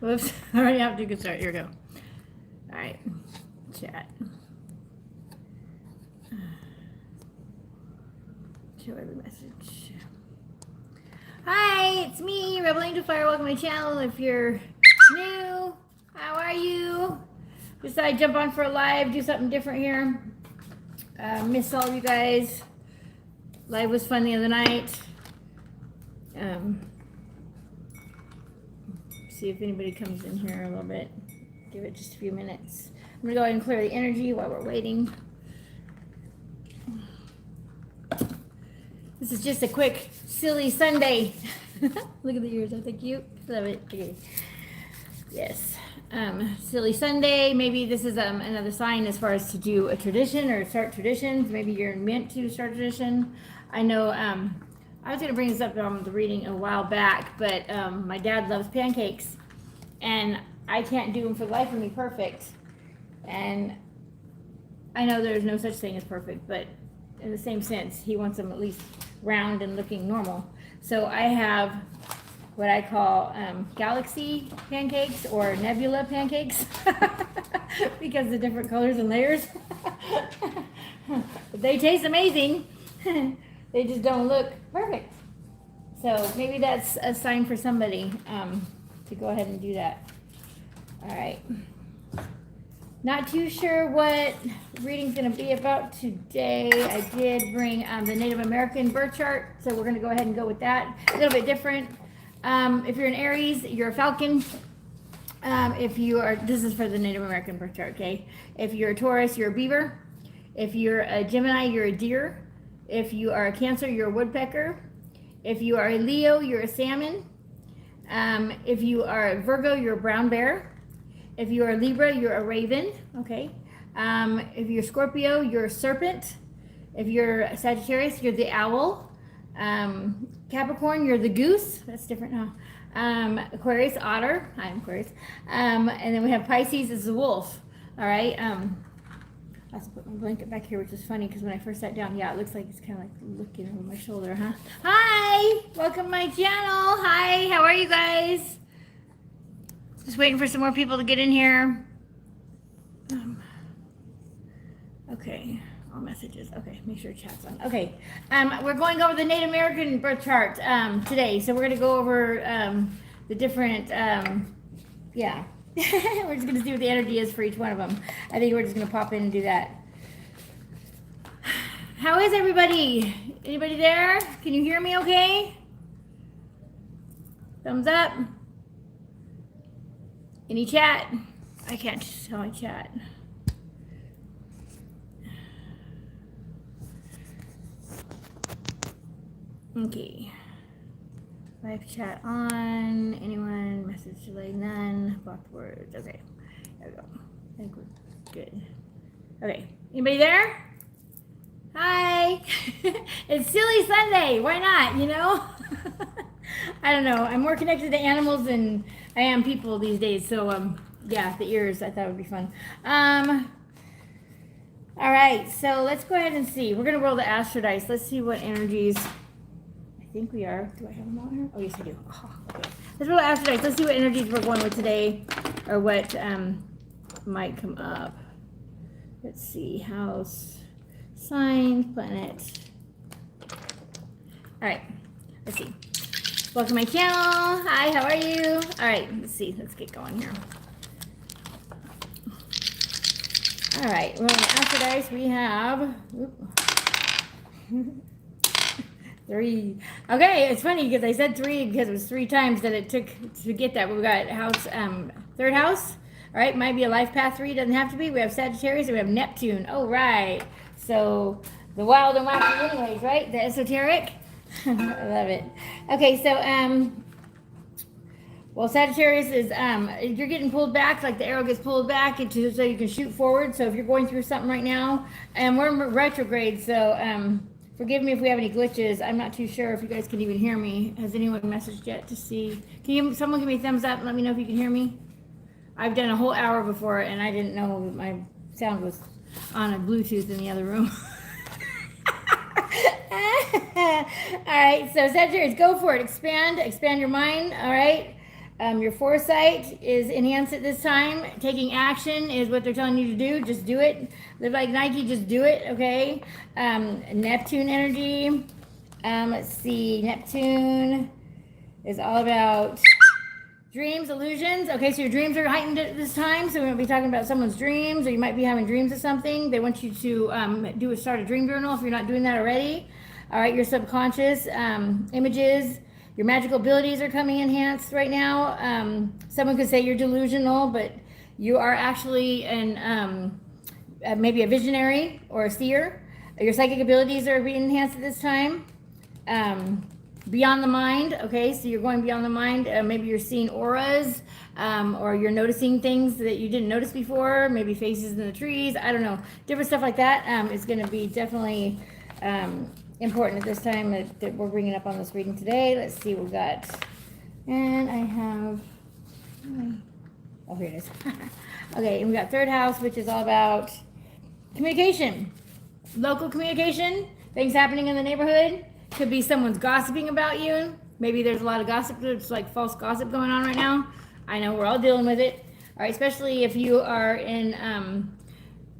Whoops. I already have to get started. Here we go. All right. Chat. Show every message. Hi, it's me, Rebel Angel Fire. Welcome to my channel. If you're new, how are you? Decided to jump on for a live, do something different here. Miss all of you guys. Live was fun the other night. See if anybody comes in here a little bit. Give it just a few minutes. I'm gonna go ahead and clear the energy while we're waiting. This is just a quick, silly Sunday. Look at the ears, aren't they cute? Love it. Okay. Yes. Silly Sunday. Maybe this is another sign as far as to do a tradition or start traditions. Maybe you're meant to start a tradition. I know I was going to bring this up on the reading a while back, but my dad loves pancakes, and I can't do them for the life of me perfect. And I know there's no such thing as perfect, but in the same sense, he wants them at least round and looking normal. So I have what I call galaxy pancakes or nebula pancakes because of the different colors and layers. But they taste amazing. They just don't look perfect. So maybe that's a sign for somebody to go ahead and do that. All right. Not too sure what reading's going to be about today. I did bring the Native American birth chart, so we're going to go ahead and go with that. A little bit different. If you're an Aries, you're a Falcon. If you are, this is for the Native American birth chart, okay? If you're a Taurus, you're a Beaver. If you're a Gemini, you're a Deer. If you are a Cancer, you're a Woodpecker. If you are a Leo, you're a Salmon. If you are a Virgo, you're a Brown Bear. If you are a Libra, you're a Raven, okay? If you're Scorpio, you're a Serpent. If you're a Sagittarius, you're the Owl. Capricorn, you're the Goose. That's different, huh? Aquarius, Otter. Hi, I'm Aquarius. And then we have Pisces is the Wolf, all right? I have to put my blanket back here, which is funny because when I first sat down, yeah, it looks like it's kind of like looking over my shoulder, huh? Hi, welcome to my channel. Hi, how are you guys? Just waiting for some more people to get in here. Okay, all messages. Okay, make sure chat's on. Okay, we're going over the Native American birth chart today. So we're going to go over the different, yeah. We're just going to see what the energy is for each one of them. I think we're just going to pop in and do that. How is everybody? Anybody there? Can you hear me okay? Thumbs up. Any chat? I can't tell my chat. Okay. Live chat on. Anyone? Message delay? None. Blocked words. Okay. There we go. I think we're good. Okay. Anybody there? Hi. It's Silly Sunday. Why not? You know? I don't know. I'm more connected to animals than I am people these days. So, yeah, the ears, I thought would be fun. All right. So let's go ahead and see. We're going to roll the Astro Dice. Let's see what energies. I think we are. Do I have them all here? Oh, yes, I do. Oh, okay. Let's roll Astro Dice. Let's see what energies we're going with today, or what might come up. Let's see. House, sign, planet. All right. Let's see. Welcome to my channel. Hi, how are you? All right. Let's see. Let's get going here. All right. Rolling the Astro Dice. We have. 3. Okay, it's funny because I said 3 because it was 3 times that it took to get that. We got house, third house. All right, might be a life path 3. Doesn't have to be. We have Sagittarius and we have Neptune. Oh, right. So the wild and wacky, anyways, right? The esoteric. I love it. Okay, so well, Sagittarius is you're getting pulled back, like the arrow gets pulled back so you can shoot forward. So if you're going through something right now, and we're in retrograde, so forgive me if we have any glitches. I'm not too sure if you guys can even hear me. Has anyone messaged yet to see? Someone give me a thumbs up and let me know if you can hear me? I've done a whole hour before and I didn't know my sound was on a Bluetooth in the other room. All right, so Sagittarius, go for it. Expand your mind. All right. Your foresight is enhanced at this time. Taking action is what they're telling you to do. Just do it. Live like Nike. Just do it. Okay. Neptune energy. Let's see. Neptune is all about dreams, illusions. Okay, so your dreams are heightened at this time. So we might be talking about someone's dreams, or you might be having dreams of something. They want you to start a dream journal if you're not doing that already. All right, your subconscious images. Your magical abilities are coming enhanced right now. Someone could say you're delusional, but you are actually maybe a visionary or a seer. Your psychic abilities are being enhanced at this time. Beyond the mind, okay, so you're going beyond the mind. Maybe you're seeing auras, or you're noticing things that you didn't notice before, maybe faces in the trees, I don't know. Different stuff like that is going to be definitely important at this time that we're bringing up on this reading today. Let's see what we got. And I have, oh, here it is. Okay, and we got third house, which is all about communication, local communication, things happening in the neighborhood. Could be someone's gossiping about you. Maybe there's a lot of gossip. It's like false gossip going on right now. I know we're all dealing with it. All right, especially if you are in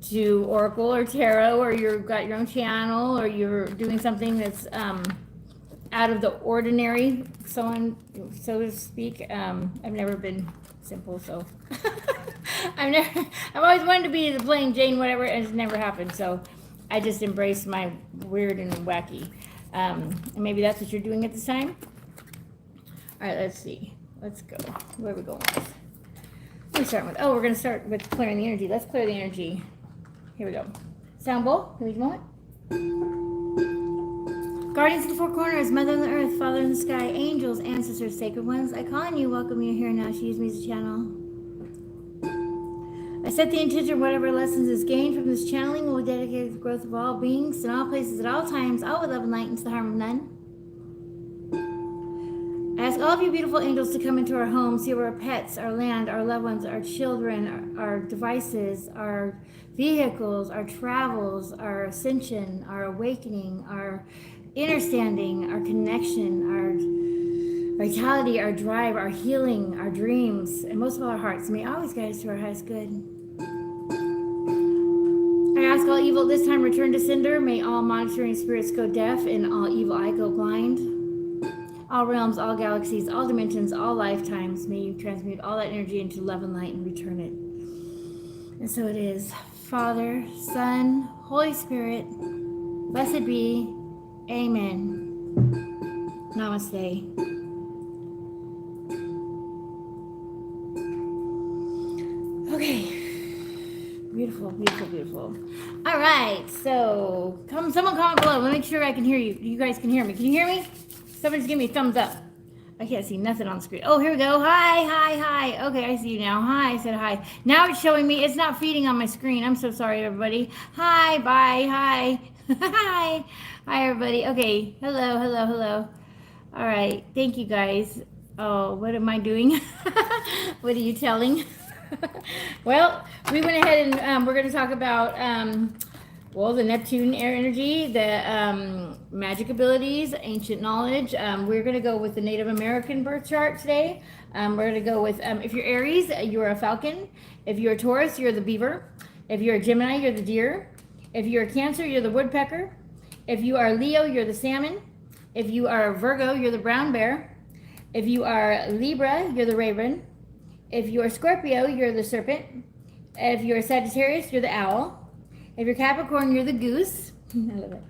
to Oracle or Tarot, or you've got your own channel, or you're doing something that's out of the ordinary, so to speak. I've never been simple, so I've always wanted to be the plain Jane, whatever, and it's never happened. So I just embrace my weird and wacky. And maybe that's what you're doing at this time. All right, let's see. Let's go. Where are we going with? What are we starting with? Oh, we're going to start with clearing the energy. Let's clear the energy. Here we go. Sound bowl. Please moment. Guardians of the Four Corners, Mother in the Earth, Father in the Sky, Angels, Ancestors, Sacred Ones, I call on you, welcome you here now. She used me as a channel. I set the intention whatever lessons is gained from this channeling will be dedicated to the growth of all beings in all places at all times, all with love and light, and to the harm of none. I ask all of you beautiful angels to come into our homes, here our pets, our land, our loved ones, our children, our devices, our vehicles, our travels, our ascension, our awakening, our understanding, our connection, our vitality, our drive, our healing, our dreams, and most of all our hearts. May always guide us to our highest good. I ask all evil this time return to sender. May all monitoring spirits go deaf and all evil eye go blind. All realms, all galaxies, all dimensions, all lifetimes, may you transmute all that energy into love and light and return it. And so it is. Father, Son, Holy Spirit, blessed be. Amen. Namaste. Okay. Beautiful, beautiful, beautiful. All right. So, someone comment below. Let me make sure I can hear you. You guys can hear me. Can you hear me? Somebody's give me a thumbs up. I can't see nothing on the screen. Oh, here we go. Hi, hi, hi. Okay, I see you now. Hi, I said hi. Now it's showing me. It's not feeding on my screen. I'm so sorry, everybody. Hi, bye, hi. Hi. Hi, everybody. Okay. Hello, hello, hello. All right. Thank you, guys. Oh, what am I doing? What are you telling? Well, we went ahead and we're going to talk about the Neptune air energy, the magic abilities, ancient knowledge. We're going to go with the Native American birth chart today. We're going to go with, if you're Aries, you're a falcon. If you're a Taurus, you're the beaver. If you're a Gemini, you're the deer. If you're a Cancer, you're the woodpecker. If you are Leo, you're the salmon. If you are a Virgo, you're the brown bear. If you are Libra, you're the raven. If you're Scorpio, you're the serpent. If you're Sagittarius, you're the owl. If you're Capricorn, you're the goose. I love it.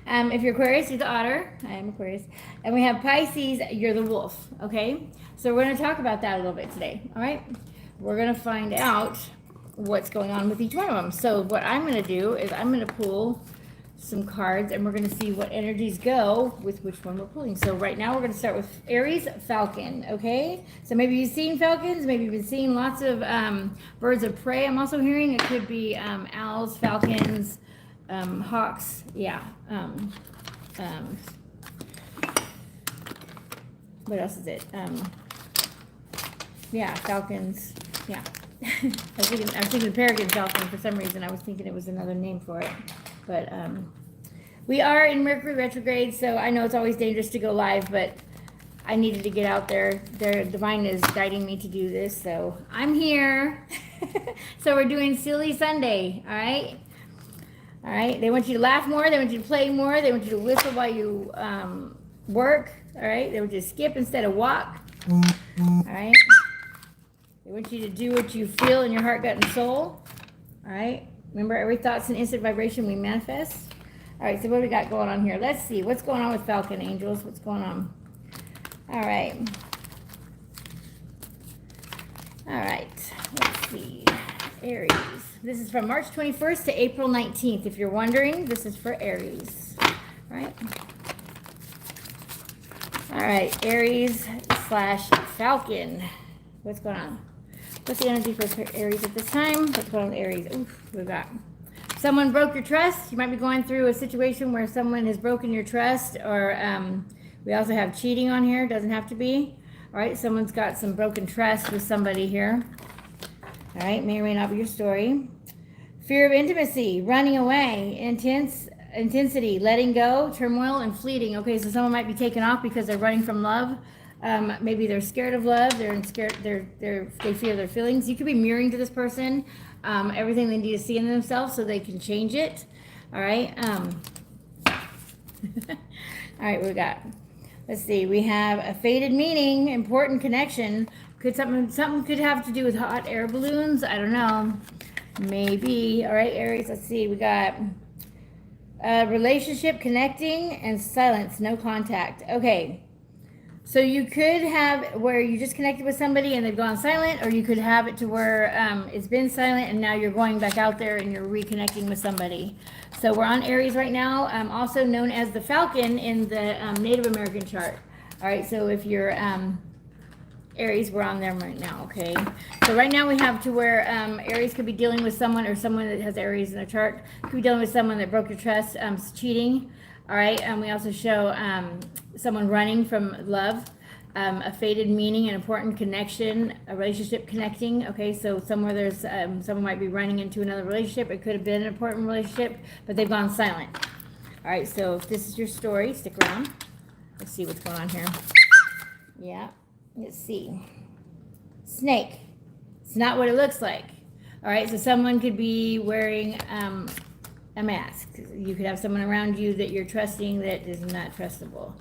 If you're Aquarius, you're the otter. I am Aquarius. And we have Pisces, you're the wolf. Okay? So we're going to talk about that a little bit today. All right? We're going to find out what's going on with each one of them. So what I'm going to do is I'm going to pull some cards, and we're going to see what energies go with which one we're pulling. So right now we're going to start with Aries, Falcon, okay? So maybe you've seen falcons, maybe you've been seeing lots of birds of prey. I'm also hearing it could be owls, falcons, hawks, yeah. What else is it? Yeah, falcons, yeah. I was thinking peregrine falcon for some reason. I was thinking it was another name for it. But we are in Mercury retrograde, so I know it's always dangerous to go live, but I needed to get out there. Their divine is guiding me to do this, so I'm here. So we're doing Silly Sunday, all right? All right, they want you to laugh more, they want you to play more, they want you to whistle while you work, all right? They want you to skip instead of walk, all right? They want you to do what you feel in your heart, gut, and soul, all right? Remember, every thought's an instant vibration we manifest. All right, so what do we got going on here? Let's see, what's going on with Falcon Angels? What's going on? All right. All right, let's see. Aries. This is from March 21st to April 19th. If you're wondering, this is for Aries, right? All right, Aries / Falcon. What's going on? What's the energy for Aries at this time? What's going on with Aries? Oof, we've got someone broke your trust. You might be going through a situation where someone has broken your trust, or we also have cheating on here. Doesn't have to be. All right, someone's got some broken trust with somebody here. All right, may or may not be your story. Fear of intimacy, running away, intensity, letting go, turmoil, and fleeting. Okay, so someone might be taken off because they're running from love. Maybe they're scared of love. They fear their feelings. You could be mirroring to this person everything they need to see in themselves so they can change it. All right. All right, we got. Let's see. We have a faded meaning, important connection. Could something could have to do with hot air balloons? I don't know. Maybe. All right, Aries. Let's see. We got relationship, connecting, and silence, no contact. Okay. So you could have where you just connected with somebody and they've gone silent, or you could have it to where it's been silent and now you're going back out there and you're reconnecting with somebody. So we're on Aries right now, also known as the Falcon in the Native American chart. All right, so if you're Aries, we're on them right now, okay? So right now we have to where Aries could be dealing with someone, or someone that has Aries in their chart could be dealing with someone that broke your trust, cheating. All right, and we also show someone running from love, a faded meaning, an important connection, a relationship connecting. Okay, so somewhere there's someone might be running into another relationship. It could have been an important relationship, but they've gone silent. All right, so if this is your story, stick around. Let's see what's going on here. Yeah, let's see. Snake. It's not what it looks like. All right, so someone could be wearing a mask. You could have someone around you that you're trusting that is not trustable.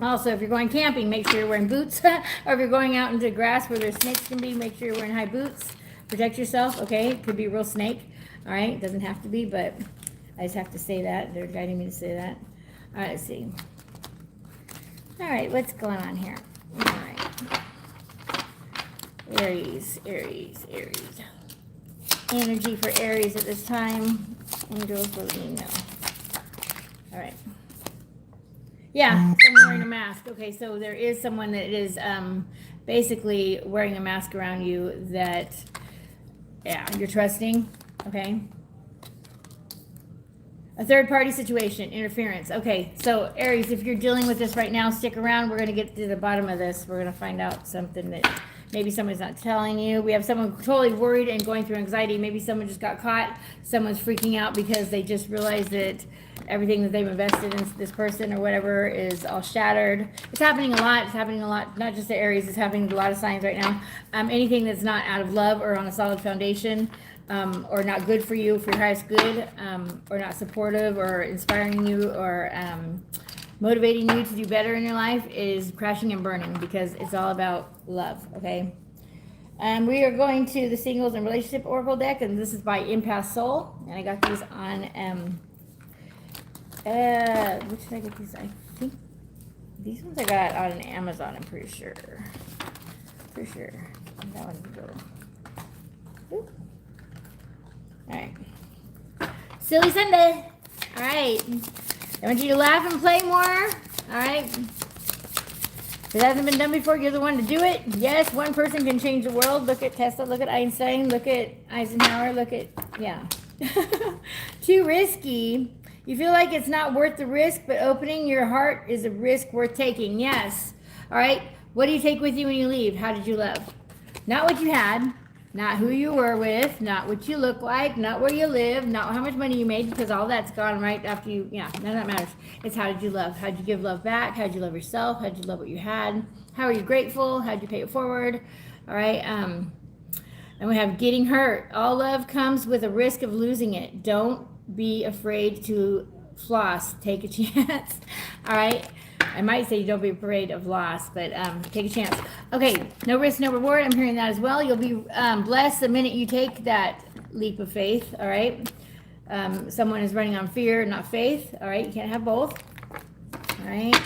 Also, if you're going camping, make sure you're wearing boots. Or if you're going out into grass where there's snakes can be, make sure you're wearing high boots. Protect yourself, okay? It could be a real snake. All right, doesn't have to be, but I just have to say that. They're guiding me to say that. All right, let's see. All right, what's going on here? All right. Aries. Energy for Aries at this time. Angels, let me know. All right. Yeah, someone wearing a mask. Okay, so there is someone that is basically wearing a mask around you that, yeah, you're trusting. Okay. A third party situation, interference. Okay, so Aries, if you're dealing with this right now, stick around. We're going to get to the bottom of this. We're going to find out something that maybe someone's not telling you. We have someone totally worried and going through anxiety. Maybe someone just got caught. Someone's freaking out because they just realized that everything that they've invested in this person or whatever is all shattered. It's happening a lot. It's happening a lot, not just to Aries. It's happening to a lot of signs right now. Anything that's not out of love or on a solid foundation, or not good for you, for your highest good, or not supportive or inspiring you or motivating you to do better in your life is crashing and burning, because it's all about love, okay? We are going to the Singles and Relationship Oracle deck, and this is by Empath Soul, and I got these on, which did I get these? I think these ones I got on Amazon, I'm pretty sure. For sure. That one's good. Ooh. All right. Silly Sunday. All right. I want you to laugh and play more. All right. If it hasn't been done before, you're the one to do it. Yes, one person can change the world. Look at Tesla. Look at Einstein. Look at Eisenhower. Look at, yeah. Too risky. You feel like it's not worth the risk, but opening your heart is a risk worth taking. Yes. All right. What do you take with you when you leave? How did you love? Not what you had. Not who you were with, not what you look like, not where you live, not how much money you made, because all that's gone right after you, none of that matters. It's how did you love? How did you give love back? How did you love yourself? How did you love what you had? How are you grateful? How did you pay it forward? All right. And we have getting hurt. All love comes with a risk of losing it. Don't be afraid to floss. Take a chance. All right. I might say don't be afraid of loss, but take a chance. Okay, no risk, no reward. I'm hearing that as well. You'll be blessed the minute you take that leap of faith, all right? Someone is running on fear, not faith, all right? You can't have both, all right?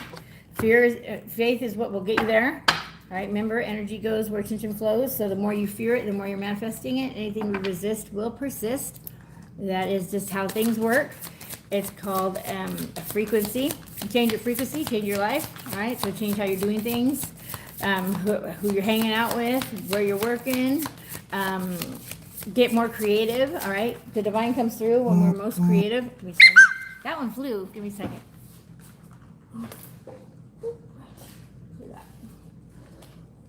Faith is what will get you there, all right? Remember, energy goes where attention flows, so the more you fear it, the more you're manifesting it. Anything we resist will persist. That is just how things work. It's called a frequency. You change your frequency, change your life. All right, so change how you're doing things, who you're hanging out with, where you're working. Get more creative. All right, the divine comes through when we're most creative. Give me a second. That one flew. Give me a second.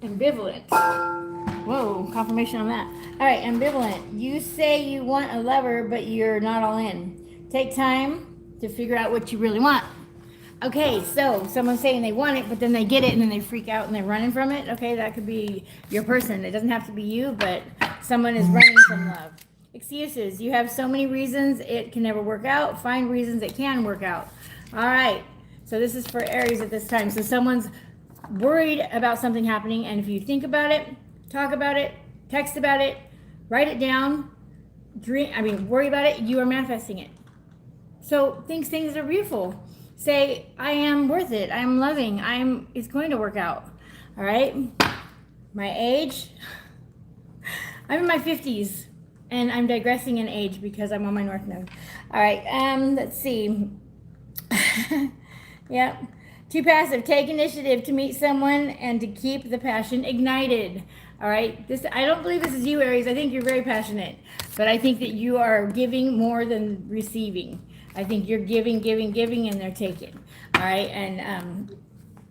Ambivalent. Whoa, confirmation on that. All right, ambivalent. You say you want a lover, but you're not all in. Take time to figure out what you really want. Okay, so someone's saying they want it, but then they get it and then they freak out and they're running from it. Okay, that could be your person. It doesn't have to be you, but someone is running from love. Excuses. You have so many reasons it can never work out. Find reasons it can work out. All right, so this is for Aries at this time. So someone's worried about something happening, and if you think about it, talk about it, text about it, write it down, worry about it, you are manifesting it. So think things are beautiful. Say, I am worth it. I am loving. It's going to work out. All right. My age, I'm in my 50s and I'm digressing in age because I'm on my North Node. All right. Let's see. Yep. Too passive. Take initiative to meet someone and to keep the passion ignited. All right. I don't believe this is you, Aries. I think you're very passionate, but I think that you are giving more than receiving. I think you're giving, and they're taking. All right. And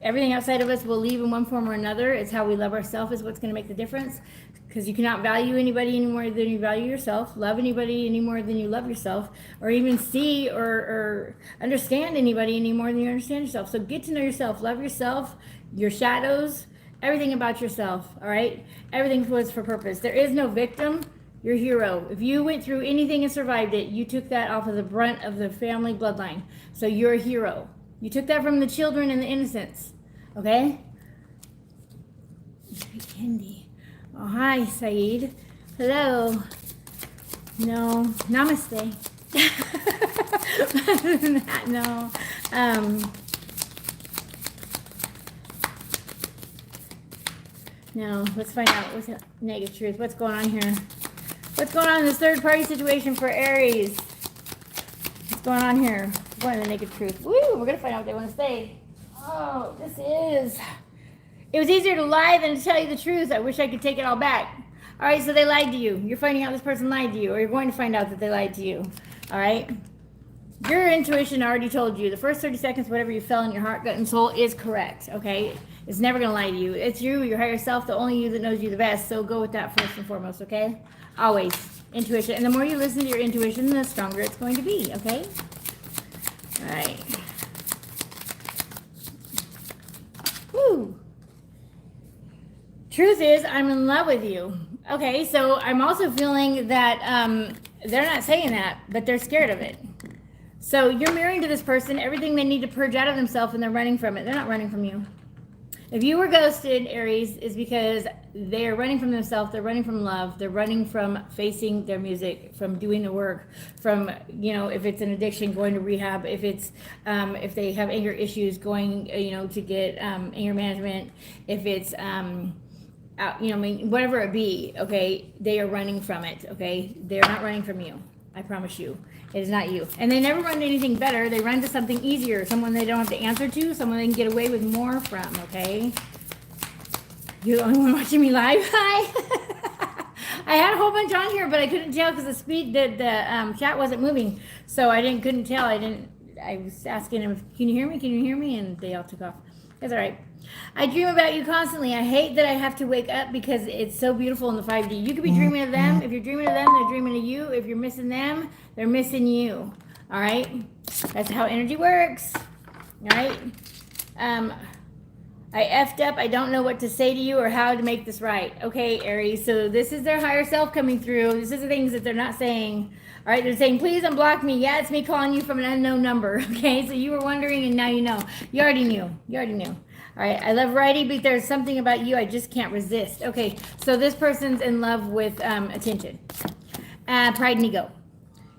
everything outside of us will leave in one form or another. It's how we love ourselves is what's going to make the difference. Because you cannot value anybody any more than you value yourself, love anybody any more than you love yourself, or even see or understand anybody any more than you understand yourself. So get to know yourself, love yourself, your shadows, everything about yourself. All right. Everything was for purpose. There is no victim. You're a hero. If you went through anything and survived it, you took that off of the brunt of the family bloodline. So you're a hero. You took that from the children and the innocents. Okay? Candy. Oh, hi, Saeed. Hello. No. Namaste. Other than that, no. No. Let's find out what's the negative truth. What's going on here? What's going on in this third party situation for Aries? What's going on here? What's going on in the naked truth? Woo, we're going to find out what they want to say. Oh, this is. It was easier to lie than to tell you the truth. I wish I could take it all back. All right, so they lied to you. You're finding out this person lied to you, or you're going to find out that they lied to you. All right? Your intuition already told you the first 30 seconds, whatever you felt in your heart, gut, and soul is correct. Okay? It's never going to lie to you. It's you, your higher self, the only you that knows you the best. So go with that first and foremost, okay? Always. Intuition. And the more you listen to your intuition, the stronger it's going to be, okay? All right. Woo. Truth is, I'm in love with you. Okay, so I'm also feeling that they're not saying that, but they're scared of it. So you're marrying to this person, everything they need to purge out of themselves, and they're running from it. They're not running from you. If you were ghosted, Aries, is because they're running from themselves, they're running from love, they're running from facing their music, from doing the work, from, if it's an addiction, going to rehab, if it's, if they have anger issues, going, to get anger management, if it's, whatever it be, okay, they are running from it, okay? They're not running from you. I promise you. It is not you. And they never run to anything better. They run to something easier, someone they don't have to answer to, someone they can get away with more from, okay? You're the only one watching me live? Hi. I had a whole bunch on here, but I couldn't tell because the chat wasn't moving. So I couldn't tell. I was asking them, can you hear me? Can you hear me? And they all took off. It's all right. I dream about you constantly. I hate that I have to wake up because it's so beautiful in the 5D. You could be dreaming of them. If you're dreaming of them, they're dreaming of you. If you're missing them, they're missing you. All right? That's how energy works. All right? I effed up. I don't know what to say to you or how to make this right. Okay, Aries. So this is their higher self coming through. This is the things that they're not saying. All right, they're saying, please unblock me. Yeah, it's me calling you from an unknown number. Okay, so you were wondering and now you know. You already knew. You already knew. All right, I love writing, but there's something about you I just can't resist. Okay, so this person's in love with attention. Pride and ego.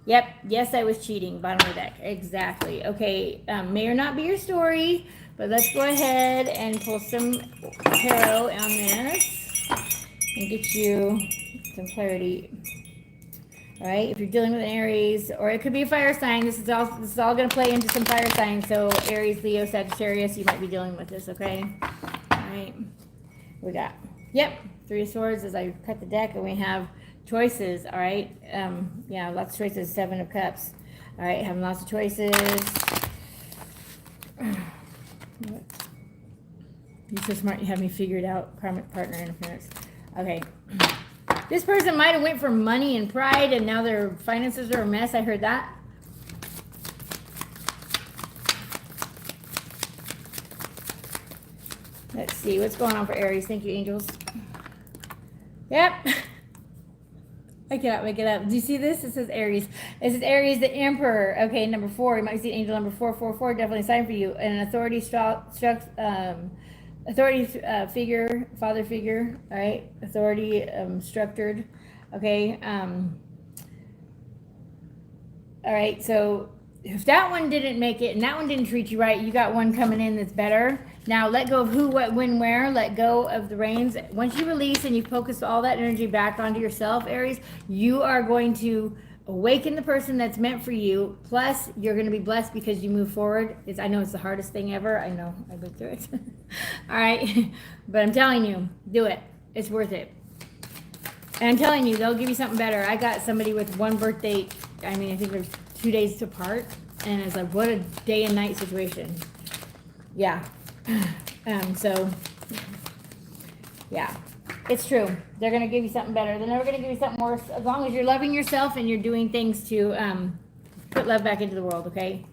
Yep, yes, I was cheating. Bottom of the deck. Exactly. Okay, may or not be your story, but let's go ahead and pull some tarot on this and get you some clarity. All right, if you're dealing with an Aries, or it could be a fire sign, this is all going to play into some fire signs. So Aries, Leo, Sagittarius, you might be dealing with this, okay? All right, we got, yep, 3 of Swords as I cut the deck, and we have choices, all right? Yeah, lots of choices, 7 of Cups. All right, having lots of choices. You're so smart, you have me figured out. Karmic partner interference. Okay. This person might have went for money and pride, and now their finances are a mess. I heard that. Let's see. What's going on for Aries? Thank you, angels. Yep. I cannot make it up. Do you see this? It says Aries. This is Aries, the Emperor. Okay, number 4. You might see angel number 444. Definitely a sign for you. And an authority authority figure, father figure, all right? Authority structured, okay? All right, so if that one didn't make it and that one didn't treat you right, you got one coming in that's better. Now let go of who, what, when, where. Let go of the reins. Once you release and you focus all that energy back onto yourself, Aries, you are going to awaken the person that's meant for you. Plus, you're going to be blessed because you move forward. I know it's the hardest thing ever. I know. I've been through it. All right. But I'm telling you, do it. It's worth it. And I'm telling you, they'll give you something better. I got somebody with one birth date. I mean, I think they're 2 days apart. And it's like, what a day and night situation. Yeah. So, yeah. It's true. They're going to give you something better. They're never going to give you something worse as long as you're loving yourself and you're doing things to put love back into the world, okay?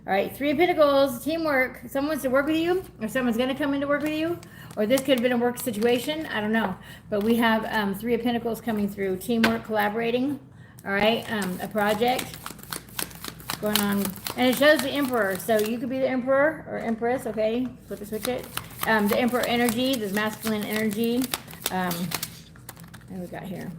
All right, 3 of Pentacles, teamwork. Someone wants to work with you, or someone's going to come in to work with you, or this could have been a work situation. I don't know. But we have 3 of Pentacles coming through. Teamwork, collaborating, all right? A project going on. And it shows the Emperor. So you could be the Emperor or Empress, okay? Flip it, switch it. The Emperor energy, this masculine energy. And we got here.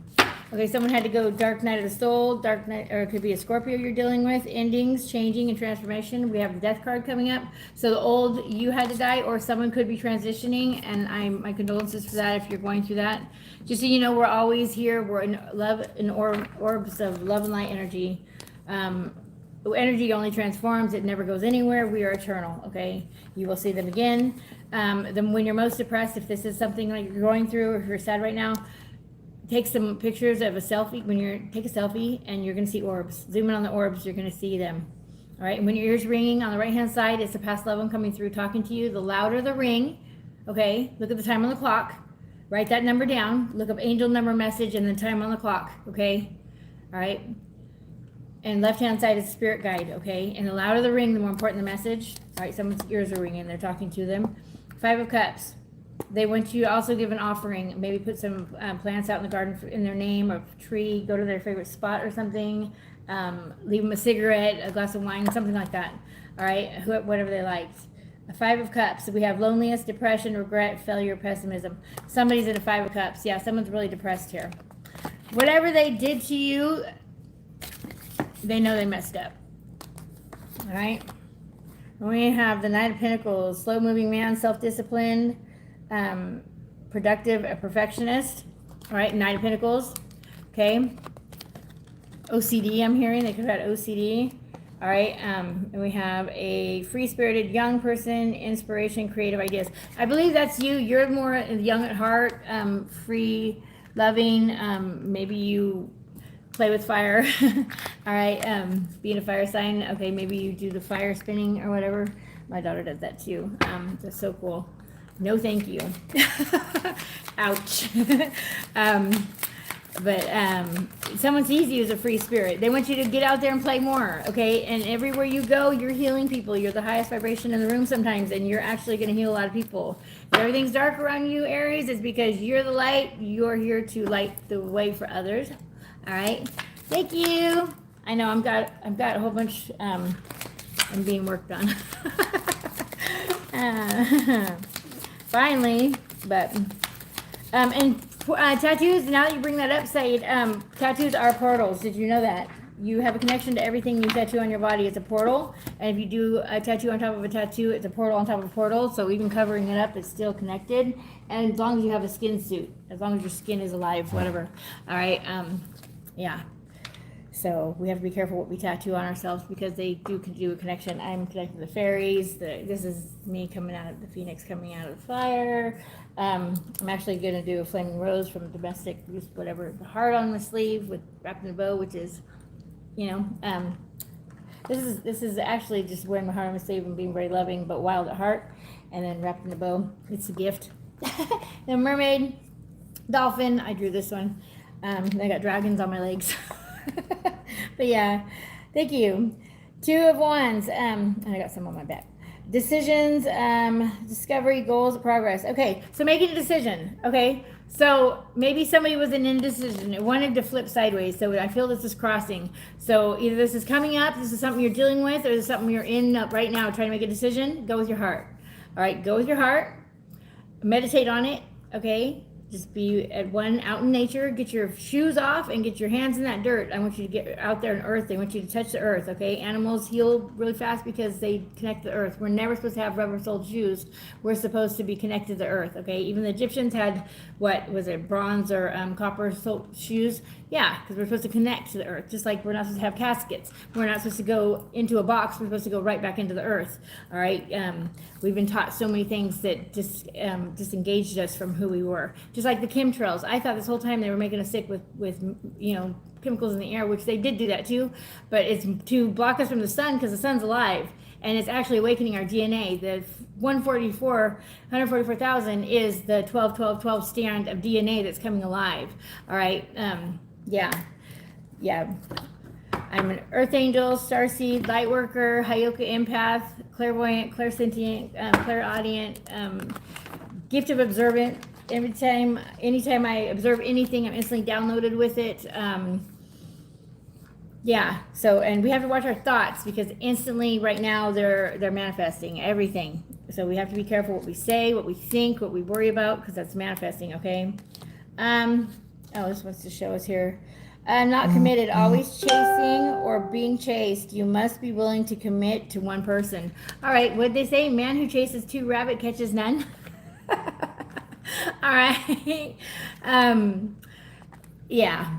Okay, someone had to go dark night of the soul, dark night, or it could be a Scorpio you're dealing with, endings, changing, and transformation. We have the death card coming up. So the old you had to die, or someone could be transitioning, and my condolences for that if you're going through that. Just so you know, we're always here. We're in love, in orbs of love and light energy. Energy only transforms. It never goes anywhere. We are eternal, okay? You will see them again. Then when you're most depressed, if this is something like you're going through, or if you're sad right now, take some pictures of a selfie. Take a selfie and you're going to see orbs. Zoom in on the orbs. You're going to see them. All right. And when your ear's ringing on the right-hand side, it's a past loved one coming through talking to you. The louder the ring, okay? Look at the time on the clock. Write that number down. Look up angel number message and the time on the clock, okay? All right. And left-hand side is spirit guide, okay? And the louder the ring, the more important the message. All right, someone's ears are ringing. They're talking to them. 5 of Cups. They want you to also give an offering. Maybe put some plants out in the garden in their name, or a tree. Go to their favorite spot or something. Leave them a cigarette, a glass of wine, something like that. All right, whatever they liked. A 5 of Cups. So we have loneliness, depression, regret, failure, pessimism. Somebody's at a 5 of Cups. Yeah, someone's really depressed here. Whatever they did to you, they know they messed up. All right. We have the Knight of Pentacles, slow-moving man, self-disciplined, productive, a perfectionist. All right, Knight of Pentacles. Okay. OCD, I'm hearing. They could have had OCD. All right. And we have a free-spirited young person, inspiration, creative ideas. I believe that's you. You're more young at heart, free, loving. Maybe you play with fire. All right. Being a fire sign. Okay. Maybe you do the fire spinning or whatever. My daughter does that too. That's so cool. No, thank you. Ouch. Someone sees you as a free spirit. They want you to get out there and play more, okay? And everywhere you go, you're healing people. You're the highest vibration in the room sometimes, and you're actually going to heal a lot of people. If everything's dark around you, Aries, it's because you're the light. You're here to light the way for others. All right? Thank you. I know I've got a whole bunch I'm being worked on. Finally, but tattoos, now that you bring that up, Said, tattoos are portals. Did you know that? You have a connection to everything you tattoo on your body. It's a portal. And if you do a tattoo on top of a tattoo, it's a portal on top of a portal. So even covering it up, it's still connected. And as long as you have a skin suit, as long as your skin is alive, whatever. All right. Yeah. So we have to be careful what we tattoo on ourselves because they do a connection. I'm connected to the fairies. This is me coming out of the phoenix, coming out of the fire. I'm actually going to do a flaming rose from domestic, just whatever, the heart on the sleeve with wrapped in a bow, which is, this is actually just wearing my heart on my sleeve and being very loving, but wild at heart, and then wrapped in a bow. It's a gift. The mermaid, dolphin. I drew this one. I got dragons on my legs. But yeah, thank you. 2 of Wands. And I got some on my back. Decisions, discovery, goals, progress. Okay, so making a decision. Okay, so maybe somebody was in indecision. It wanted to flip sideways. So I feel this is crossing. So either this is coming up, this is something you're dealing with, or this is something you're in right now trying to make a decision. Go with your heart. All right, go with your heart. Meditate on it. Okay. Just be at one out in nature, get your shoes off and get your hands in that dirt. I want you to get out there in earth. I want you to touch the earth, okay? Animals heal really fast because they connect to the earth. We're never supposed to have rubber-soled shoes. We're supposed to be connected to the earth, okay? Even the Egyptians had, what was it, bronze or copper-soled shoes? Yeah, because we're supposed to connect to the earth, just like we're not supposed to have caskets. We're not supposed to go into a box. We're supposed to go right back into the earth, all right? We've been taught so many things that just disengaged us from who we were. Just like the chemtrails. I thought this whole time they were making us sick with chemicals in the air, which they did do that too, but it's to block us from the sun because the sun's alive. And it's actually awakening our DNA. The 144,000 is the 12-12-12 strand of DNA that's coming alive. All right. Yeah. I'm an earth angel, starseed, light worker, Hayoka empath, clairvoyant, clairsentient, clairaudient, gift of observant. Anytime I observe anything, I'm instantly downloaded with it. Yeah. So, and we have to watch our thoughts because instantly right now they're manifesting everything. So we have to be careful what we say, what we think, what we worry about, because that's manifesting. Okay. This wants to show us here. Not committed, always chasing or being chased. You must be willing to commit to one person. All right. What did they say? Man who chases 2 rabbit catches none. All right. Yeah.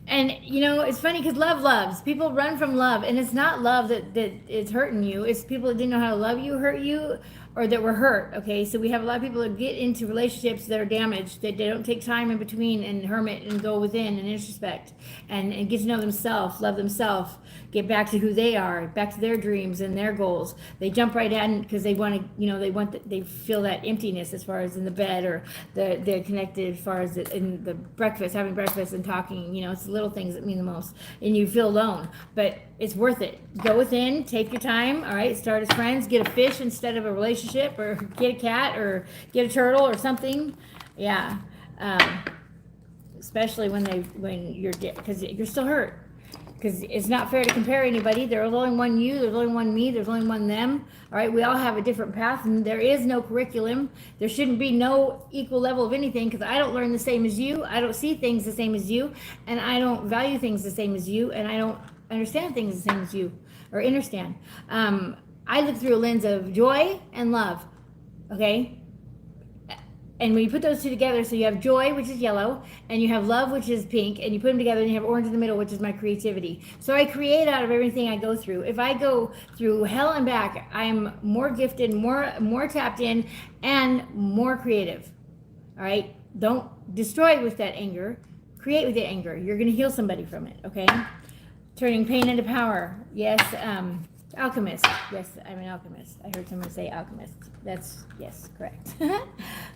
And, it's funny because love loves. People run from love. And it's not love that is hurting you. It's people that didn't know how to love you hurt you or that were hurt. Okay. So we have a lot of people that get into relationships that are damaged, that they don't take time in between and hermit and go within and introspect and get to know themselves, love themselves, get back to who they are, back to their dreams and their goals. They jump right in because they want to, they feel that emptiness as far as in the bed or they're connected as far as in the breakfast, having breakfast and talking, it's the little things that mean the most. And you feel alone, but it's worth it. Go within, take your time. All right. Start as friends, get a fish instead of a relationship, or get a cat or get a turtle or something. Yeah. Especially when you're, because you're still hurt. Because it's not fair to compare anybody. There's only one you, there's only one me, there's only one them. All right, we all have a different path, and there is no curriculum. There shouldn't be no equal level of anything, because I don't learn the same as you, I don't see things the same as you, and I don't value things the same as you, and I don't understand things the same as you, or understand. I look through a lens of joy and love, okay? And when you put those two together, so you have joy, which is yellow, and you have love, which is pink, and you put them together and you have orange in the middle, which is my creativity. So I create out of everything I go through. If I go through hell and back, I'm more gifted, more tapped in, and more creative. All right? Don't destroy with that anger. Create with that anger. You're going to heal somebody from it, okay? Turning pain into power. Yes. Alchemist. Yes, I'm an alchemist. I heard someone say alchemist. That's, yes, correct.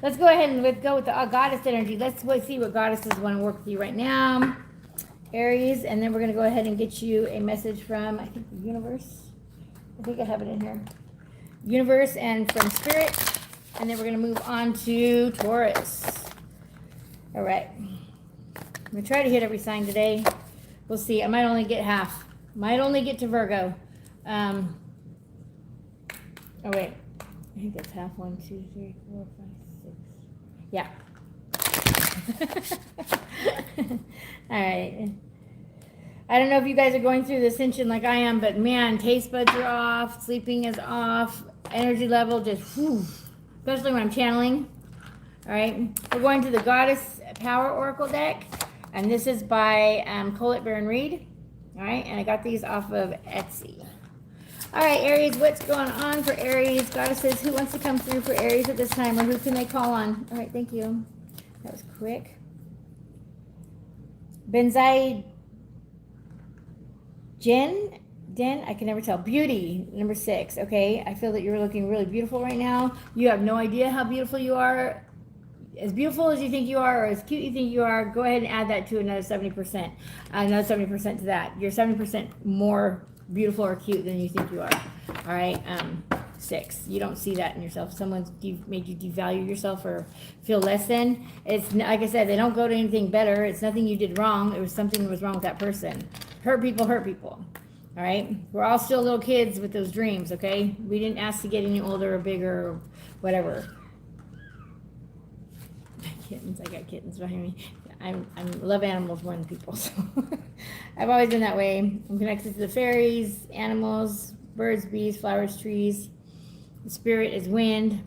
Let's go ahead and go with the goddess energy. Let's see what goddesses want to work with you right now. Aries, and then we're going to go ahead and get you a message from, I think, the universe. I think I have it in here. Universe and from Spirit. And then we're going to move on to Taurus. All right. I'm going to try to hit every sign today. We'll see. I might only get half. Might only get to Virgo. Oh, wait. I think that's half. 1, 2, 3, 4, 5, 6. Yeah. All right. I don't know if you guys are going through the ascension like I am, but man, taste buds are off, sleeping is off, energy level just, whew, especially when I'm channeling. All right. We're going to the Goddess Power Oracle deck, and this is by Colette Baron Reed. All right. And I got these off of Etsy. All right, Aries, what's going on for Aries? Goddesses, who wants to come through for Aries at this time, or who can they call on? All right, thank you. That was quick. Benzai Den, I can never tell. Beauty, number 6, okay? I feel that you're looking really beautiful right now. You have no idea how beautiful you are. As beautiful as you think you are, or as cute you think you are, go ahead and add that to another 70%. Another 70% to that. You're 70% more beautiful or cute than you think you are. All right, 6. You don't see that in yourself. Someone's made you devalue yourself or feel less than. It's like I said, they don't go to anything better. It's nothing you did wrong. It was something that was wrong with that person. Hurt people hurt people. All right, we're all still little kids with those dreams. Okay, we didn't ask to get any older or bigger or whatever. Kittens, I got kittens behind me. I love animals more than people, so I've always been that way. I'm connected to the fairies, animals, birds, bees, flowers, trees. The spirit is wind.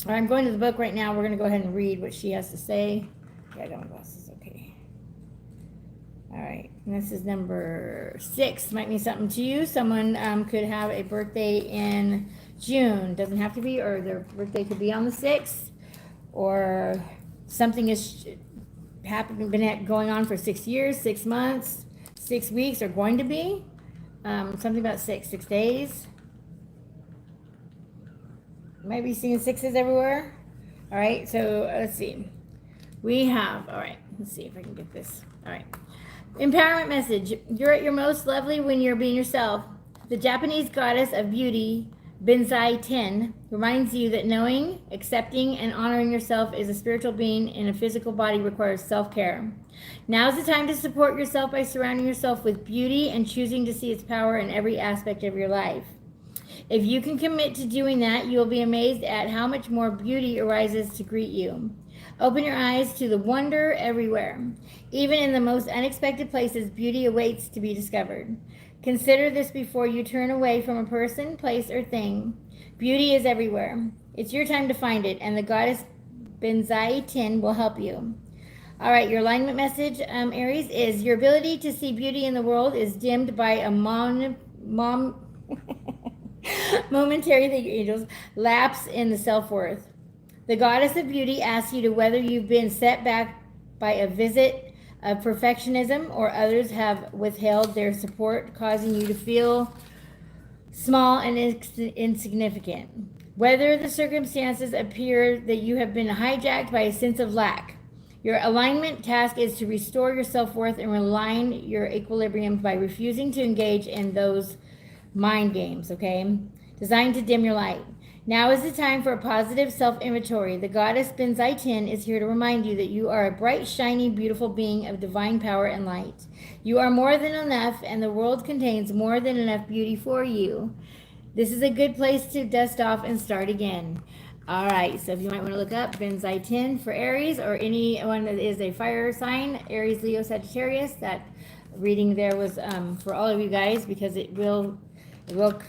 All right, I'm going to the book right now. We're going to go ahead and read what she has to say. Yeah, I got my glasses. Okay. All right, and this is number 6. Might mean something to you. Someone could have a birthday in June. Doesn't have to be, or their birthday could be on the 6th, or something is been going on for 6 years, 6 months, 6 weeks, or going to be. Something about 6 days. Might be seeing 6s everywhere. All right, so let's see. We have, all right, let's see if I can get this. All right. Empowerment message. You're at your most lovely when you're being yourself. The Japanese goddess of beauty, Benzai Ten, reminds you that knowing, accepting, and honoring yourself as a spiritual being in a physical body requires self-care. Now's the time to support yourself by surrounding yourself with beauty and choosing to see its power in every aspect of your life. If you can commit to doing that, you will be amazed at how much more beauty arises to greet you. Open your eyes to the wonder everywhere. Even in the most unexpected places, beauty awaits to be discovered. Consider this before you turn away from a person, place, or thing. Beauty is everywhere. It's your time to find it, and the goddess Benzai Ten will help you. All right, your alignment message, Aries, is your ability to see beauty in the world is dimmed by a momentary, the angels, lapse in the self-worth. The goddess of beauty asks you to whether you've been set back by a visit of perfectionism or others have withheld their support, causing you to feel small and insignificant. Whether the circumstances appear that you have been hijacked by a sense of lack. Your alignment task is to restore your self-worth and realign your equilibrium by refusing to engage in those mind games, okay? Designed to dim your light. Now is the time for a positive self-inventory. The goddess Benzai Ten is here to remind you that you are a bright, shiny, beautiful being of divine power and light. You are more than enough, and the world contains more than enough beauty for you. This is a good place to dust off and start again. All right, so if you might want to look up Benzai Ten for Aries, or anyone that is a fire sign, Aries, Leo, Sagittarius. That reading there was for all of you guys, because it will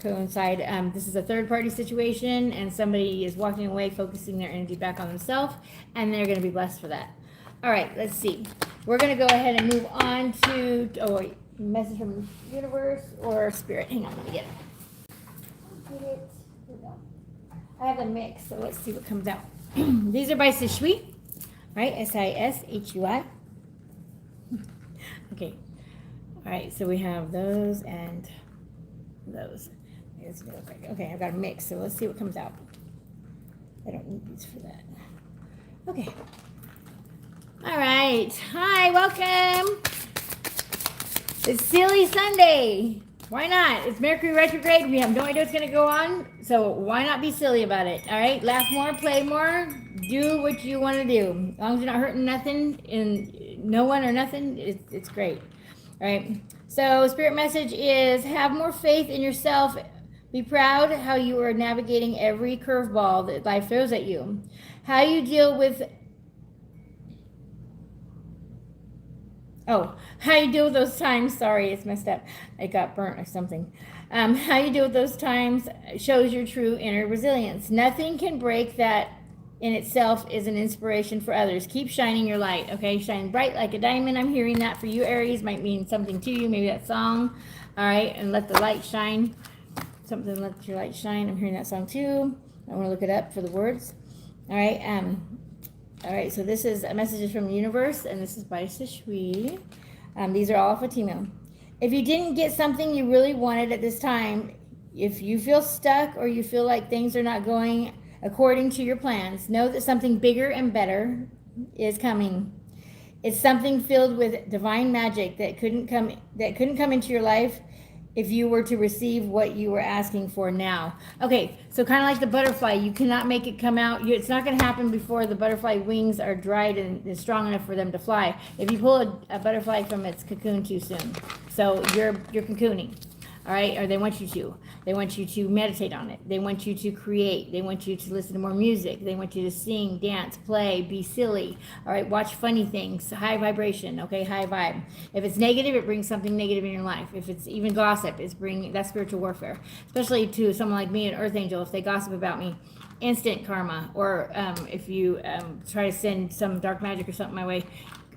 coincide. This is a third-party situation, and somebody is walking away, focusing their energy back on themselves, and they're going to be blessed for that. All right, let's see. We're going to go ahead and move on to, oh wait, message from universe or spirit. Hang on, let me get it. Here we go. I have a mix, so let's see what comes out. These are by Sishui, right? S-I-S-H-U-I. Okay. All right, so we have those and those. This is okay, I've got a mix, so let's see what comes out. I don't need these for that. Okay. All right. Hi, welcome. It's Silly Sunday. Why not? It's Mercury retrograde. We have no idea what's going to go on, so why not be silly about it? All right. Laugh more, play more, do what you want to do. As long as you're not hurting nothing and no one or nothing, it's great. All right. So spirit message is have more faith in yourself. Be proud how you are navigating every curveball that life throws at you. How you deal with how you deal with those times. Sorry, it's messed up. I got burnt or something. How you deal with those times shows your true inner resilience. Nothing can break that in itself is an inspiration for others. Keep shining your light, okay? Shine bright like a diamond. I'm hearing that for you, Aries. Might mean something to you, maybe that song. All right, and let the light shine. Something, let your light shine. I'm hearing that song too. I want to look it up for the words. All right, so this is a message from the universe, and this is by Shishui. These are all for Timo. If you didn't get something you really wanted at this time, if you feel stuck or you feel like things are not going according to your plans, know that something bigger and better is coming. It's something filled with divine magic that couldn't come into your life if you were to receive what you were asking for now. Okay, so kind of like the butterfly, you cannot make it come out. It's not going to happen before the butterfly wings are dried and is strong enough for them to fly. If you pull a butterfly from its cocoon too soon, so you're cocooning. All right, or they want you to. They want you to meditate on it. They want you to create. They want you to listen to more music. They want you to sing, dance, play, be silly. All right, watch funny things, high vibration, okay, high vibe. If it's negative, it brings something negative in your life. If it's even gossip, that's spiritual warfare. Especially to someone like me, an earth angel, if they gossip about me, instant karma. Or if you try to send some dark magic or something my way,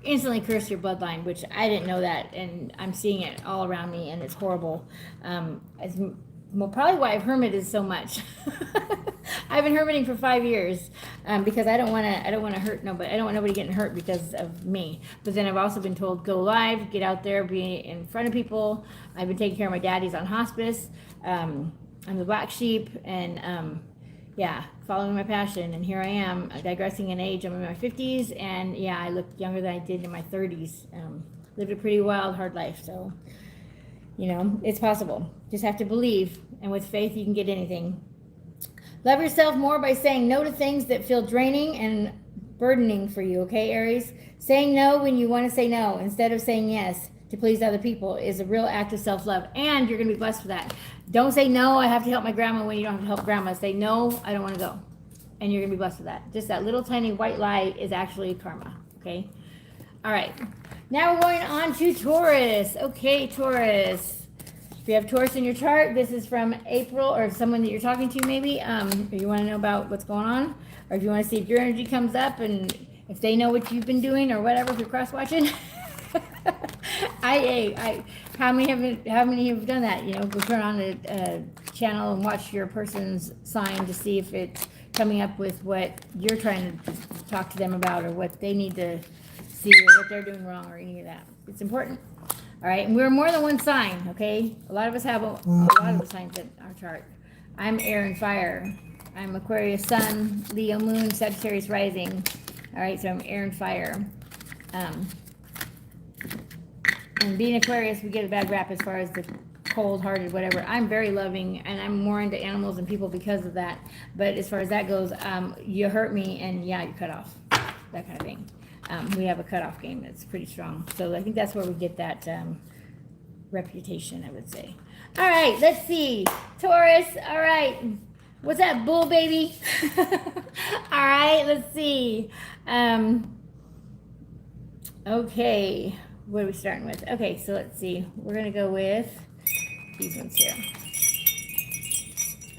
instantly curse your bloodline, which I didn't know that, and I'm seeing it all around me, and it's horrible. It's probably why I've hermited so much. I've been hermiting for 5 years because I don't want to hurt nobody. I don't want nobody getting hurt because of me. But then I've also been told go live, get out there, be in front of people. I've been taking care of my dad. He's on hospice. I'm the black sheep, and following my passion, and here I am, digressing in age. I'm in my 50s, and I look younger than I did in my 30s. Lived a pretty wild, hard life, so, it's possible. Just have to believe, and with faith, you can get anything. Love yourself more by saying no to things that feel draining and burdening for you, okay, Aries? Saying no when you want to say no, instead of saying yes to please other people, is a real act of self-love, and you're going to be blessed for that. Don't say no, I have to help my grandma, when you don't have to help grandma. Say no, I don't want to go, and you're going to be blessed for that. Just that little tiny white lie is actually karma, okay? All right, now we're going on to Taurus. Okay, Taurus. If you have Taurus in your chart, this is from April, or someone that you're talking to maybe, or you want to know about what's going on, or if you want to see if your energy comes up and if they know what you've been doing or whatever, if you're cross-watching. How many have done that? Go turn on a channel and watch your person's sign to see if it's coming up with what you're trying to talk to them about, or what they need to see, or what they're doing wrong, or any of that. It's important. All right, and we're more than one sign, okay? A lot of us have a lot of the signs in our chart. I'm air and fire. I'm Aquarius sun, Leo moon, Sagittarius rising. All right, so I'm air and fire. And being Aquarius, we get a bad rap as far as the cold-hearted, whatever. I'm very loving, and I'm more into animals and people because of that. But as far as that goes, you hurt me, and you're cut off. That kind of thing. We have a cutoff game that's pretty strong. So I think that's where we get that reputation, I would say. All right, let's see. Taurus, all right. What's that, bull baby? All right, let's see. Okay, what are we starting with? Okay, so let's see. We're going to go with these ones here.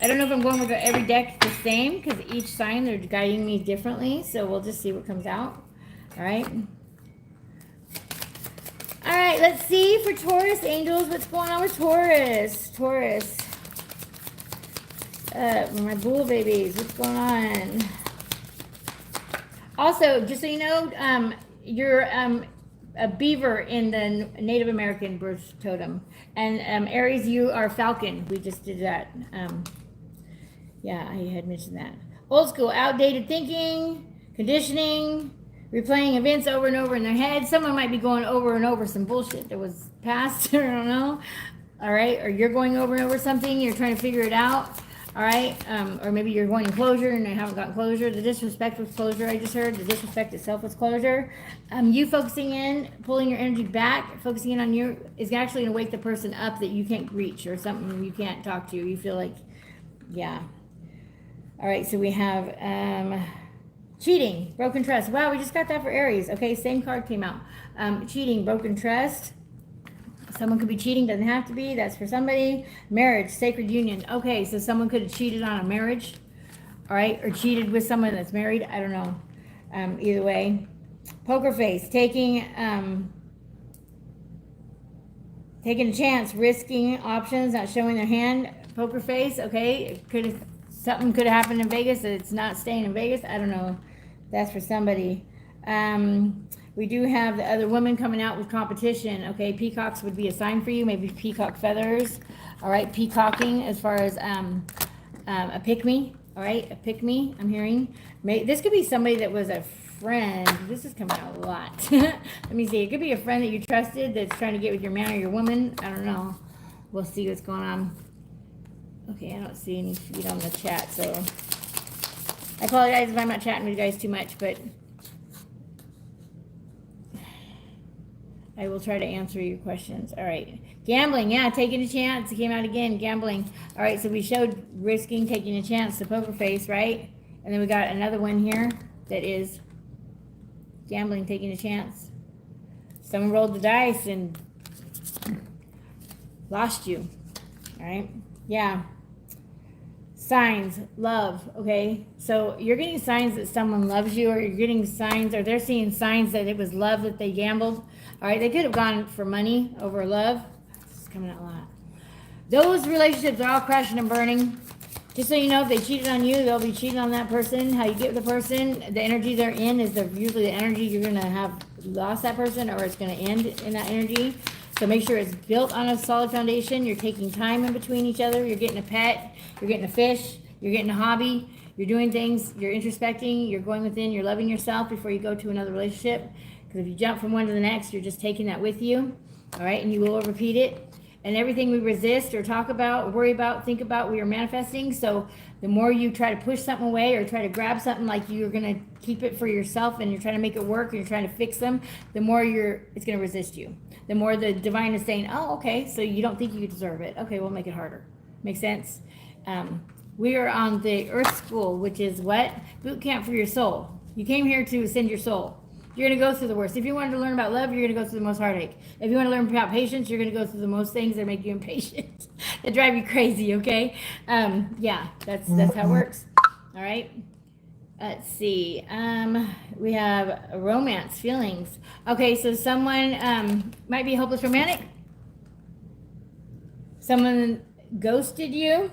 I don't know if I'm going with every deck the same, because each sign, they're guiding me differently. So we'll just see what comes out. All right. All right, let's see for Taurus angels, what's going on with Taurus? Taurus. My bull babies, what's going on? Also, just so you know, your a beaver in the Native American birth totem. And Aries, you are falcon. We just did that. Yeah, I had mentioned that. Old school, outdated thinking, conditioning, replaying events over and over in their head. Someone might be going over and over some bullshit that was past. I don't know. All right, or you're going over and over something. You're trying to figure it out. All right, or maybe you're wanting closure and you haven't gotten closure. The disrespect was closure. I just heard the disrespect itself was closure. You focusing in, pulling your energy back, focusing in on you is actually going to wake the person up that you can't reach or something you can't talk to. You feel like, yeah. All right, so we have cheating, broken trust. Wow, we just got that for Aries. Okay, same card came out. Cheating, broken trust. Someone could be cheating, doesn't have to be. That's for somebody. Marriage, sacred union. Okay, so someone could have cheated on a marriage, all right, or cheated with someone that's married. I don't know. Either way. Poker face, taking a chance, risking options, not showing their hand. Poker face, okay. Something could have happened in Vegas that it's not staying in Vegas. I don't know. That's for somebody. We do have the other woman coming out with competition. Okay, peacocks would be a sign for you. Maybe peacock feathers. All right, peacocking as far as a pick-me. All right, a pick-me, I'm hearing. This could be somebody that was a friend. This is coming out a lot. Let me see. It could be a friend that you trusted that's trying to get with your man or your woman. I don't know. We'll see what's going on. Okay, I don't see any feed on the chat, so I apologize if I'm not chatting with you guys too much, but I will try to answer your questions. All right. Gambling, yeah, taking a chance. It came out again, gambling. All right, so we showed risking, taking a chance, the poker face, right? And then we got another one here that is gambling, taking a chance. Someone rolled the dice and lost you. All right? Yeah. Signs, love, okay? So you're getting signs that someone loves you, or you're getting signs, or they're seeing signs that it was love that they gambled. All right, they could have gone for money over love. This is coming out a lot. Those relationships are all crashing and burning. Just so you know, if they cheated on you, they'll be cheating on that person. How you get with the person, the energy they're in is usually the energy you're going to have lost that person, or it's going to end in that energy. So make sure it's built on a solid foundation. You're taking time in between each other. You're getting a pet. You're getting a fish. You're getting a hobby. You're doing things. You're introspecting. You're going within. You're loving yourself before you go to another relationship. Because if you jump from one to the next, you're just taking that with you. All right, and you will repeat it. And everything we resist or talk about, or worry about, think about, we are manifesting. So the more you try to push something away or try to grab something like you're going to keep it for yourself and you're trying to make it work and you're trying to fix them, the more it's going to resist you. The more the divine is saying, oh, okay, so you don't think you deserve it. Okay, we'll make it harder. Make sense? We are on the Earth School, which is what? Boot camp for your soul. You came here to ascend your soul. You're going to go through the worst. If you wanted to learn about love, you're going to go through the most heartache. If you want to learn about patience, you're going to go through the most things that make you impatient, that drive you crazy, okay? Yeah, that's how it works. All right? Let's see. We have romance, feelings. Okay, so someone might be a hopeless romantic. Someone ghosted you.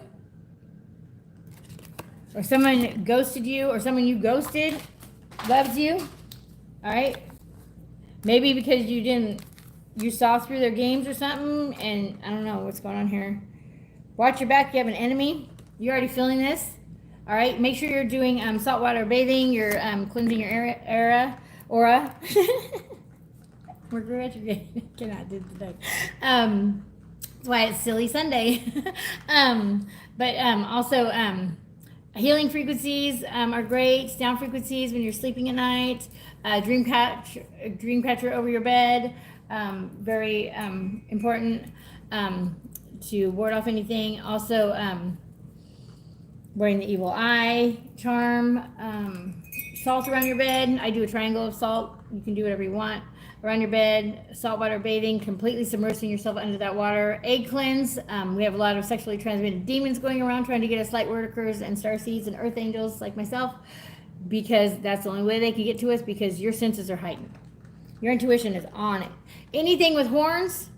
Or someone ghosted you, or someone you ghosted loves you. All right, maybe because you saw through their games or something, and I don't know what's going on here. Watch your back. You have an enemy. You're already feeling this. All right, make sure you're doing saltwater bathing. You're cleansing your aura. Mercury retrograde. Cannot do today. That's why it's Silly Sunday. But also healing frequencies are great. Sound frequencies when you're sleeping at night. Dream catcher over your bed. Very important to ward off anything. Also, wearing the evil eye charm. Salt around your bed. I do a triangle of salt. You can do whatever you want. Around your bed, saltwater bathing, completely submersing yourself under that water. Egg cleanse. We have a lot of sexually transmitted demons going around trying to get us, light workers and starseeds and earth angels like myself, because that's the only way they can get to us, because your senses are heightened. Your intuition is on it. Anything with horns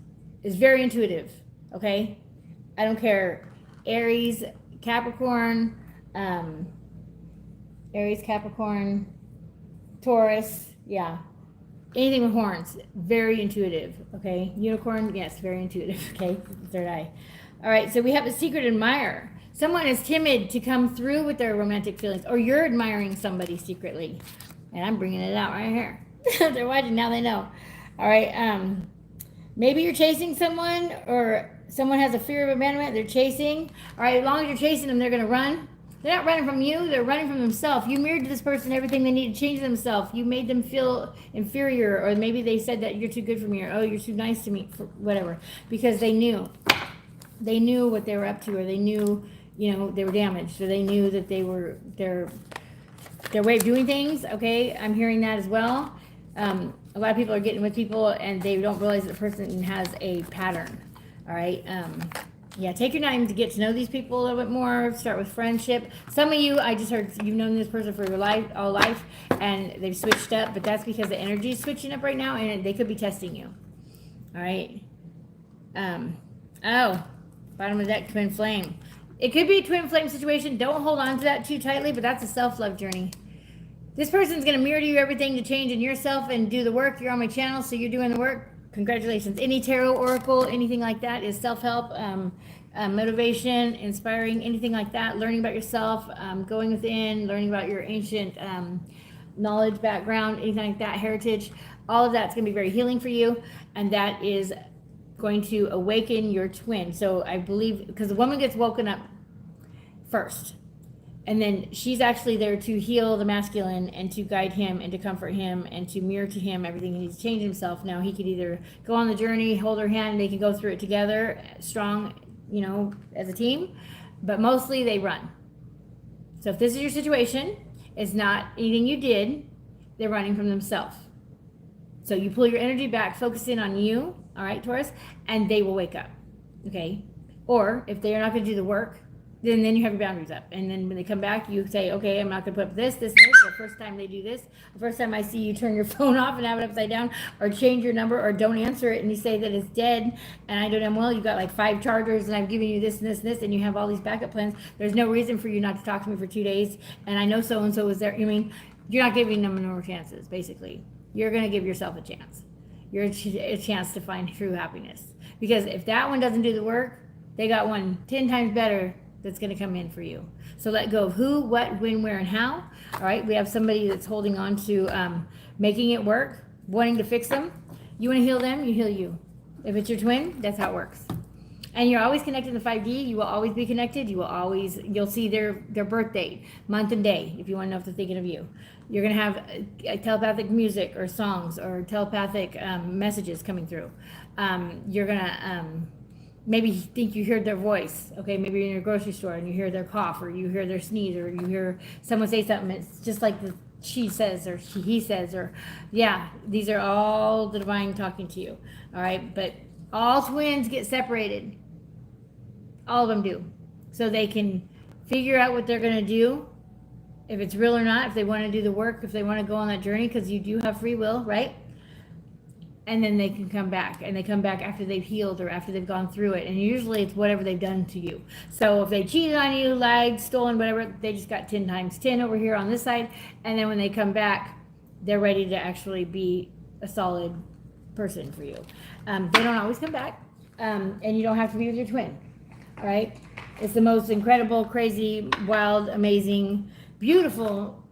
is very intuitive, okay? I don't care. Aries, Capricorn, Taurus, yeah. anything with horns, very intuitive, okay? Unicorn, yes, very intuitive, okay? Third eye. All right, so we have a secret admirer. Someone is timid to come through with their romantic feelings, or you're admiring somebody secretly. And I'm bringing it out right here. They're watching, now they know. All right, maybe you're chasing someone, or someone has a fear of abandonment, they're chasing. All right, as long as you're chasing them, they're gonna run. They're not running from you, they're running from themselves. You mirrored to this person everything they need to change themselves. You made them feel inferior, or maybe they said that you're too good for me, or oh, you're too nice to me, for whatever. Because they knew. They knew what they were up to, or they knew, you know, they were damaged, or they knew that they were, their way of doing things, okay? I'm hearing that as well. A lot of people are getting with people and they don't realize that the person has a pattern, all right? Yeah, take your time to get to know these people a little bit more. Start with friendship. Some of you, I just heard you've known this person for your life, all life, and they've switched up, but that's because the energy is switching up right now, and they could be testing you. All right. Oh, bottom of the deck, twin flame. It could be a twin flame situation. Don't hold on to that too tightly, but that's a self-love journey. This person's going to mirror to you everything to change in yourself and do the work. You're on my channel, so you're doing the work. Congratulations. Any tarot, oracle, anything like that is self-help, motivation, inspiring, anything like that. Learning about yourself, going within, learning about your ancient knowledge, background, anything like that, heritage. All of that's going to be very healing for you, and that is going to awaken your twin. So I believe, because the woman gets woken up first, and then she's actually there to heal the masculine and to guide him and to comfort him and to mirror to him everything he needs to change himself. Now he could either go on the journey, hold her hand, they can go through it together, strong, you know, as a team, but mostly they run. So if this is your situation, it's not anything you did, they're running from themselves. So you pull your energy back, focus in on you, all right, Taurus, and they will wake up, okay? Or if they're not going to do the work, then you have your boundaries up. And then when they come back, you say, okay, I'm not going to put up this, and this. The first time they do this, the first time I see you turn your phone off and have it upside down, or change your number, or don't answer it, and you say that it's dead, and I don't know, well, you've got like 5 chargers, and I've given you this and this and this, and you have all these backup plans. There's no reason for you not to talk to me for 2 days, and I know so-and-so was there. I mean, you're not giving them no more chances, basically. You're going to give yourself a chance. You're a chance to find true happiness. Because if that one doesn't do the work, they got one 10 times better that's going to come in for you. So let go of who, what, when, where, and how. All right, we have somebody that's holding on to making it work, wanting to fix them. You want to heal them, you heal you. If it's your twin, that's how it works. And you're always connected to 5D. You will always be connected. You'll see their birth date, month and day, if you want to know if they're thinking of you. You're going to have telepathic music or songs or telepathic messages coming through. You're going to maybe think you hear their voice. Okay, maybe you're in your grocery store and you hear their cough, or you hear their sneeze, or you hear someone say something. It's just like she says, or he says, or yeah, these are all the divine talking to you. All right, but all twins get separated. All of them do. So they can figure out what they're going to do, if it's real or not, if they want to do the work, if they want to go on that journey, because you do have free will, right? And then they can come back, and they come back after they've healed or after they've gone through it. And usually it's whatever they've done to you. So if they cheated on you, lied, stolen, whatever, they just got 10 times 10 over here on this side. And then when they come back, they're ready to actually be a solid person for you. They don't always come back, and you don't have to be with your twin. All right? It's the most incredible, crazy, wild, amazing, beautiful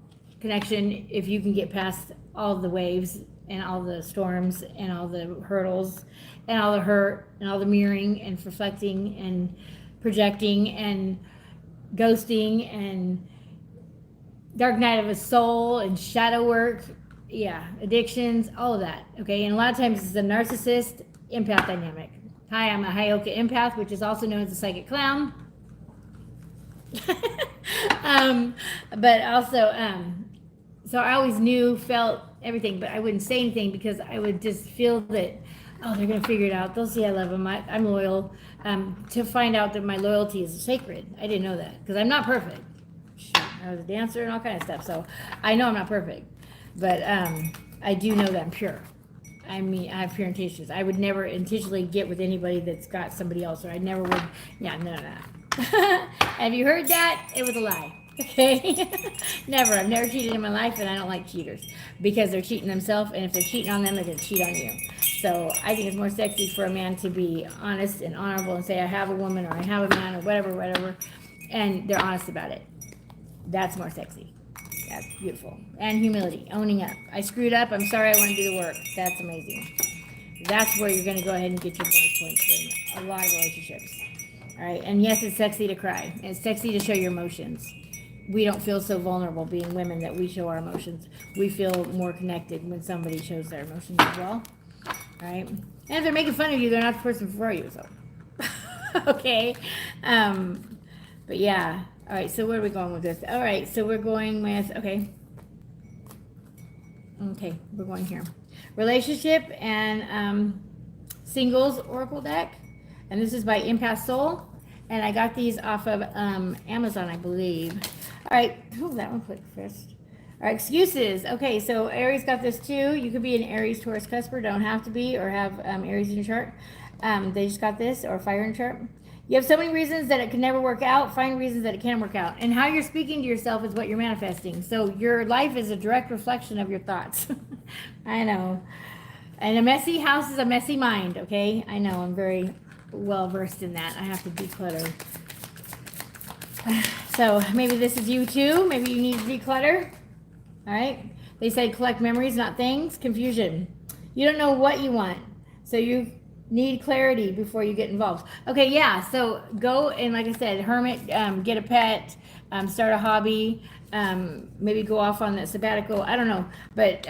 connection if you can get past all the waves and all the storms and all the hurdles and all the hurt and all the mirroring and reflecting and projecting and ghosting and dark night of a soul and shadow work, yeah, addictions, all of that, okay? And a lot of times it's a narcissist empath dynamic. Hi, I'm a Hyoka empath, which is also known as a psychic clown. But also, so I always felt everything, but I wouldn't say anything because I would just feel that, oh, they're going to figure it out. They'll see I love them. I'm loyal. To find out that my loyalty is sacred. I didn't know that because I'm not perfect. Shoot, I was a dancer and all kind of stuff, so I know I'm not perfect. But I do know that I'm pure. I mean, I have pure intentions. I would never intentionally get with anybody that's got somebody else, or I never would. Yeah, none of that. Have you heard that? It was a lie. Okay? Never. I've never cheated in my life, and I don't like cheaters because they're cheating themselves, and if they're cheating on them, they're going to cheat on you. So I think it's more sexy for a man to be honest and honorable and say, I have a woman or I have a man or whatever, and they're honest about it. That's more sexy. That's beautiful. And humility, owning up. I screwed up. I'm sorry. I want to do the work. That's amazing. That's where you're going to go ahead and get your bonus points in a lot of relationships. All right. And yes, it's sexy to cry. It's sexy to show your emotions. We don't feel so vulnerable being women that we show our emotions. We feel more connected when somebody shows their emotions as well. All right. And if they're making fun of you, they're not the person for you. So, okay. But yeah. All right. So where are we going with this? All right. So we're going with, okay. Okay. We're going here. Relationship and singles oracle deck, and this is by Empath Soul, and I got these off of Amazon, I believe. All right, that one clicked first. All right, excuses. Okay, so Aries got this too. You could be an Aries, Taurus, Cusper, don't have to be, or have Aries in your chart. They just got this, or fire in your chart. You have so many reasons that it can never work out. Find reasons that it can work out. And how you're speaking to yourself is what you're manifesting. So your life is a direct reflection of your thoughts. I know. And a messy house is a messy mind, okay? I know. I'm very well versed in that. I have to declutter. So maybe this is you too. Maybe you need to declutter. All right? They said collect memories, not things. Confusion. You don't know what you want. So you need clarity before you get involved. Okay, yeah. So go and, like I said, hermit, get a pet, start a hobby, maybe go off on that sabbatical. I don't know, but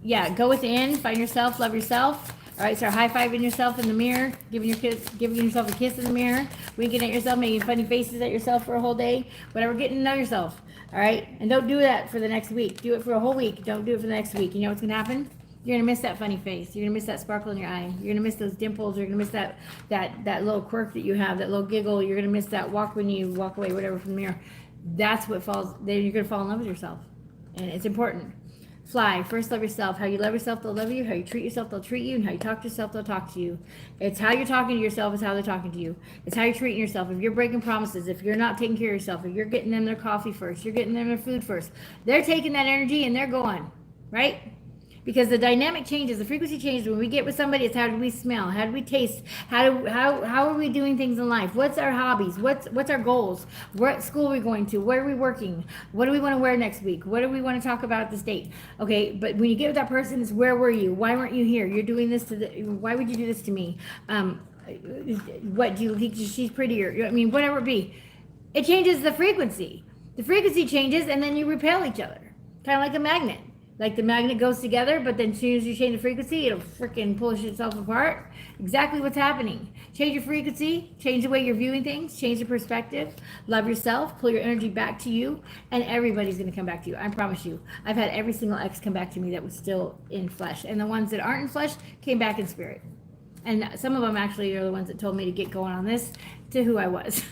yeah, go within, find yourself, love yourself. All right, start high-fiving yourself in the mirror, giving yourself a kiss in the mirror, winking at yourself, making funny faces at yourself for a whole day, whatever, getting to know yourself. All right, and don't do that for the next week. Do it for a whole week. Don't do it for the next week. You know what's gonna happen? You're gonna miss that funny face. You're gonna miss that sparkle in your eye. You're gonna miss those dimples. You're gonna miss that little quirk that you have, that little giggle. You're gonna miss that walk when you walk away, whatever, from the mirror. That's what falls. Then you're gonna fall in love with yourself, and it's important. Fly. First, love yourself. How you love yourself, they'll love you. How you treat yourself, they'll treat you. And how you talk to yourself, they'll talk to you. It's how you're talking to yourself is how they're talking to you. It's how you're treating yourself. If you're breaking promises, if you're not taking care of yourself, if you're getting them their coffee first, you're getting them their food first, they're taking that energy and they're going, right? Because the dynamic changes, the frequency changes. When we get with somebody, it's how do we smell? How do we taste? How are we doing things in life? What's our hobbies? What's our goals? What school are we going to? Where are we working? What do we want to wear next week? What do we want to talk about at this date? Okay, but when you get with that person, it's where were you? Why weren't you here? You're doing this why would you do this to me? What do you think she's prettier? I mean, whatever it be. It changes the frequency. The frequency changes and then you repel each other. Kind of like a magnet. Like the magnet goes together, but then as soon as you change the frequency, it'll freaking pull itself apart. Exactly what's happening. Change your frequency, change the way you're viewing things, change your perspective, love yourself, pull your energy back to you, and everybody's going to come back to you. I promise you. I've had every single ex come back to me that was still in flesh. And the ones that aren't in flesh came back in spirit. And some of them actually are the ones that told me to get going on this to who I was.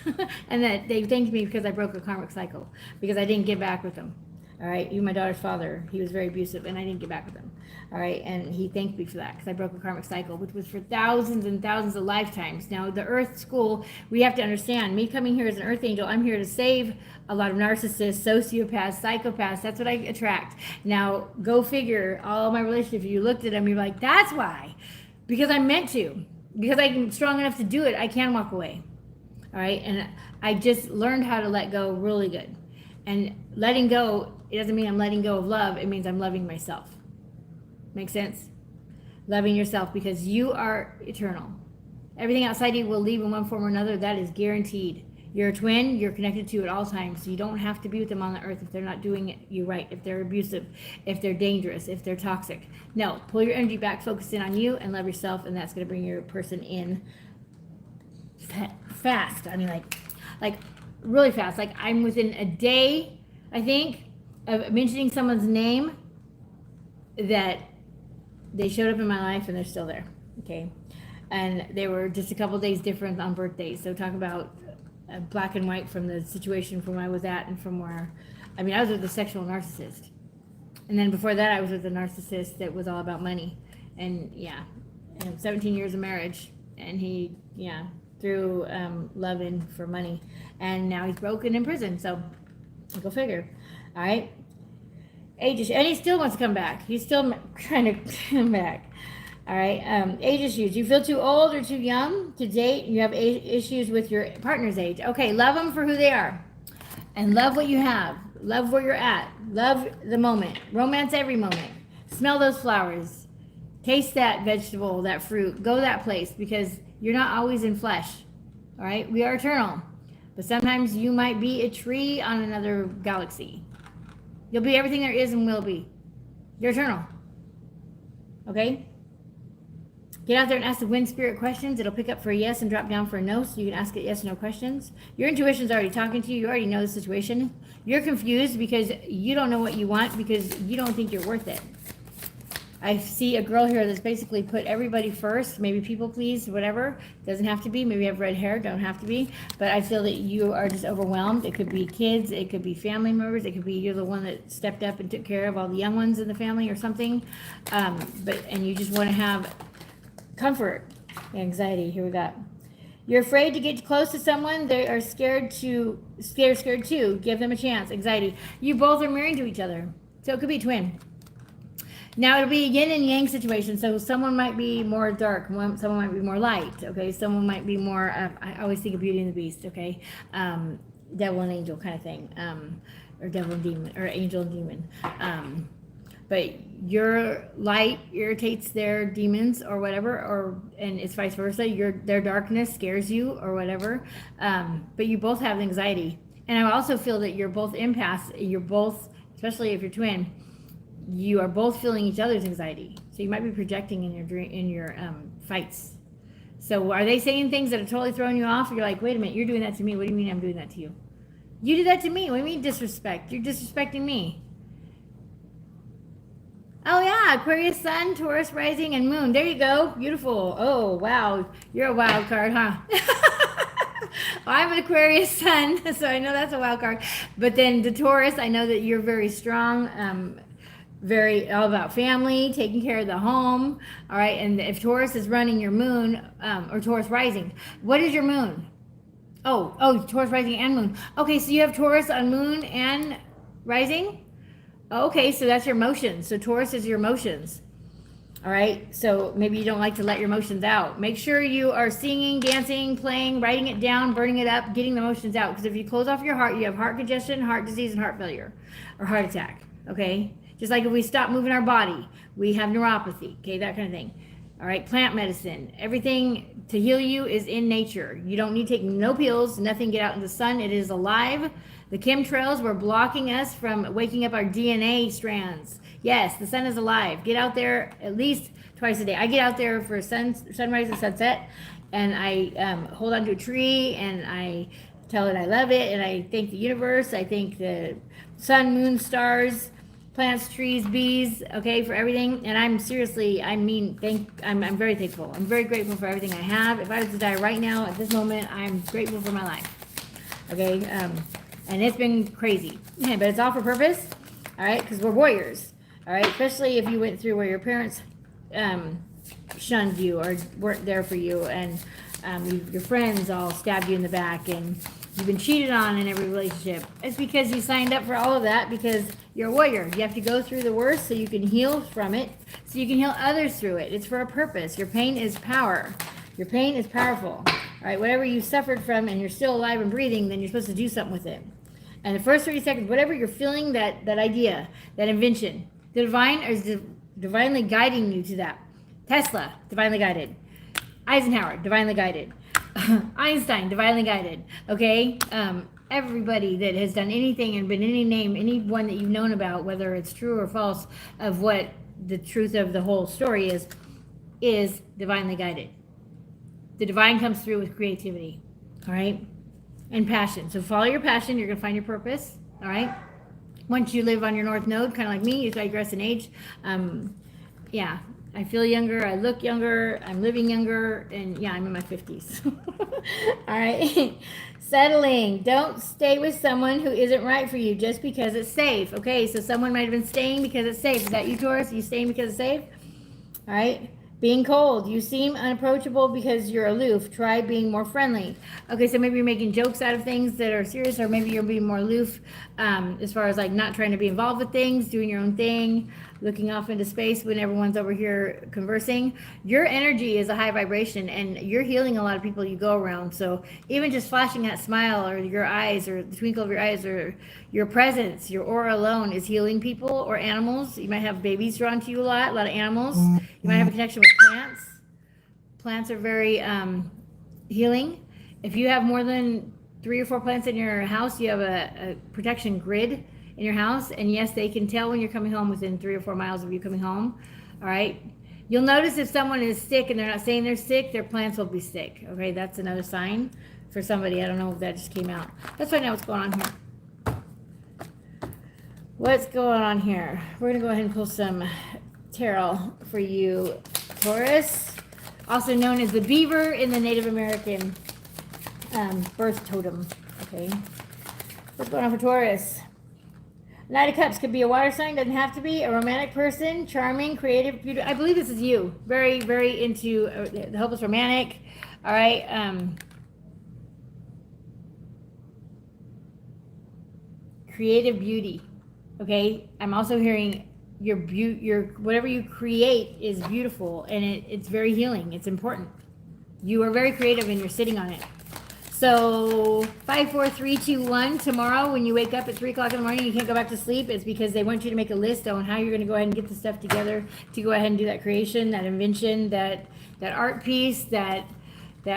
And that they thanked me because I broke a karmic cycle, because I didn't get back with them. All right, even my daughter's father, he was very abusive, and I didn't get back with him. All right, and he thanked me for that because I broke a karmic cycle, which was for thousands and thousands of lifetimes. Now, the Earth School, we have to understand, me coming here as an Earth Angel, I'm here to save a lot of narcissists, sociopaths, psychopaths. That's what I attract. Now, go figure, all my relationships, you looked at them, you're like, that's why. Because I'm meant to. Because I'm strong enough to do it, I can walk away. All right, and I just learned how to let go really good. And letting go, it doesn't mean I'm letting go of love. It means I'm loving myself. Make sense? Loving yourself, because you are eternal. Everything outside you will leave in one form or another. That is guaranteed. You're a twin. You're connected to at all times. So you don't have to be with them on the earth if they're not doing it you right, if they're abusive, if they're dangerous, if they're toxic. No, pull your energy back, focus in on you, and love yourself, and that's going to bring your person in fast. I mean, like really fast. Like I'm within a day, I think, of mentioning someone's name that they showed up in my life and they're still there. Okay. And they were just a couple days different on birthdays. So talk about black and white from the situation from where I was at and from where, I mean, I was with a sexual narcissist. And then before that, I was with a narcissist that was all about money. And yeah, and 17 years of marriage. And he, yeah, threw love in for money. And now he's broken in prison. So Go figure. All right. Age, and he still wants to come back. He's still trying to come back. All right. Age issues. You feel too old or too young to date. You have issues with your partner's age. Okay. Love them for who they are, and love what you have. Love where you're at. Love the moment. Romance every moment. Smell those flowers. Taste that vegetable, that fruit. Go that place because you're not always in flesh. All right. We are eternal, but sometimes you might be a tree on another galaxy. You'll be everything there is and will be. You're eternal. Okay? Get out there and ask the wind spirit questions. It'll pick up for a yes and drop down for a no, so you can ask it yes or no questions. Your intuition's already talking to you. You already know the situation. You're confused because you don't know what you want because you don't think you're worth it. I see a girl here that's basically put everybody first, maybe people please, whatever. Doesn't have to be. Maybe you have red hair, don't have to be. But I feel that you are just overwhelmed. It could be kids, it could be family members, it could be you're the one that stepped up and took care of all the young ones in the family or something. And you just want to have comfort. Anxiety, here we got. You're afraid to get close to someone. They are scared too. Give them a chance. Anxiety. You both are married to each other. So it could be a twin. Now it'll be a yin and yang situation. So someone might be more dark, someone might be more light. Okay, someone might be more. I always think of Beauty and the Beast. Okay, devil and angel kind of thing, or devil and demon, or angel and demon. But your light irritates their demons or whatever, and it's vice versa. Their darkness scares you or whatever. But you both have anxiety, and I also feel that you're both empaths. You're both, especially if you're twin. You are both feeling each other's anxiety, so you might be projecting in your fights. So are they saying things that are totally throwing you off? You're like, wait a minute, you're doing that to me. What do you mean I'm doing that to you? You did that to me. What do you mean disrespect? You're disrespecting me. Oh yeah, Aquarius Sun, Taurus Rising, and Moon. There you go. Beautiful. Oh wow, you're a wild card, huh? I'm an Aquarius Sun, so I know that's a wild card. But then the Taurus, I know that you're very strong. Very all about family, taking care of the home. All right, and if Taurus is running your moon, or Taurus rising, what is your moon? Oh, Taurus rising and moon. Okay, so you have Taurus on moon and rising. Okay, so that's your emotions. So Taurus is your emotions. All right, so maybe you don't like to let your emotions out. Make sure you are singing, dancing, playing, writing it down, burning it up, getting the emotions out. Because if you close off your heart, you have heart congestion, heart disease, and heart failure, or heart attack. Okay. Just like if we stop moving our body, we have neuropathy, okay, that kind of thing. All right, plant medicine. Everything to heal you is in nature. You don't need to take no pills, nothing. Get out in the sun. It is alive. The chemtrails were blocking us from waking up our DNA strands. Yes, the sun is alive. Get out there at least twice a day. I get out there for sunrise and sunset, and I hold onto a tree, and I tell it I love it, and I thank the universe. I thank the sun, moon, stars, plants, trees, bees, okay, for everything. And I'm seriously, I'm very thankful. I'm very grateful for everything I have. If I was to die right now at this moment, I'm grateful for my life. Okay, and it's been crazy, but it's all for purpose. All right, because we're warriors. All right, especially if you went through where your parents shunned you or weren't there for you, and your friends all stabbed you in the back, and you've been cheated on in every relationship. It's because you signed up for all of that because you're a warrior. You have to go through the worst so you can heal from it, so you can heal others through it. It's for a purpose. Your pain is power. Your pain is powerful. All right, whatever you suffered from and you're still alive and breathing, then you're supposed to do something with it. And the first 30 seconds, whatever you're feeling, that idea, that invention, the divine is divinely guiding you to that. Tesla, divinely guided. Eisenhower, divinely guided. Einstein, divinely guided. Okay, everybody that has done anything and been any name, anyone that you've known about, whether it's true or false, of what the truth of the whole story is divinely guided. The divine comes through with creativity, all right, and passion. So follow your passion. You're gonna find your purpose. All right. Once you live on your North Node, kind of like me, you digress in age. Yeah. I feel younger, I look younger, I'm living younger, and yeah, I'm in my 50s. All right. Settling. Don't stay with someone who isn't right for you just because it's safe. Okay, so someone might have been staying because it's safe. Is that you, Taurus? Are you staying because it's safe? All right. Being cold. You seem unapproachable because you're aloof. Try being more friendly. Okay, so maybe you're making jokes out of things that are serious, or maybe you're being more aloof as far as like not trying to be involved with things, doing your own thing, looking off into space when everyone's over here conversing. Your energy is a high vibration, and you're healing a lot of people you go around. So even just flashing that smile, or your eyes, or the twinkle of your eyes, or your presence, your aura alone is healing people or animals. You might have babies drawn to you a lot of animals. You might have a connection with plants. Plants are very healing. If you have more than 3 or 4 plants in your house, you have a protection grid in your house. And yes, they can tell when you're coming home within 3 or 4 miles of you coming home. All right. You'll notice if someone is sick and they're not saying they're sick, their plants will be sick. Okay. That's another sign for somebody. I don't know if that just came out. Let's find out what's going on here. What's going on here? We're going to go ahead and pull some tarot for you, Taurus, also known as the beaver in the Native American birth totem. Okay, what's going on for Taurus? Knight of Cups could be a water sign, doesn't have to be. A romantic person, charming, creative, beautiful. I believe this is you. Very, very into the hopeless romantic. All right. Creative beauty. Okay, I'm also hearing your whatever you create is beautiful, and it's very healing. It's important. You are very creative and you're sitting on it. So 5, 4, 3, 2, 1. Tomorrow when you wake up at 3 o'clock in the morning, you can't go back to sleep. It's because they want you to make a list on how you're going to go ahead and get the stuff together to go ahead and do that creation, that invention, that art piece, that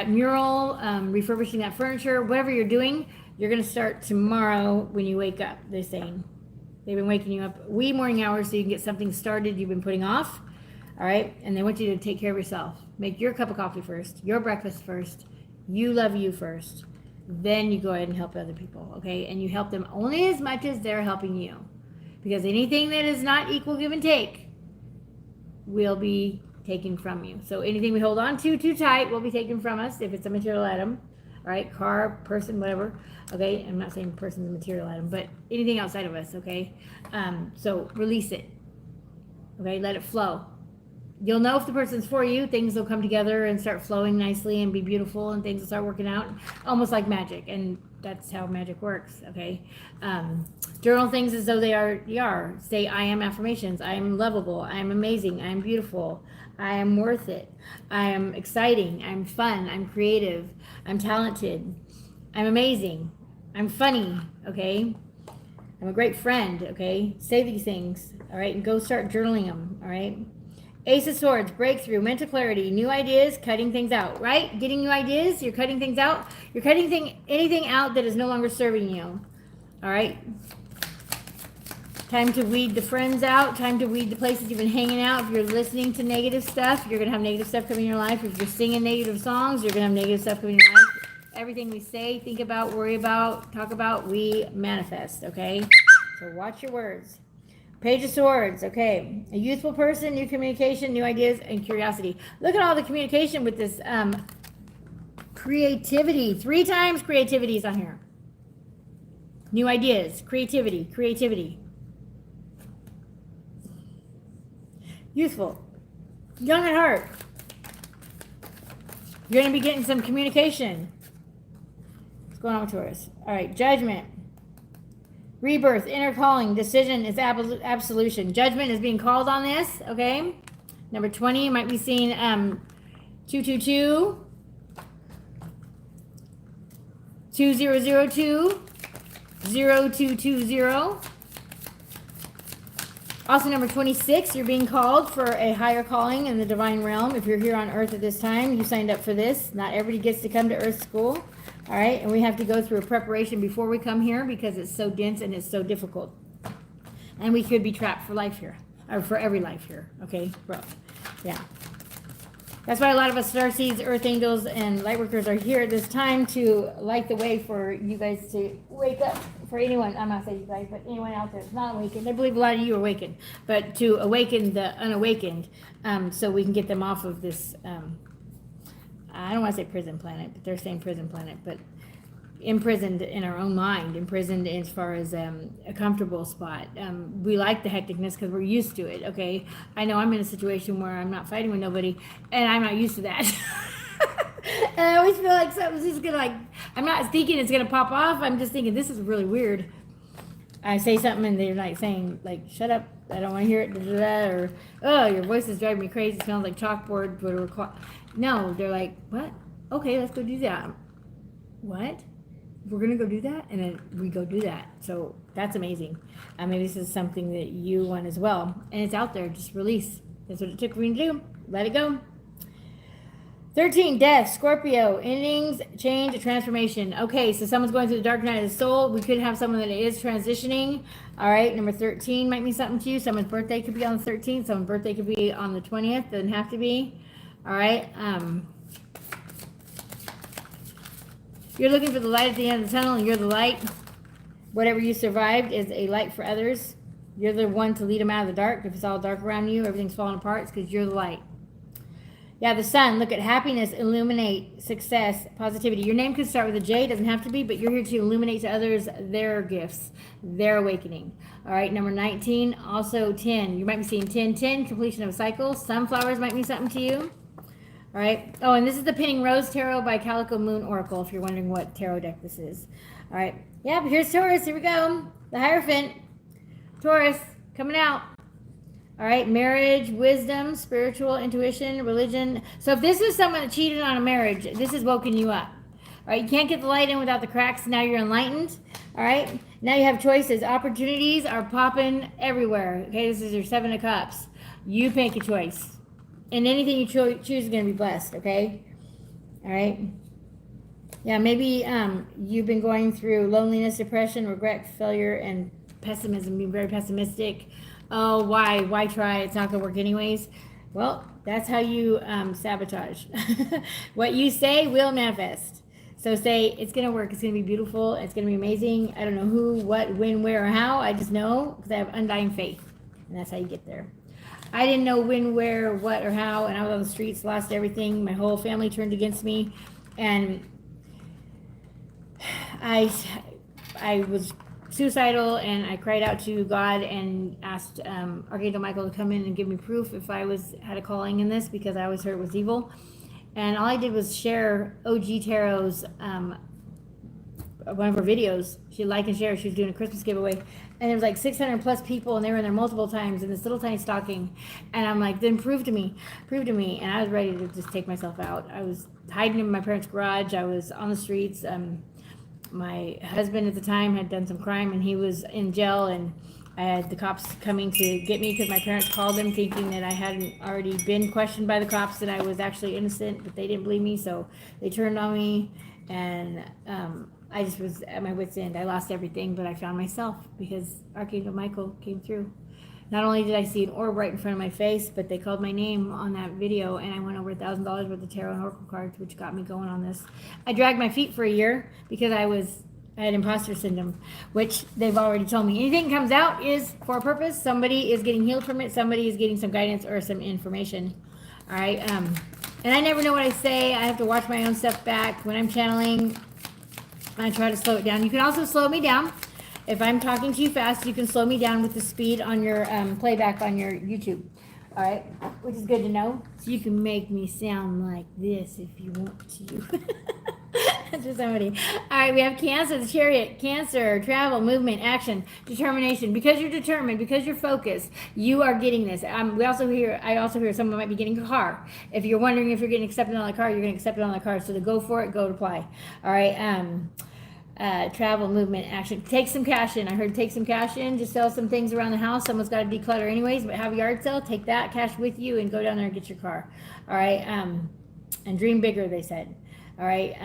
mural, refurbishing that furniture, whatever you're doing. You're going to start tomorrow when you wake up, they're saying. They've been waking you up wee morning hours so you can get something started you've been putting off. All right? And they want you to take care of yourself. Make your cup of coffee first, your breakfast first. You love you first. Then you go ahead and help other people, okay? And you help them only as much as they're helping you. Because anything that is not equal give and take will be taken from you. So anything we hold on to too tight will be taken from us if it's a material item. All right, car, person, whatever. Okay, I'm not saying person's a material item, but anything outside of us, okay? So release it. Okay, let it flow. You'll know if the person's for you. Things will come together and start flowing nicely and be beautiful, and things will start working out almost like magic. And that's how magic works, okay? Journal things as though they are. Say, I am affirmations. I am lovable. I am amazing. I am beautiful. I am worth it. I am exciting. I'm fun. I'm creative. I'm talented. I'm amazing. I'm funny, okay? I'm a great friend, okay? Say these things, all right? And go start journaling them, all right? Ace of Swords, breakthrough, mental clarity, new ideas, cutting things out, right? Getting new ideas, you're cutting things out. You're cutting anything out that is no longer serving you, all right? Time to weed the friends out. Time to weed the places you've been hanging out. If you're listening to negative stuff, you're going to have negative stuff coming in your life. If you're singing negative songs, you're going to have negative stuff coming in your life. Everything we say, think about, worry about, talk about, we manifest, okay? So watch your words. Page of Swords, okay. A youthful person, new communication, new ideas, and curiosity. Look at all the communication with this creativity. 3 times creativity is on here. New ideas, creativity, creativity. Youthful, young at heart. You're going to be getting some communication. What's going on with Taurus? All right, Judgment. Rebirth, inner calling, decision is absolution. Judgment is being called on this, okay? Number 20, you might be seeing 222, 2002, 0220. Also, number 26, you're being called for a higher calling in the divine realm. If you're here on Earth at this time, you signed up for this. Not everybody gets to come to Earth School. All right, and we have to go through a preparation before we come here because it's so dense and it's so difficult. And we could be trapped for life here, or for every life here, okay? Yeah. That's why a lot of us starseeds, earth angels, and light workers are here at this time to light the way for you guys to wake up. For anyone, I'm not saying you guys, but anyone out there that's not awakened. I believe a lot of you are awakened, but to awaken the unawakened, so we can get them off of this, I don't want to say prison planet, but they're saying prison planet, but imprisoned in our own mind, imprisoned as far as a comfortable spot. We like the hecticness because we're used to it. Okay, I know I'm in a situation where I'm not fighting with nobody, and I'm not used to that. And I always feel like something's just gonna like. I'm not thinking it's gonna pop off. I'm just thinking this is really weird. I say something and they're like saying like, "Shut up! I don't want to hear it." Or, "Oh, your voice is driving me crazy. It sounds like chalkboard." But no, they're like, "What? Okay, let's go do that." What? We're gonna go do that, and then we go do that. So that's amazing. Maybe this is something that you want as well, and it's out there. Just release. That's what it took for me to do. Let it go. 13, death, Scorpio, endings, change, transformation. Okay, so someone's going through the dark night of the soul. We could have someone that is transitioning. All right, number 13 might mean something to you. Someone's birthday could be on the 13th. Someone's birthday could be on the 20th. Doesn't have to be. All right. You're looking for the light at the end of the tunnel, and you're the light. Whatever you survived is a light for others. You're the one to lead them out of the dark. If it's all dark around you, everything's falling apart, it's because you're the light. Yeah, the sun. Look at happiness, illuminate, success, positivity. Your name could start with a J. Doesn't have to be, but you're here to illuminate to others their gifts, their awakening. All right, number 19, also 10. You might be seeing 10, 10, completion of a cycle. Sunflowers might mean something to you. All right. Oh, and this is the Pinning Rose Tarot by Calico Moon Oracle, if you're wondering what tarot deck this is. All right. Yeah, but here's Taurus. Here we go. The Hierophant. Taurus, coming out. All right, marriage, wisdom, spiritual, intuition, religion. So if this is someone that cheated on a marriage, this has woken you up. All right, you can't get the light in without the cracks. Now you're enlightened. All right, now you have choices. Opportunities are popping everywhere. Okay, this is your 7 of Cups. You make a choice. And anything you choose is going to be blessed, okay? All right? Yeah, maybe you've been going through loneliness, depression, regret, failure, and pessimism, being very pessimistic. Oh, why? Why try? It's not going to work anyways. Well, that's how you sabotage. What you say will manifest. So say, it's going to work. It's going to be beautiful. It's going to be amazing. I don't know who, what, when, where, or how. I just know because I have undying faith. And that's how you get there. I didn't know when, where, what, or how, and I was on the streets, lost everything. My whole family turned against me, and I was suicidal, and I cried out to God and asked Archangel Michael to come in and give me proof if I had a calling in this, because I always heard it was evil. And all I did was share OG Tarot's one of her videos. She liked and shared. She was doing a Christmas giveaway, and there was like 600 plus people, and they were in there multiple times in this little tiny stocking. And I'm like, then prove to me. And I was ready to just take myself out. I was hiding in my parents' garage. I was on the streets. My husband at the time had done some crime, and he was in jail, and I had the cops coming to get me because my parents called them thinking that I hadn't already been questioned by the cops, that I was actually innocent, but they didn't believe me, so they turned on me. And I just was at my wit's end. I lost everything, but I found myself because Archangel Michael came through. Not only did I see an orb right in front of my face, but they called my name on that video, and I went over $1,000 worth of tarot and oracle cards, which got me going on this. I dragged my feet for a year because I had imposter syndrome, which they've already told me. Anything that comes out is for a purpose. Somebody is getting healed from it. Somebody is getting some guidance or some information. All right. And I never know what I say. I have to watch my own stuff back. When I'm channeling, I try to slow it down. You can also slow me down. If I'm talking to you fast, you can slow me down with the speed on your playback on your YouTube. All right, which is good to know. So you can make me sound like this if you want to. To somebody. All right, we have Cancer, the Chariot. Cancer, travel, movement, action, determination. Because you're determined, because you're focused, you are getting this. I also hear someone might be getting a car. If you're wondering if you're getting accepted on the car, you're getting accepted on the car. So to go for it, go to apply. All right. Travel, movement, action. Take some cash in. I heard take some cash in. Just sell some things around the house. Someone's got to declutter anyways, but have a yard sale. Take that cash with you and go down there and get your car. All right. And dream bigger, they said. All right.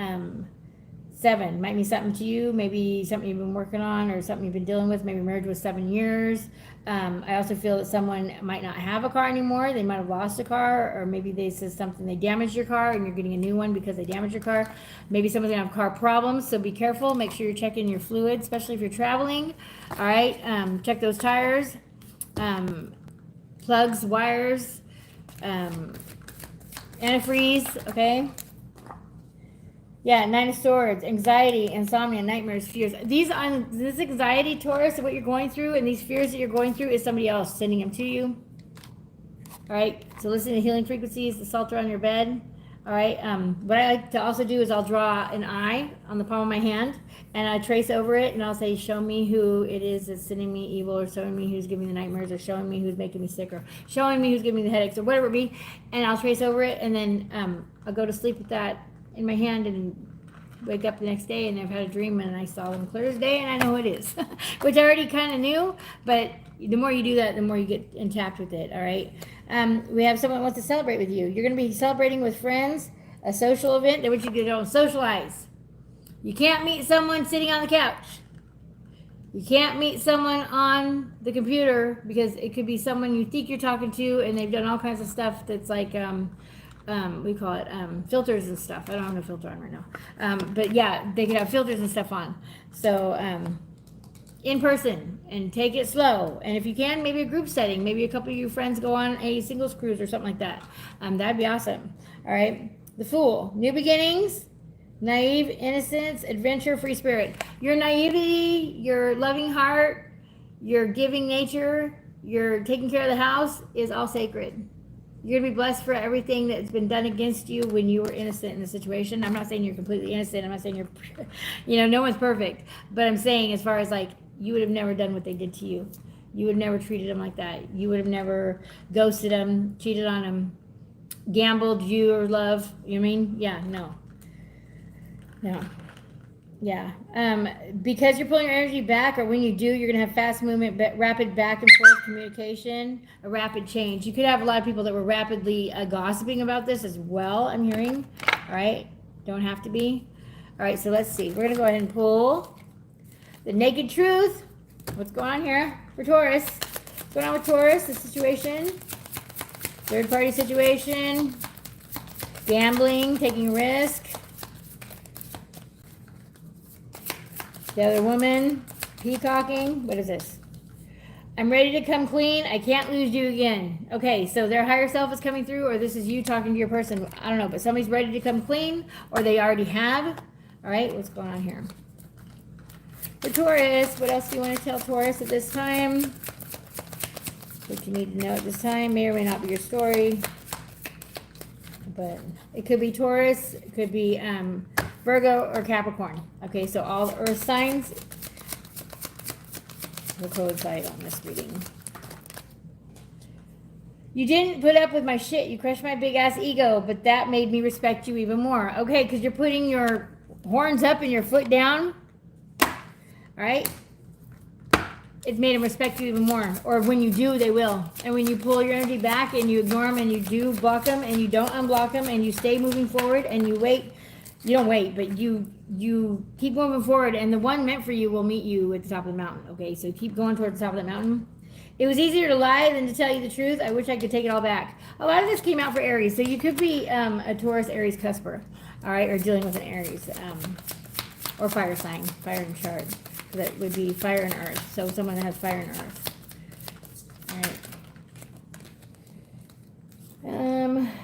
7 might mean something to you. Maybe something you've been working on or something you've been dealing with. Maybe marriage was 7 years. I also feel that someone might not have a car anymore. They might have lost a car, or maybe they said something, they damaged your car and you're getting a new one because they damaged your car. Maybe someone's gonna have car problems, so be careful. Make sure you're checking your fluids, especially if you're traveling. All right, check those tires, plugs, wires, antifreeze, okay? Yeah, Nine of Swords, anxiety, insomnia, nightmares, fears. This anxiety, Taurus, what you're going through, and these fears that you're going through is somebody else sending them to you. All right, so listen to healing frequencies, the Psalter on your bed. All right, what I like to also do is I'll draw an eye on the palm of my hand, and I trace over it, and I'll say, show me who it is that's sending me evil, or showing me who's giving me the nightmares, or showing me who's making me sick, or showing me who's giving me the headaches, or whatever it be, and I'll trace over it, and then I'll go to sleep with that in my hand, and wake up the next day, and I've had a dream, and I saw them clear as day, and I know who it is, which I already kind of knew, but the more you do that, the more you get intact with it, all right? We have someone who wants to celebrate with you. You're going to be celebrating with friends, a social event. They want you to go socialize. You can't meet someone sitting on the couch. You can't meet someone on the computer, because it could be someone you think you're talking to, and they've done all kinds of stuff that's like, we call it filters and stuff. I don't have no filter on right now. But yeah, they could have filters and stuff on. So in person, and take it slow. And if you can, maybe a group setting. Maybe a couple of your friends go on a singles cruise or something like that. That'd be awesome. All right. The Fool. New beginnings, naive innocence, adventure, free spirit. Your naivety, your loving heart, your giving nature, your taking care of the house is all sacred. You're going to be blessed for everything that's been done against you when you were innocent in the situation. I'm not saying you're completely innocent. I'm not saying you're, no one's perfect. But I'm saying, as far as like, you would have never done what they did to you. You would have never treated them like that. You would have never ghosted them, cheated on them, gambled your love. You know what I mean? Yeah, no. Yeah. Because you're pulling your energy back, or when you do, you're going to have fast movement, rapid back and forth communication, a rapid change. You could have a lot of people that were rapidly gossiping about this as well, I'm hearing. All right. Don't have to be. All right. So let's see. We're going to go ahead and pull the naked truth. What's going on here for Taurus? What's going on with Taurus? The situation. Third party situation. Gambling, taking risk. The other woman, peacocking. What is this? I'm ready to come clean. I can't lose you again. Okay, so their higher self is coming through, or this is you talking to your person. I don't know, but somebody's ready to come clean, or they already have. All right, what's going on here? For Taurus, what else do you want to tell Taurus at this time? What you need to know at this time may or may not be your story. But it could be Taurus, it could be Virgo or Capricorn. Okay, so all the earth signs will coincide on this reading. You didn't put up with my shit. You crushed my big ass ego, but that made me respect you even more. Okay, because you're putting your horns up and your foot down. All right? It's made them respect you even more. Or when you do, they will. And when you pull your energy back and you ignore them and you do block them and you don't unblock them and you stay moving forward and you wait, you don't wait, but you keep moving forward, and the one meant for you will meet you at the top of the mountain. Okay, so keep going towards the top of the mountain. It was easier to lie than to tell you the truth. I wish I could take it all back. A lot of this came out for Aries, so you could be a Taurus, Aries cusper, all right, or dealing with an Aries, or fire sign, fire and chart. That would be fire and earth. So someone that has fire and earth. All right.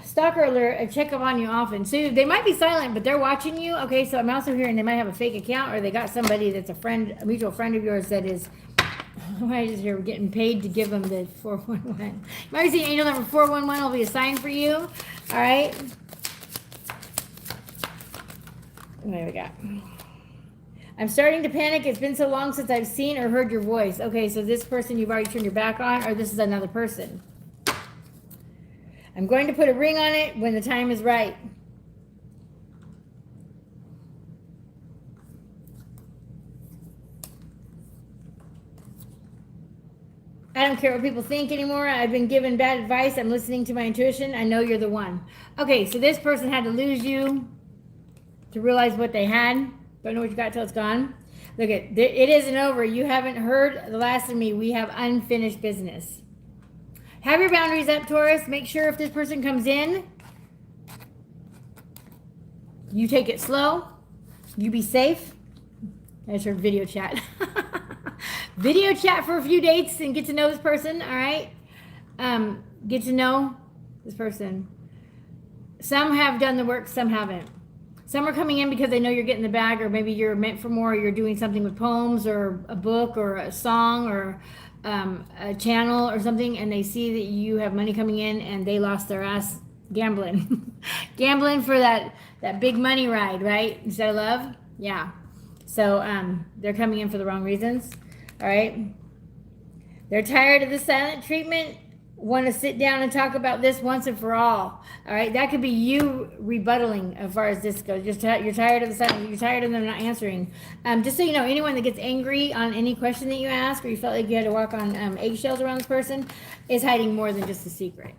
Stalker alert, I check up on you often. So they might be silent, but they're watching you. Okay, so I'm also hearing they might have a fake account, or they got somebody that's a friend, a mutual friend of yours that is, why is you're getting paid to give them the 411. You might be seeing angel number 411 will be a sign for you. All right. What do we got? I'm starting to panic. It's been so long since I've seen or heard your voice. Okay, so this person you've already turned your back on, or this is another person. I'm going to put a ring on it when the time is right. I don't care what people think anymore. I've been given bad advice. I'm listening to my intuition. I know you're the one. Okay, so this person had to lose you to realize what they had. Don't know what you got till it's gone. Look at it isn't over. You haven't heard the last of me. We have unfinished business. Have your boundaries up, Taurus. Make sure if this person comes in, you take it slow. You be safe. That's your video chat. Video chat for a few dates and get to know this person. All right. Get to know this person. Some have done the work, some haven't. Some are coming in because they know you're getting the bag, or maybe you're meant for more, or you're doing something with poems or a book or a song or a channel or something, and they see that you have money coming in and they lost their ass gambling. Gambling for that big money ride, right? Instead of love. Yeah. So they're coming in for the wrong reasons. All right. They're tired of the silent treatment, want to sit down and talk about this once and for all. All right, that could be you rebuttaling as far as this goes. You're tired of the silence. You're tired of them not answering. Just so you know, anyone that gets angry on any question that you ask, or you felt like you had to walk on eggshells around this person, is hiding more than just a secret.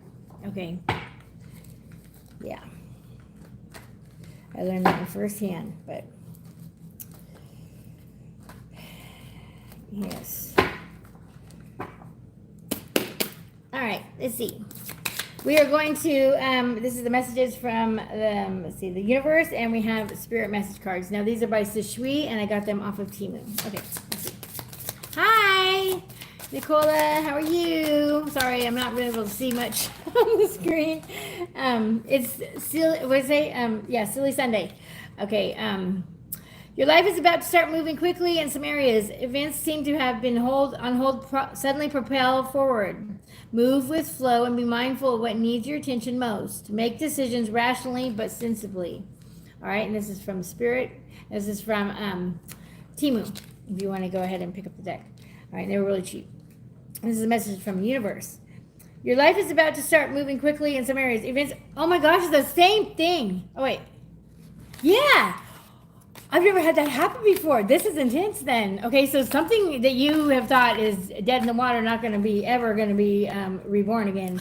Okay. Yeah. I learned that in firsthand, but yes. All right, let's see. We are going to, this is the messages from, let's see, the universe, and we have spirit message cards. Now, these are by Sishui, and I got them off of Temu. Okay, let's see. Hi, Nicola, how are you? Sorry, I'm not really able to see much on the screen. It's silly, what did I say? Yeah, Silly Sunday. Okay, your life is about to start moving quickly in some areas. Events seem to have been on hold, suddenly propel forward. Move with flow and be mindful of what needs your attention most. Make decisions rationally but sensibly. All right, and this is from Spirit. This is from Temu, if you want to go ahead and pick up the deck. All right, they were really cheap. This is a message from the universe. Your life is about to start moving quickly in some areas. Events, oh my gosh, it's the same thing. Oh, wait. Yeah. I've never had that happen before. This is intense then. Okay, so something that you have thought is dead in the water, not going to be, ever going to be reborn again,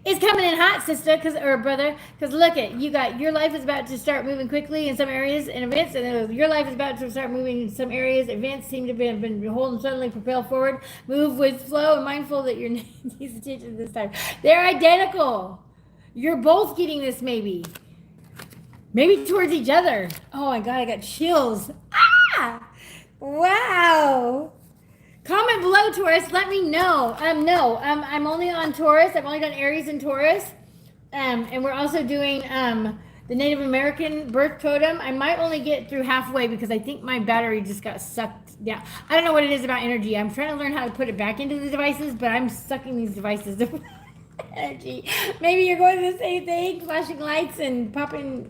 is coming in hot, sister, or brother. Because look at, you got, your life is about to start moving quickly in some areas and events, and your life is about to start moving in some areas. Events seem to have been holding suddenly propel forward. Move with flow and mindful that your name needs attention this time. They're identical. You're both getting this maybe. Maybe towards each other. Oh my God, I got chills. Ah! Wow. Comment below, Taurus. Let me know. No, I'm only on Taurus. I've only done Aries and Taurus. And we're also doing the Native American birth totem. I might only get through halfway because I think my battery just got sucked down. I don't know what it is about energy. I'm trying to learn how to put it back into the devices, but I'm sucking these devices energy. Maybe you're going to the same thing, flashing lights and popping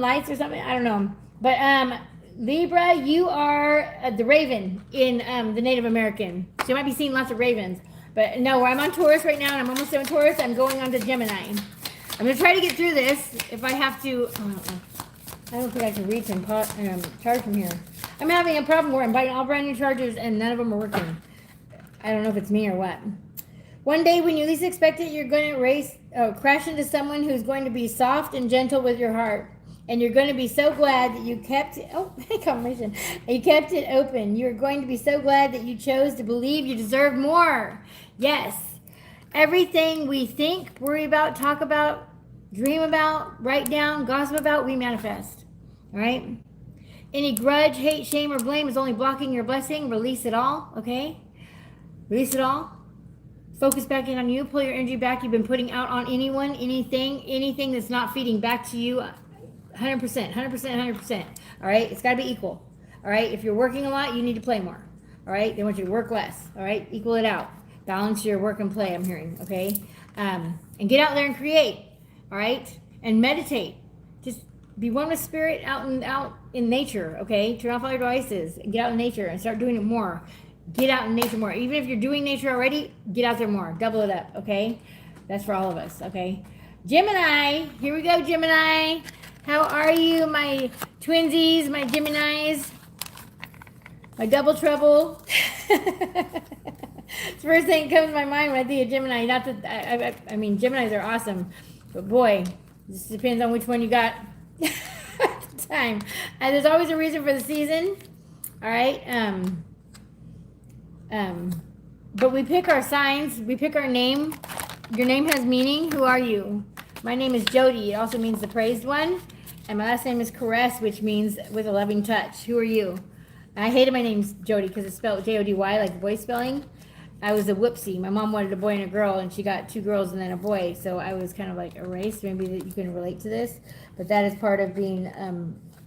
lights or something. I don't know. But Libra, you are the raven in the Native American. So you might be seeing lots of ravens. But no, I'm on Taurus right now, and I'm almost done with Taurus. I'm going on to Gemini. I'm going to try to get through this. If I have to, I don't think I can reach and charge from here. I'm having a problem where I'm buying all brand new chargers, and none of them are working. I don't know if it's me or what. One day when you least expect it, you're going to crash into someone who's going to be soft and gentle with your heart. And you're going to be so glad that you kept it, confirmation. You kept it open. You're going to be so glad that you chose to believe you deserve more. Yes. Everything we think, worry about, talk about, dream about, write down, gossip about, we manifest. All right? Any grudge, hate, shame, or blame is only blocking your blessing. Release it all, okay? Release it all. Focus back in on you. Pull your energy back. You've been putting out on anyone, anything that's not feeding back to you. 100%. All right? It's got to be equal. All right? If you're working a lot, you need to play more. All right? They want you to work less. All right? Equal it out. Balance your work and play, I'm hearing. Okay? And get out there and create. All right? And meditate. Just be one with spirit out in nature. Okay? Turn off all your devices. And get out in nature and start doing it more. Get out in nature more. Even if you're doing nature already, get out there more. Double it up, okay? That's for all of us, okay? Gemini. Here we go, Gemini. How are you, my twinsies, my Geminis? My double trouble. It's the first thing that comes to my mind when I think of Gemini. Not that, I mean, Geminis are awesome. But boy, this depends on which one you got at the time. And there's always a reason for the season, all right? But we pick our signs, we pick our name. Your name has meaning. Who are you? My name is Jody. It also means the praised one. And my last name is Caress, which means with a loving touch. Who are you? And I hated my name Jody because it's spelled Jody, like voice spelling. I was a whoopsie. My mom wanted a boy and a girl, and she got 2 girls and then a boy. So I was kind of like erased. Maybe that you can relate to this, but that is part of being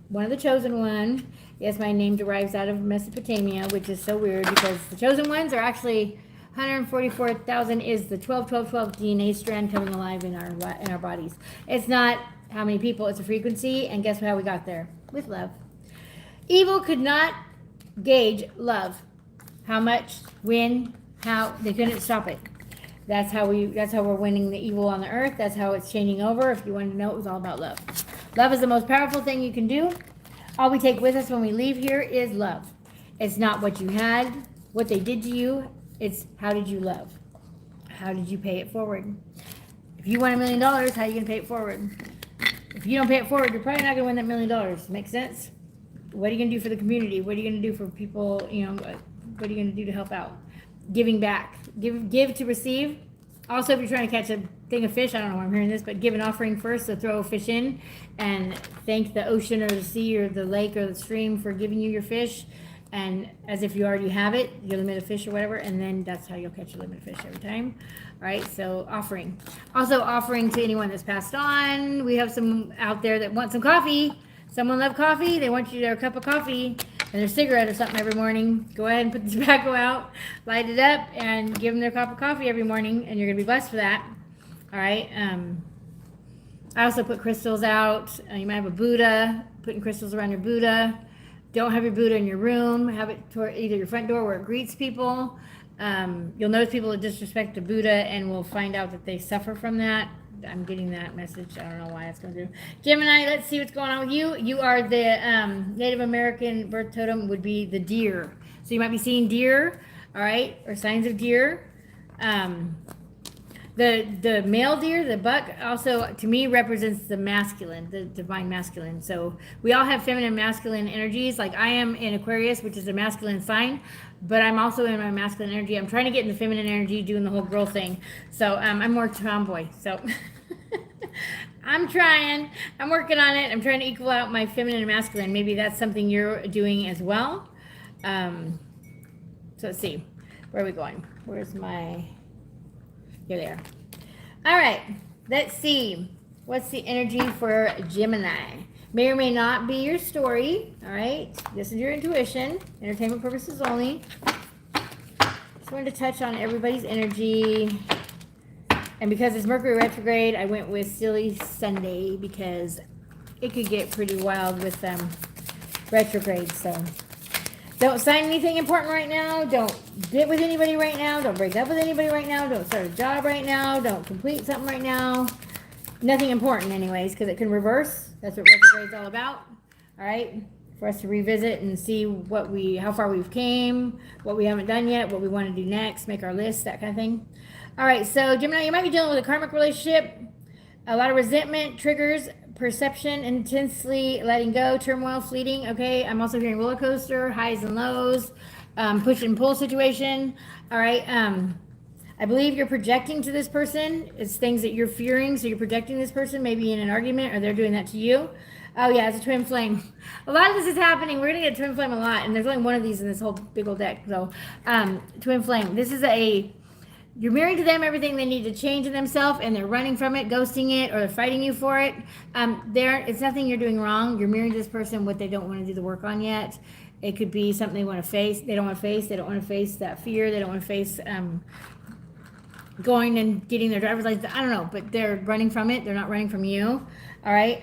one of the chosen one. Yes, my name derives out of Mesopotamia, which is so weird because the chosen ones are actually 144,000 is the 12 DNA strand coming alive in our bodies. It's not how many people, it's a frequency, and guess how we got there? With love. Evil could not gauge love. How much, when, how, they couldn't stop it. That's how we're winning the evil on the earth. That's how it's changing over. If you wanted to know, it was all about love. Love is the most powerful thing you can do. All we take with us when we leave here is love. It's not what you had, what they did to you. It's how did you love? How did you pay it forward? If you want $1 million, how are you going to pay it forward? If you don't pay it forward, you're probably not going to win that $1 million. Make sense? What are you going to do for the community? What are you going to do for people? You know, what are you going to do to help out? Giving back. Give to receive. Also, if you're trying to catch a thing of fish, I don't know why I'm hearing this, but give an offering first, so throw a fish in and thank the ocean or the sea or the lake or the stream for giving you your fish, and as if you already have it, your limit of fish or whatever, and then that's how you'll catch your limit of fish every time. All right, so offering. Also offering to anyone that's passed on. We have some out there that want some coffee. Someone love coffee, they want you their cup of coffee and their cigarette or something every morning. Go ahead and put the tobacco out, light it up, and give them their cup of coffee every morning, and you're gonna be blessed for that. All right. I also put crystals out. You might have a Buddha, putting crystals around your Buddha. Don't have your Buddha in your room. Have it toward either your front door where it greets people. You'll notice people that disrespect the Buddha, and will find out that they suffer from that. I'm getting that message. I don't know why it's going through. Gemini, let's see what's going on with you. You are the Native American birth totem would be the deer. So you might be seeing deer, all right, or signs of deer. The male deer, the buck, also to me represents the masculine, the divine masculine. So we all have feminine, masculine energies. Like I am in Aquarius, which is a masculine sign, but I'm also in my masculine energy. I'm trying to get in the feminine energy, doing the whole girl thing. So I'm more tomboy. So I'm trying. I'm working on it. I'm trying to equal out my feminine and masculine. Maybe that's something you're doing as well. So let's see. Where are we going? Where's my... You're there. All right. Let's see. What's the energy for Gemini? May or may not be your story. All right. This is your intuition. Entertainment purposes only. Just wanted to touch on everybody's energy. And because it's Mercury retrograde, I went with Silly Sunday because it could get pretty wild with retrograde. So don't sign anything important right now. Don't get with anybody right now. Don't break up with anybody right now. Don't start a job right now. Don't complete something right now. Nothing important anyways, because it can reverse. That's what retrograde's all about. All right? For us to revisit and see how far we've came, what we haven't done yet, what we want to do next, make our list, that kind of thing. All right, so Gemini, you might be dealing with a karmic relationship, a lot of resentment, triggers, perception, intensely letting go, turmoil, fleeting. Okay, I'm also hearing roller coaster, highs and lows, push and pull situation. All right, I believe you're projecting to this person. It's things that you're fearing, so you're projecting this person, maybe in an argument, or they're doing that to you. Oh yeah, it's a twin flame. A lot of this is happening. We're gonna get twin flame a lot, and there's only one of these in this whole big old deck. So, twin flame. This is you're mirroring to them everything they need to change in themselves, and they're running from it, ghosting it, or they're fighting you for it. It's nothing you're doing wrong. You're mirroring to this person what they don't want to do the work on yet. It could be something they want to face. They don't want to face. They don't want to face that fear. They don't want to face going and getting their driver's license. I don't know, but they're running from it. They're not running from you. All right.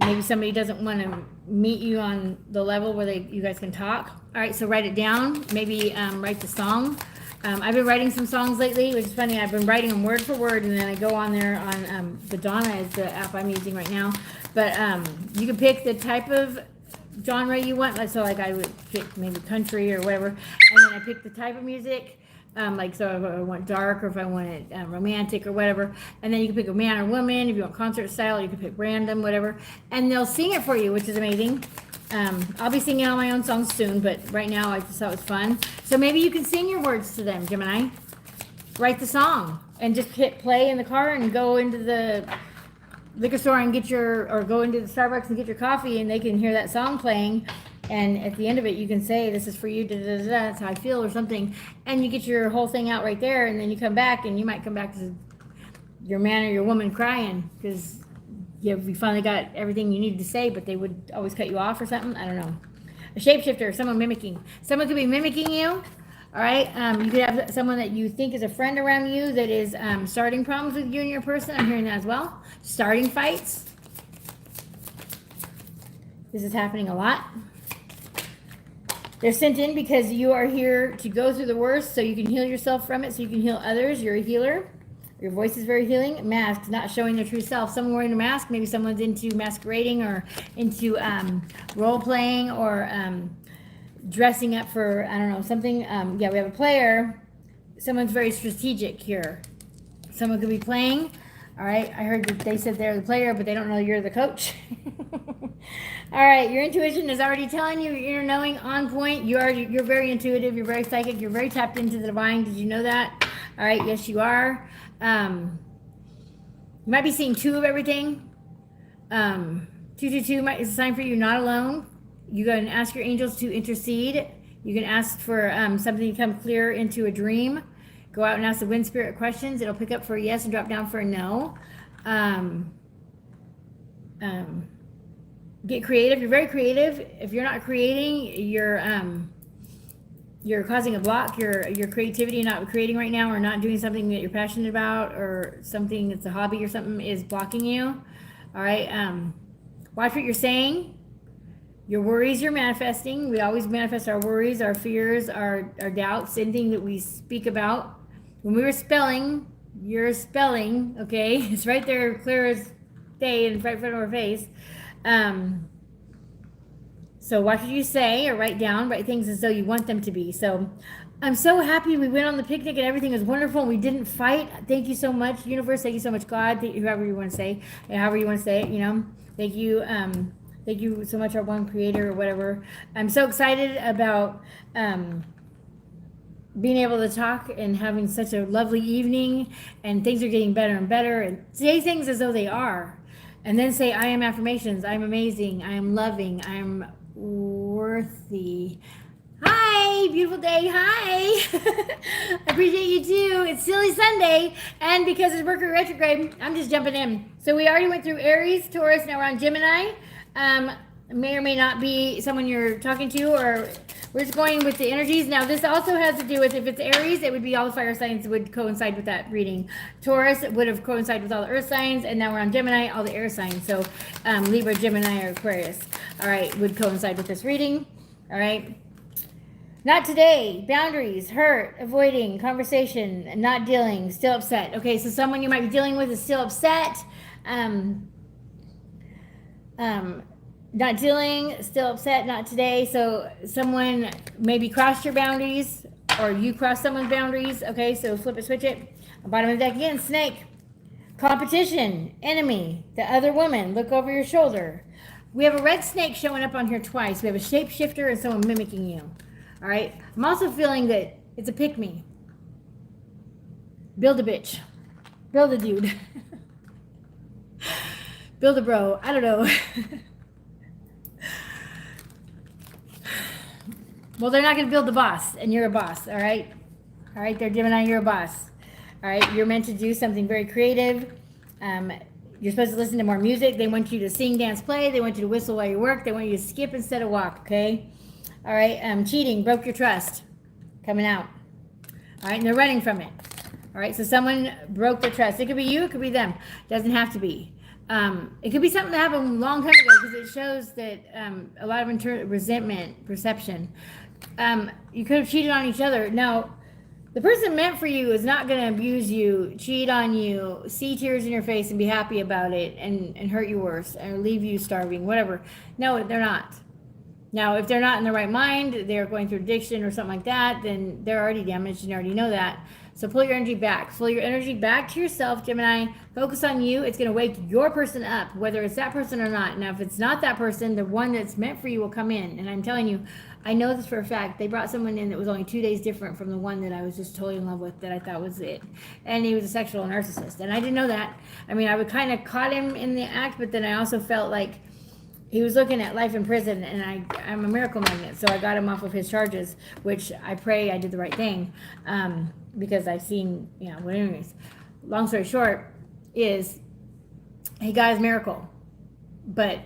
Maybe somebody doesn't want to meet you on the level where you guys can talk. All right, so write it down. Maybe write the song. I've been writing some songs lately, which is funny. I've been writing them word for word, and then I go on there on Madonna is the app I'm using right now. But you can pick the type of genre you want. So like I would pick maybe country or whatever, and then I pick the type of music. Like so if I want dark or if I want it romantic or whatever, and then you can pick a man or woman. If you want concert style, you can pick random, whatever, and they'll sing it for you, which is amazing. I'll be singing all my own songs soon, but right now I just thought it was fun. So maybe you can sing your words to them, Gemini. Write the song and just hit play in the car and go into the liquor store and go into the Starbucks and get your coffee, and they can hear that song playing, And at the end of it, you can say, this is for you, da, da, da, da, that's how I feel, or something. And you get your whole thing out right there, and then you come back, and you might come back to your man or your woman crying because you finally got everything you needed to say, but they would always cut you off or something. I don't know. A shapeshifter, someone mimicking. Someone could be mimicking you. All right. You could have someone that you think is a friend around you that is starting problems with you and your person. I'm hearing that as well. Starting fights. This is happening a lot. They're sent in because you are here to go through the worst so you can heal yourself from it, so you can heal others. You're a healer. Your voice is very healing. Masks, not showing their true self. Someone wearing a mask, maybe someone's into masquerading or into role playing or dressing up for, I don't know, something. Yeah, we have a player. Someone's very strategic here. Someone could be playing. All right, I heard that they said they're the player, but they don't know you're the coach. All right, your intuition is already telling you, your inner knowing on point. You're very intuitive. You're very psychic. You're very tapped into the divine. Did you know that? All right, yes, you are. You might be seeing 2 of everything. 222 is a sign for you, not alone. You go and ask your angels to intercede. You can ask for something to come clear into a dream. Go out and ask the wind spirit questions. It'll pick up for a yes and drop down for a no. Get creative. You're very creative. If you're not creating, you're causing a block. Your creativity, not creating right now, or not doing something that you're passionate about, or something that's a hobby or something is blocking you. All right. Watch what you're saying. Your worries you're manifesting. We always manifest our worries, our fears, our doubts, anything that we speak about. When we were spelling, you're spelling, okay? It's right there, clear as day, in front of our face. So watch what you say, or write things as though you want them to be. So I'm so happy we went on the picnic and everything was wonderful and we didn't fight. Thank you so much, universe. Thank you so much, God. However you want to say, however you want to say it, Thank you. Thank you so much, our one creator, or whatever. I'm so excited about being able to talk and having such a lovely evening, and things are getting better and better, and say things as though they are, and then say, I am affirmations. I'm amazing. I am loving. I'm worthy. Hi, beautiful day. Hi. I appreciate you too. It's Silly Sunday, and because it's Mercury retrograde, I'm just jumping in. So we already went through Aries, Taurus, now we're on Gemini. May or may not be someone you're talking to, or we're just going with the energies. Now, this also has to do with, if it's Aries, it would be all the fire signs would coincide with that reading. Taurus would have coincided with all the earth signs, and now we're on Gemini, all the air signs. So Libra, Gemini, or Aquarius, all right, would coincide with this reading. All right. Not today. Boundaries, hurt, avoiding, conversation, not dealing, still upset. Okay, so someone you might be dealing with is still upset. Not dealing, still upset, not today. So someone maybe crossed your boundaries, or you crossed someone's boundaries. Okay, so flip it, switch it. Bottom of the deck again, snake. Competition, enemy, the other woman, look over your shoulder. We have a red snake showing up on here twice. We have a shapeshifter and someone mimicking you. All right, I'm also feeling that it's a pick me. Build a bitch. Build a dude. Build a bro. I don't know. Well, they're not going to build the boss, and you're a boss, all right? All right, they're Gemini, you're a boss. All right, you're meant to do something very creative. You're supposed to listen to more music. They want you to sing, dance, play. They want you to whistle while you work. They want you to skip instead of walk, okay? All right, cheating, broke your trust, coming out. All right, and they're running from it. All right, so someone broke their trust. It could be you, it could be them. Doesn't have to be. It could be something that happened a long time ago, because it shows that a lot of resentment, perception. You could have cheated on each other. Now, the person meant for you is not going to abuse you, cheat on you, see tears in your face and be happy about it, and hurt you worse, or leave you starving, whatever. No, they're not. Now, if they're not in the right mind, they're going through addiction or something like that, then they're already damaged, and you already know that. So pull your energy back. Pull your energy back to yourself, Gemini. Focus on you. It's going to wake your person up, whether it's that person or not. Now, if it's not that person, the one that's meant for you will come in. And I'm telling you, I know this for a fact. They brought someone in that was only 2 days different from the one that I was just totally in love with, that I thought was it. And he was a sexual narcissist. And I didn't know that. I mean, I would kind of caught him in the act, but then I also felt like he was looking at life in prison, and I'm a miracle magnet, so I got him off of his charges, which I pray I did the right thing, because I've seen, but anyways, long story short is he got his miracle, but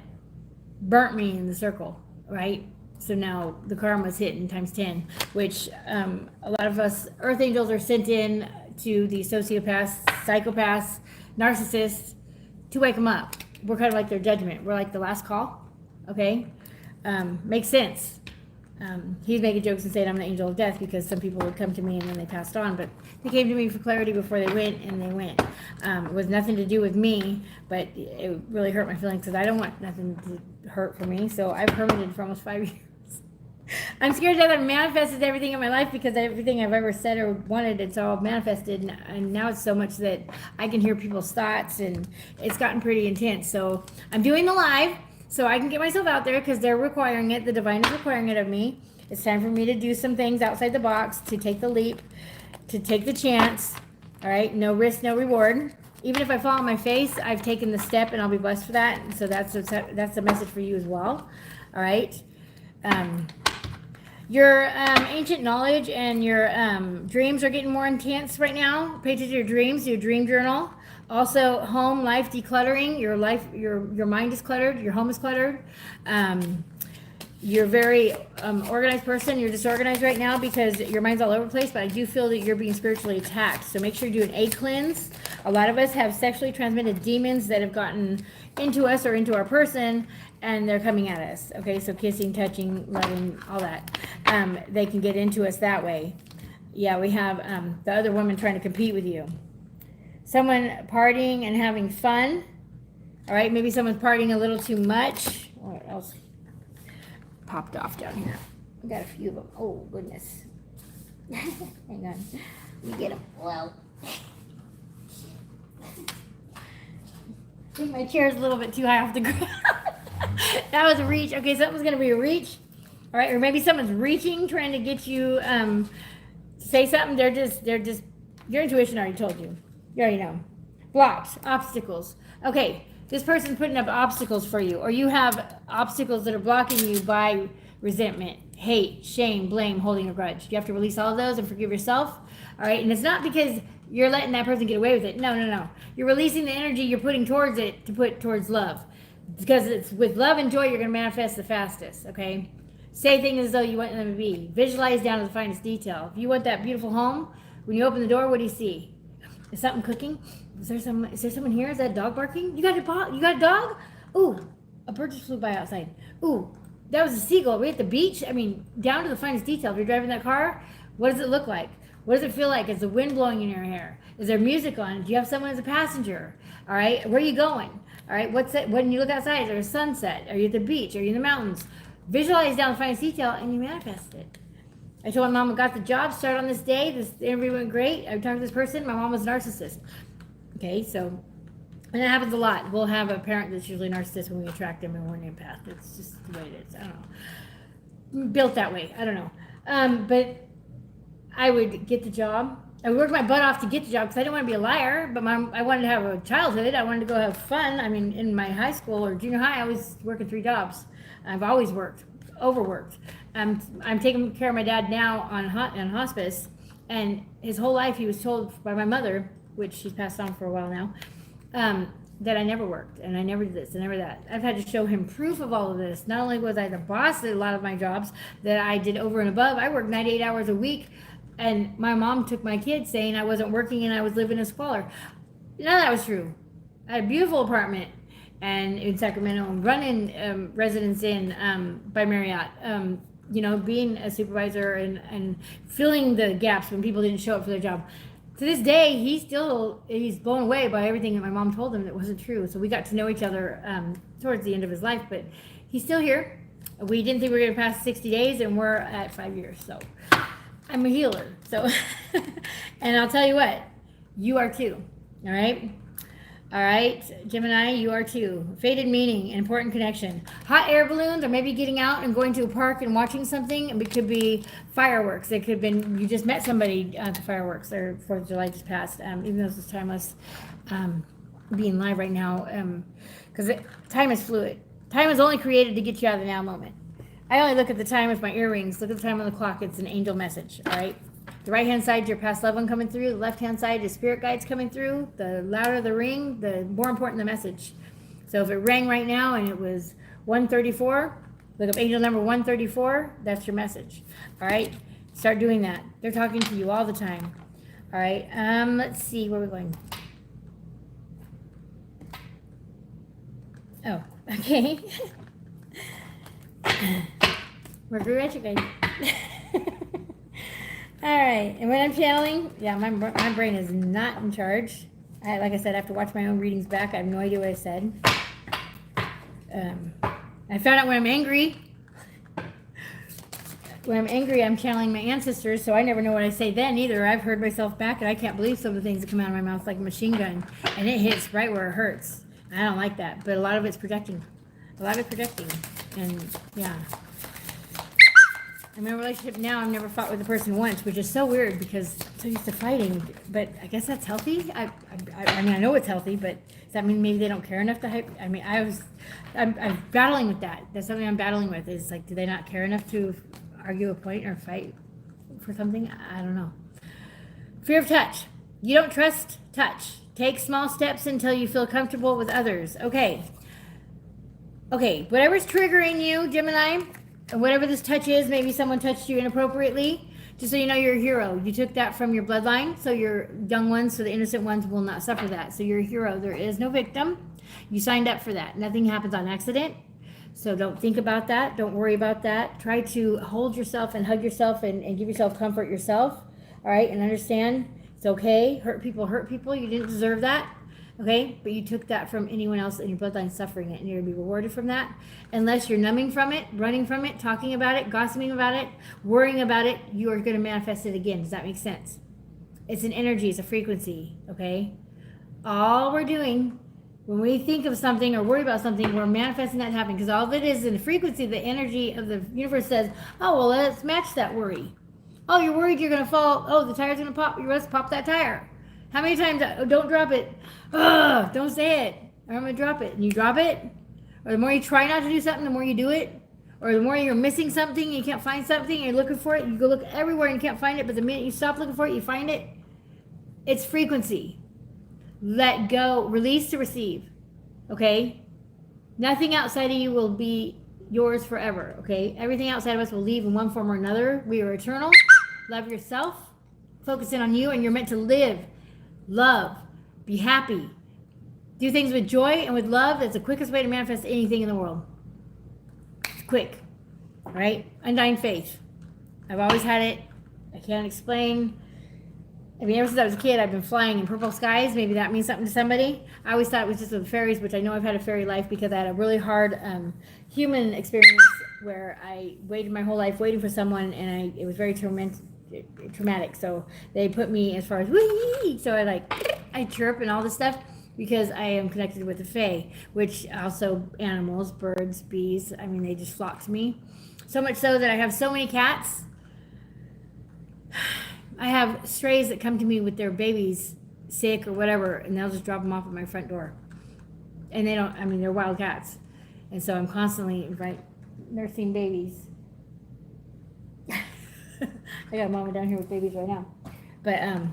burnt me in the circle, right? So now the karma's hitting times 10, which a lot of us earth angels are sent in to the sociopaths, psychopaths, narcissists to wake them up. We're kind of like their judgment. We're like the last call, okay? Makes sense. He's making jokes and saying I'm the angel of death because some people would come to me and then they passed on, but they came to me for clarity before they went, and they went. It was nothing to do with me, but it really hurt my feelings because I don't want nothing to hurt for me, so I've hermited for almost 5 years. I'm scared that I've manifested everything in my life because everything I've ever said or wanted, it's all manifested, and now it's so much that I can hear people's thoughts, and it's gotten pretty intense. So I'm doing the live so I can get myself out there because they're requiring it. The divine is requiring it of me. It's time for me to do some things outside the box, to take the leap, to take the chance. All right, no risk, no reward. Even if I fall on my face, I've taken the step, and I'll be blessed for that. So that's the message for you as well. All right. Your ancient knowledge and your dreams are getting more intense right now. Pay attention to your dreams, your dream journal. Also, home life decluttering. Your mind is cluttered. Your home is cluttered. You're a very organized person. You're disorganized right now because your mind's all over the place, but I do feel that you're being spiritually attacked. So make sure you do an egg cleanse. A lot of us have sexually transmitted demons that have gotten into us or into our person, and they're coming at us. Okay, so kissing, touching, loving, all that. They can get into us that way. Yeah, we have the other woman trying to compete with you. Someone partying and having fun. All right, maybe someone's partying a little too much. What else popped off down here? I got a few of them. Oh, goodness. Hang on. Let me get them. Well, I think my chair's a little bit too high off the ground. That was a reach. Okay, something's going to be a reach. All right, or maybe someone's reaching, trying to get you to say something. They're just, your intuition already told you. You already know. Blocks, obstacles. Okay, this person's putting up obstacles for you, or you have obstacles that are blocking you by resentment, hate, shame, blame, holding a grudge. You have to release all of those and forgive yourself. All right, and it's not because you're letting that person get away with it. No. You're releasing the energy you're putting towards it to put towards love. Because it's with love and joy you're going to manifest the fastest, okay? Say things as though you want them to be. Visualize down to the finest detail. If you want that beautiful home, when you open the door, what do you see? Is something cooking? Is there someone here? Is that dog barking? You got a dog? Ooh, a bird just flew by outside. Ooh, that was a seagull. Are we at the beach? I mean, down to the finest detail. If you're driving that car, what does it look like? What does it feel like? Is the wind blowing in your hair? Is there music on? Do you have someone as a passenger? All right, where are you going? All right, what's it? When you look outside, is there a sunset? Are you at the beach? Are you in the mountains? Visualize down the finest detail, and you manifest it. I told my mom I got the job, started on this day. This interview went great. I talked to this person. My mom was a narcissist. Okay, so, and that happens a lot. We'll have a parent that's usually a narcissist when we attract them and we're an empath. It's just the way it is. I don't know. Built that way. I don't know. But I would get the job. I worked my butt off to get the job because I didn't want to be a liar, but I wanted to have a childhood. I wanted to go have fun. I mean, in my high school or junior high, I was working 3 jobs. I've always worked, overworked. I'm taking care of my dad now on hospice, and his whole life he was told by my mother, which she's passed on for a while now, that I never worked and I never did this and never that. I've had to show him proof of all of this. Not only was I the boss at a lot of my jobs that I did over and above, I worked 98 hours a week, and my mom took my kids saying I wasn't working and I was living in squalor. None of that was true. I had a beautiful apartment and in Sacramento, running residence in by Marriott. Being a supervisor and filling the gaps when people didn't show up for their job. To this day, he's blown away by everything that my mom told him that wasn't true. So we got to know each other towards the end of his life, but he's still here. We didn't think we were going to pass 60 days, and we're at 5 years. So I'm a healer. So, and I'll tell you what, you are too. All right. All right, Gemini, you are too. Fated meaning, important connection. Hot air balloons, or maybe getting out and going to a park and watching something. It could be fireworks. It could have been you just met somebody at the fireworks, or 4th of July just passed. Even though this is timeless, being live right now, because time is fluid. Time is only created to get you out of the now moment. I only look at the time with my earrings. Look at the time on the clock. It's an angel message, all right? The right-hand side, your past loved one coming through. The left-hand side, your spirit guides coming through. The louder the ring, the more important the message. So if it rang right now and it was 134, look up angel number 134, that's your message, all right? Start doing that. They're talking to you all the time, all right? Let's see, where we're going. Oh, okay. Mercury retrograde. All right, and when I'm channeling, yeah, my brain is not in charge. Like I said, I have to watch my own readings back. I have no idea what I said. I found out when I'm angry. When I'm angry, I'm channeling my ancestors, so I never know what I say then either. I've heard myself back, and I can't believe some of the things that come out of my mouth like a machine gun, and it hits right where it hurts. I don't like that, but a lot of it's projecting. A lot of projecting, and yeah. I'm in a relationship now. I've never fought with a person once, which is so weird because I'm so used to fighting. But I guess that's healthy. I mean, I know it's healthy, but does that mean maybe they don't care enough to hype? I mean, I'm battling with that. That's something I'm battling with. Is like, do they not care enough to argue a point or fight for something? I don't know. Fear of touch. You don't trust touch. Take small steps until you feel comfortable with others. Okay, whatever's triggering you, Gemini, and whatever this touch is, maybe someone touched you inappropriately, just so you know you're a hero. You took that from your bloodline, so your young ones, so the innocent ones will not suffer that. So you're a hero. There is no victim. You signed up for that. Nothing happens on accident. So don't think about that. Don't worry about that. Try to hold yourself and hug yourself and give yourself comfort yourself. All right, and understand it's okay. Hurt people. You didn't deserve that. Okay, but you took that from anyone else in your bloodline suffering it, and you're going to be rewarded from that. Unless you're numbing from it, running from it, talking about it, gossiping about it, worrying about it, you are going to manifest it again. Does that make sense? It's an energy, it's a frequency, okay? All we're doing when we think of something or worry about something, we're manifesting that happening, because all of it is in the frequency. The energy of the universe says, oh, well, let's match that worry. Oh, you're worried you're going to fall. Oh, the tire's going to pop. Let's pop that tire. How many times? Don't drop it. Ugh, don't say it. Or I'm going to drop it. And you drop it. Or the more you try not to do something, the more you do it. Or the more you're missing something, you can't find something, you're looking for it, you go look everywhere and you can't find it, but the minute you stop looking for it, you find it. It's frequency. Let go. Release to receive. Okay? Nothing outside of you will be yours forever. Okay? Everything outside of us will leave in one form or another. We are eternal. Love yourself. Focus in on you, and you're meant to live, love, be happy, do things with joy and with love. That's the quickest way to manifest anything in the world. It's quick, right? Undying faith. I've always had it. I can't explain. I mean, ever since I was a kid, I've been flying in purple skies. Maybe that means something to somebody. I always thought it was just with fairies, which I know I've had a fairy life because I had a really hard human experience where I waited my whole life waiting for someone, and it was very traumatic. So they put me as far as wee. So I chirp and all this stuff because I am connected with the fae, which also animals, birds, bees. I mean, they just flock to me. So much so that I have so many cats. I have strays that come to me with their babies sick or whatever, and they'll just drop them off at my front door. And they don't, I mean, they're wild cats. And so I'm constantly nursing babies. I got a mama down here with babies right now. But, and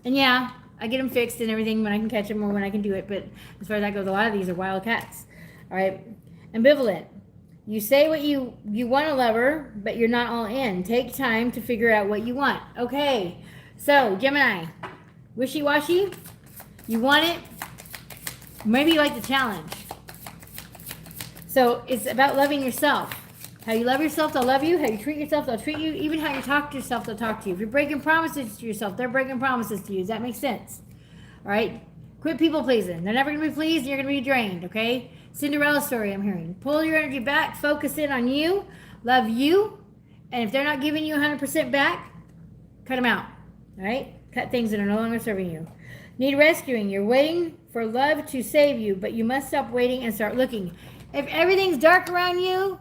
yeah, I get them fixed and everything when I can catch them or when I can do it. But as far as that goes, a lot of these are wild cats. All right. Ambivalent. You say what you want a lover, but you're not all in. Take time to figure out what you want. Okay. So, Gemini. Wishy-washy. You want it. Maybe you like the challenge. So, it's about loving yourself. How you love yourself, they'll love you. How you treat yourself, they'll treat you. Even how you talk to yourself, they'll talk to you. If you're breaking promises to yourself, they're breaking promises to you. Does that make sense? All right? Quit people pleasing. They're never going to be pleased, and you're going to be drained, okay? Cinderella story I'm hearing. Pull your energy back. Focus in on you. Love you. And if they're not giving you 100% back, cut them out. All right? Cut things that are no longer serving you. Need rescuing. You're waiting for love to save you, but you must stop waiting and start looking. If everything's dark around you,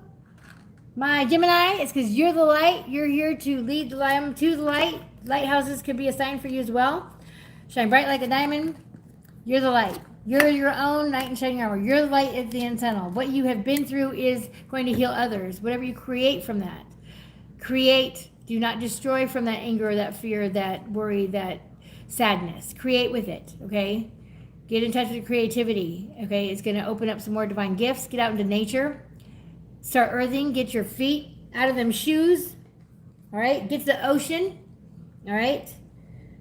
my Gemini, it's because you're the light. You're here to lead them to the light. Lighthouses could be a sign for you as well. Shine bright like a diamond. You're the light. You're your own knight in shining armor. You're the light at the end of the tunnel. What you have been through is going to heal others. Whatever you create from that, create. Do not destroy from that anger, that fear, that worry, that sadness. Create with it, okay? Get in touch with your creativity, okay? It's going to open up some more divine gifts. Get out into nature. Start earthing. Get your feet out of them shoes, all right? Get to the ocean, all right?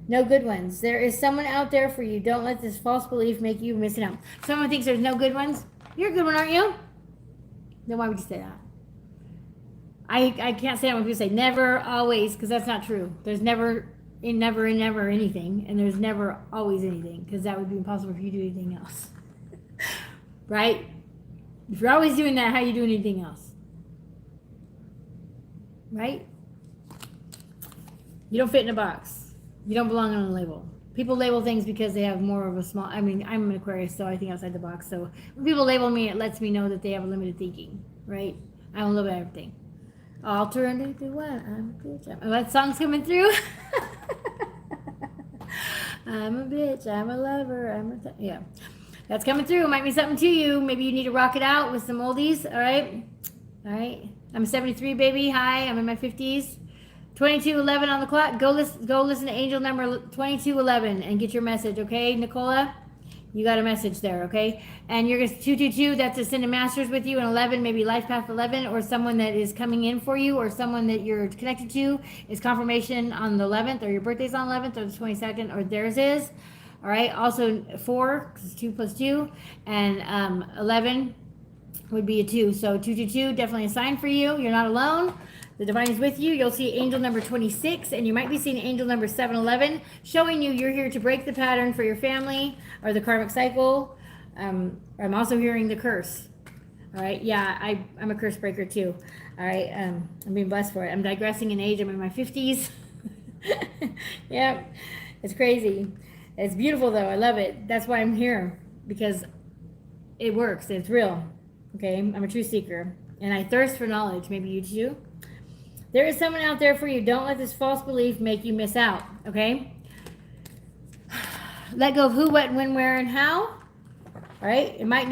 No good ones. There is someone out there for you. Don't let this false belief make you missing out. Someone thinks there's no good ones. You're a good one, aren't you? Then why would you say that? I can't say that when people say never, always, because that's not true. There's never and never anything, and there's never always anything, because that would be impossible for you to do anything else. Right? If you're always doing that, how are you doing anything else? Right? You don't fit in a box. You don't belong on a label. People label things because they have more of a small, I mean, I'm an Aquarius, so I think outside the box. So when people label me, it lets me know that they have a limited thinking, right? I don't love everything. Alternative to what? I'm a bitch. Oh, that song's coming through. I'm a bitch. I'm a lover. Yeah. That's coming through. It might mean something to you. Maybe you need to rock it out with some oldies. All right. All right. I'm 73, baby. Hi. I'm in my 50s. 2211 on the clock. Go listen to angel number 2211 and get your message. Okay, Nicola? You got a message there, okay? And you're going to 222, that's to send a master's with you, and 11, maybe Life Path 11, or someone that is coming in for you, or someone that you're connected to is confirmation on the 11th, or your birthday's on the 11th, or the 22nd, or theirs is. All right, also 4, because it's 2 plus 2, and 11 would be a 2. So 222, definitely a sign for you. You're not alone. The divine is with you. You'll see angel number 26, and you might be seeing angel number 711, showing you you're here to break the pattern for your family or the karmic cycle. I'm also hearing the curse. All right, yeah, I'm a curse breaker too. All right, I'm being blessed for it. I'm digressing in age. I'm in my 50s. Yeah, it's crazy. It's beautiful though. I love it. That's why I'm here, because it works. It's real. Okay, I'm a true seeker, and I thirst for knowledge. Maybe you too. There is someone out there for you. Don't let this false belief make you miss out, okay? Let go of who, what, when, where, and how. All right? It might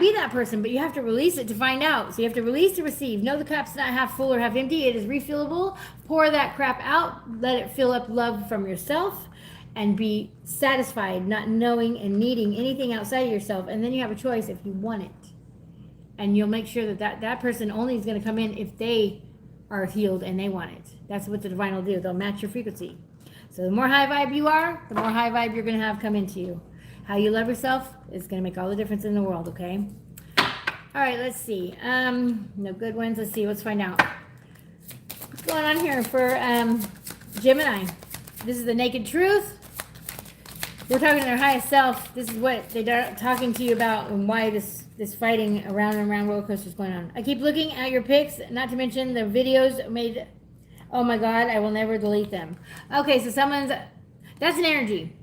be that person, but you have to release it to find out. So you have to release to receive. Know the cup's not half full or half empty. It is refillable. Pour that crap out. Let it fill up love from yourself, and be satisfied, not knowing and needing anything outside of yourself. And then you have a choice if you want it. And you'll make sure that person only is going to come in if they are healed and they want it. That's what the divine will do. They'll match your frequency. So the more high vibe you are, the more high vibe you're going to have come into you. How you love yourself is going to make all the difference in the world, okay? All right, let's see. No good ones. Let's see. Let's find out. What's going on here for Gemini? This is the naked truth. We're talking to their highest self. This is what they're talking to you about, and why this fighting around and around roller coaster is going on. I keep looking at your pics, not to mention the videos made. Oh my God, I will never delete them. Okay, so that's an energy.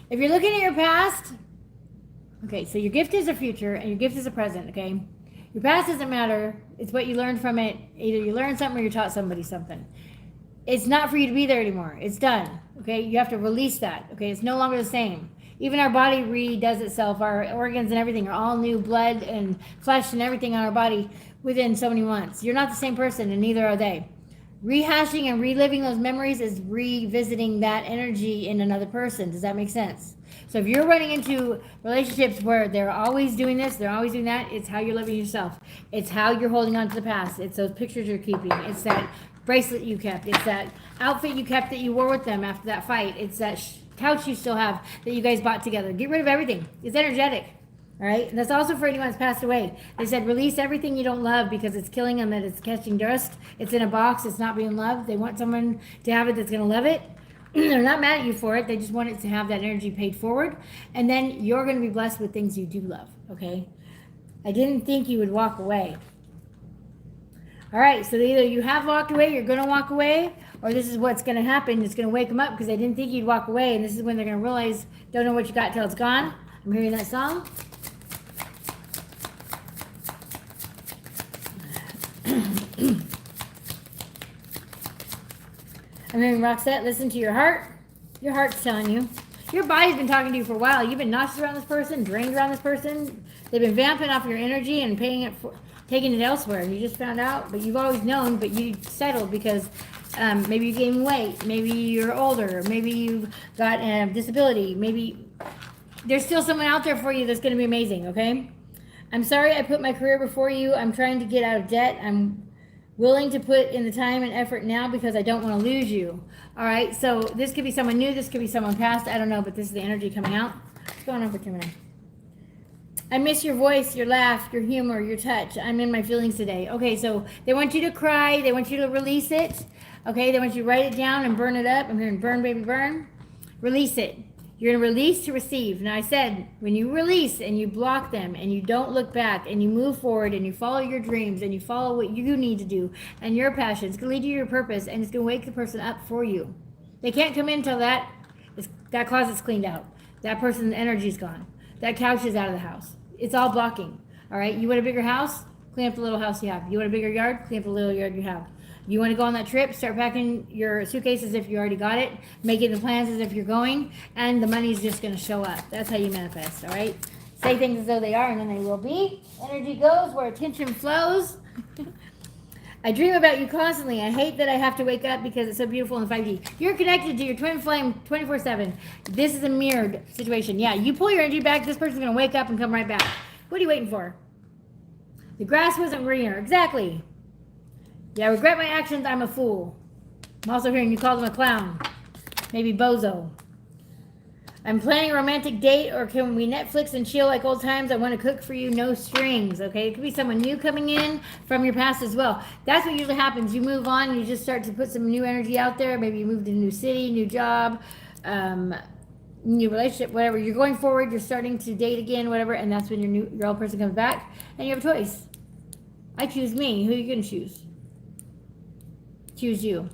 If you're looking at your past, okay, so your gift is a future and your gift is a present, okay? Your past doesn't matter. It's what you learned from it. Either you learned something or you taught somebody something. It's not for you to be there anymore. It's done, okay? You have to release that, okay? It's no longer the same. Even our body redoes itself. Our organs and everything are all new, blood and flesh and everything on our body within so many months. You're not the same person, and neither are they. Rehashing and reliving those memories is revisiting that energy in another person. Does that make sense? So if you're running into relationships where they're always doing this, they're always doing that, it's how you're loving yourself. It's how you're holding on to the past. It's those pictures you're keeping. It's that bracelet you kept. It's that outfit you kept that you wore with them after that fight. It's that couch you still have that you guys bought together. Get rid of everything. It's energetic. All right? And that's also for anyone that's passed away. They said release everything you don't love because it's killing them, that it's catching dust. It's in a box. It's not being loved. They want someone to have it that's going to love it. They're not mad at you for it. They just want it to have that energy paid forward. And then you're going to be blessed with things you do love. Okay? I didn't think you would walk away. All right, so either you have walked away, you're going to walk away, or this is what's going to happen. It's going to wake them up because they didn't think you'd walk away, and this is when they're going to realize, don't know what you got till it's gone. I'm hearing that song. I'm hearing Roxette, listen to your heart. Your heart's telling you. Your body's been talking to you for a while. You've been nauseous around this person, drained around this person. They've been vamping off your energy and taking it elsewhere. And you just found out, but you've always known, but you settled because maybe you gained weight, maybe you're older, maybe you've got a disability, maybe there's still someone out there for you that's going to be amazing, okay? I'm sorry I put my career before you. I'm trying to get out of debt. I'm willing to put in the time and effort now because I don't want to lose you. All right, so this could be someone new, this could be someone past, I don't know, but this is the energy coming out. What's going on for Gemini? I miss your voice, your laugh, your humor, your touch. I'm in my feelings today. Okay, so they want you to cry, they want you to release it. Okay, they want you to write it down and burn it up. I'm hearing burn, baby, burn. Release it. You're going to release to receive. Now I said, when you release and you block them and you don't look back and you move forward and you follow your dreams and you follow what you need to do and your passion, it's going to lead you to your purpose and it's going to wake the person up for you. They can't come in until that closet's cleaned out. That person's energy's gone. That couch is out of the house. It's all blocking. All right, you want a bigger house? Clean up the little house you have. You want a bigger yard? Clean up the little yard you have. You want to go on that trip? Start packing your suitcase as if you already got it. Making the plans as if you're going. And the money's just going to show up. That's how you manifest, all right? Say things as though they are, and then they will be. Energy goes where attention flows. I dream about you constantly. I hate that I have to wake up because it's so beautiful in 5D. You're connected to your twin flame 24/7. This is a mirrored situation. Yeah, you pull your energy back, this person's going to wake up and come right back. What are you waiting for? The grass wasn't greener. Exactly. Yeah, I regret my actions. I'm a fool. I'm also hearing you call them a clown. Maybe bozo. I'm planning a romantic date, or can we Netflix and chill like old times? I want to cook for you, no strings, okay? It could be someone new coming in from your past as well. That's what usually happens. You move on, and you just start to put some new energy out there. Maybe you moved to a new city, new job, new relationship, whatever. You're going forward, you're starting to date again, whatever, and that's when your old person comes back, and you have a choice. I choose me. Who are you going to choose? Choose you.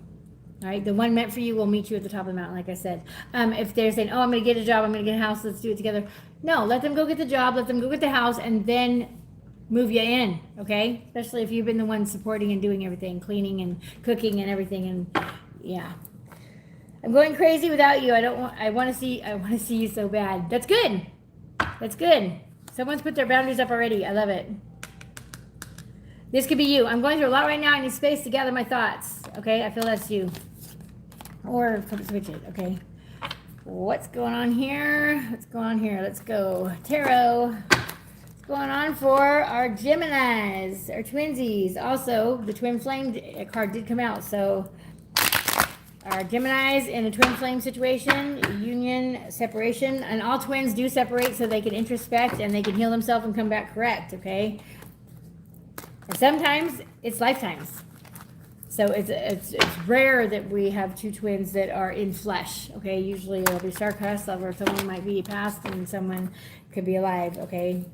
All right, the one meant for you will meet you at the top of the mountain, like I said. If they're saying, oh, I'm going to get a job, I'm going to get a house, let's do it together. No, let them go get the job, let them go get the house, and then move you in, okay? Especially if you've been the one supporting and doing everything, cleaning and cooking and everything, and yeah. I'm going crazy without you. I want to see you so bad. That's good. That's good. Someone's put their boundaries up already. I love it. This could be you. I'm going through a lot right now. I need space to gather my thoughts. Okay, I feel that's you. Or switch it. Okay. What's going on here? What's going on here? Let's go. Tarot. What's going on for our Geminis, our twinsies? Also, the twin flame card did come out. So, our Geminis in a twin flame situation, union, separation. And all twins do separate so they can introspect and they can heal themselves and come back correct. Okay. And sometimes it's lifetimes. So it's rare that we have two twins that are in flesh, okay? Usually it'll be star-crossed, or someone might be past and someone could be alive, okay?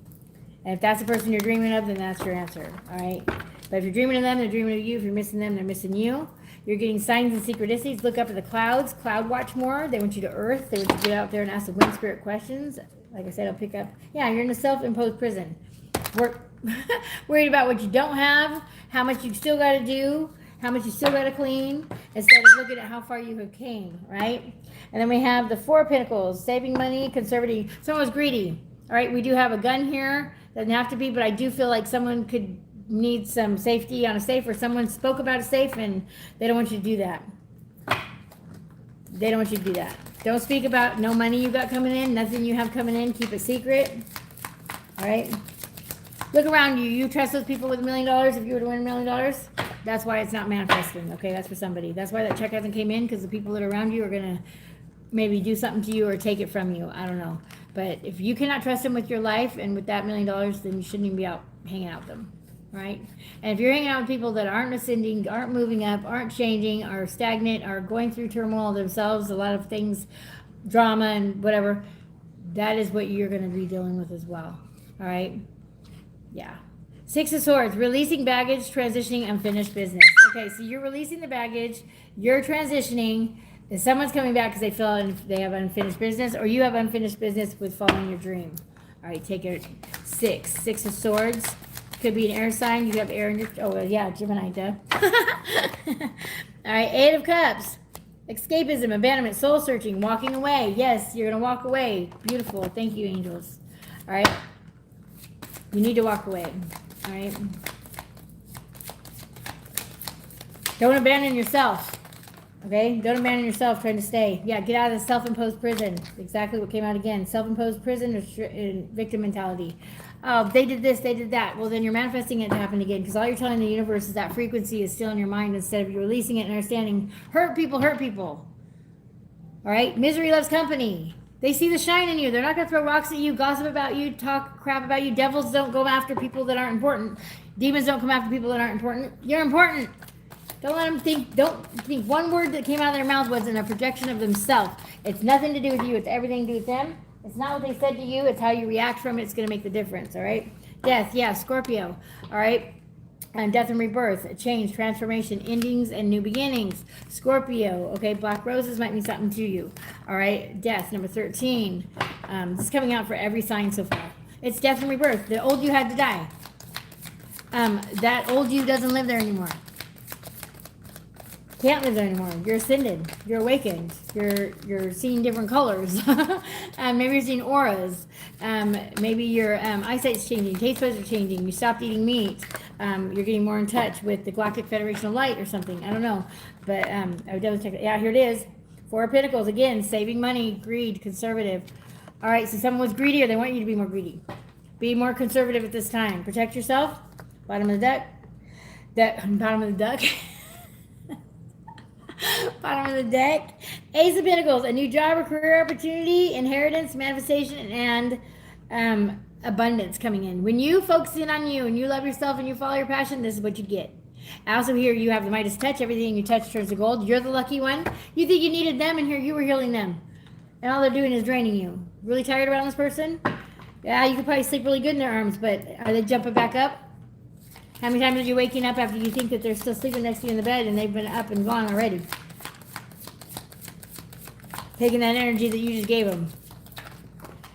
And if that's the person you're dreaming of, then that's your answer, all right? But if you're dreaming of them, they're dreaming of you. If you're missing them, they're missing you. You're getting signs and synchronicities. Look up at the clouds. Cloud watch more. They want you to earth. They want you to get out there and ask the wind spirit questions. Like I said, I'll pick up. Yeah, you're in a self-imposed prison. Worried about what you don't have, how much you still got to do, how much you still got to clean, instead of looking at how far you have came, right? And then we have the Four of Pentacles, saving money, conservative. Someone was greedy, all right? We do have a gun here. Doesn't have to be, but I do feel like someone could need some safety on a safe, or someone spoke about a safe and they don't want you to do that. They don't want you to do that. Don't speak about no money you got coming in, nothing you have coming in. Keep it secret, all right? Look around you. You trust those people with $1 million if you were to win $1 million? That's why it's not manifesting, okay? That's for somebody. That's why that check hasn't came in, because the people that are around you are going to maybe do something to you or take it from you. I don't know. But if you cannot trust them with your life and with that $1 million, then you shouldn't even be out hanging out with them, right? And if you're hanging out with people that aren't ascending, aren't moving up, aren't changing, are stagnant, are going through turmoil themselves, a lot of things, drama and whatever, that is what you're going to be dealing with as well, all right? Yeah. Six of Swords, releasing baggage, transitioning, unfinished business. Okay, so you're releasing the baggage, you're transitioning, and someone's coming back because they feel they have unfinished business, or you have unfinished business with following your dream. All right, take it. Six of Swords. Could be an air sign. You have air in your... Oh, yeah, Gemini, duh. All right, Eight of Cups. Escapism, abandonment, soul searching, walking away. Yes, you're going to walk away. Beautiful. Thank you, angels. All right. You need to walk away. All right. Don't abandon yourself. Okay? Don't abandon yourself trying to stay. Yeah, get out of the self-imposed prison. Exactly what came out again. Self-imposed prison or victim mentality. Oh, they did this, they did that. Well, then you're manifesting it to happen again because all you're telling the universe is that frequency is still in your mind instead of you releasing it and understanding. Hurt people hurt people. All right? Misery loves company. They see the shine in you. They're not going to throw rocks at you, gossip about you, talk crap about you. Devils don't go after people that aren't important. Demons don't come after people that aren't important. You're important. Don't let them think, don't think one word that came out of their mouth wasn't a projection of themselves. It's nothing to do with you. It's everything to do with them. It's not what they said to you. It's how you react from it. It's going to make the difference, all right? Death, yeah, Scorpio, all right? And death and rebirth, change, transformation, endings, and new beginnings. Scorpio, okay? Black roses might mean something to you, all right? Death, number 13. This is coming out for every sign so far. It's death and rebirth. The old you had to die. That old you doesn't live there anymore. Can't live there anymore. You're ascended. You're awakened. You're seeing different colors. Maybe you're seeing auras. Maybe your eyesight's changing. Taste buds are changing. You stopped eating meat. You're getting more in touch with the Galactic Federation of Light or something. I don't know. But I would definitely check it. Yeah, here it is. Four of Pentacles. Again, saving money, greed, conservative. All right, so someone was greedy or they want you to be more greedy. Be more conservative at this time. Protect yourself. Bottom of the duck. Bottom of the duck. Bottom of the deck. Ace of Pentacles, a new job or career opportunity, inheritance, manifestation, and abundance coming in. When you focus in on you and you love yourself and you follow your passion, this is what you get. I also hear you have the Midas touch. Everything you touch turns to gold. You're the lucky one. You think you needed them, and here you were healing them. And all they're doing is draining you. Really tired around this person? Yeah, you could probably sleep really good in their arms, but are they jumping back up? How many times are you waking up after you think that they're still sleeping next to you in the bed and they've been up and gone already? Taking that energy that you just gave them.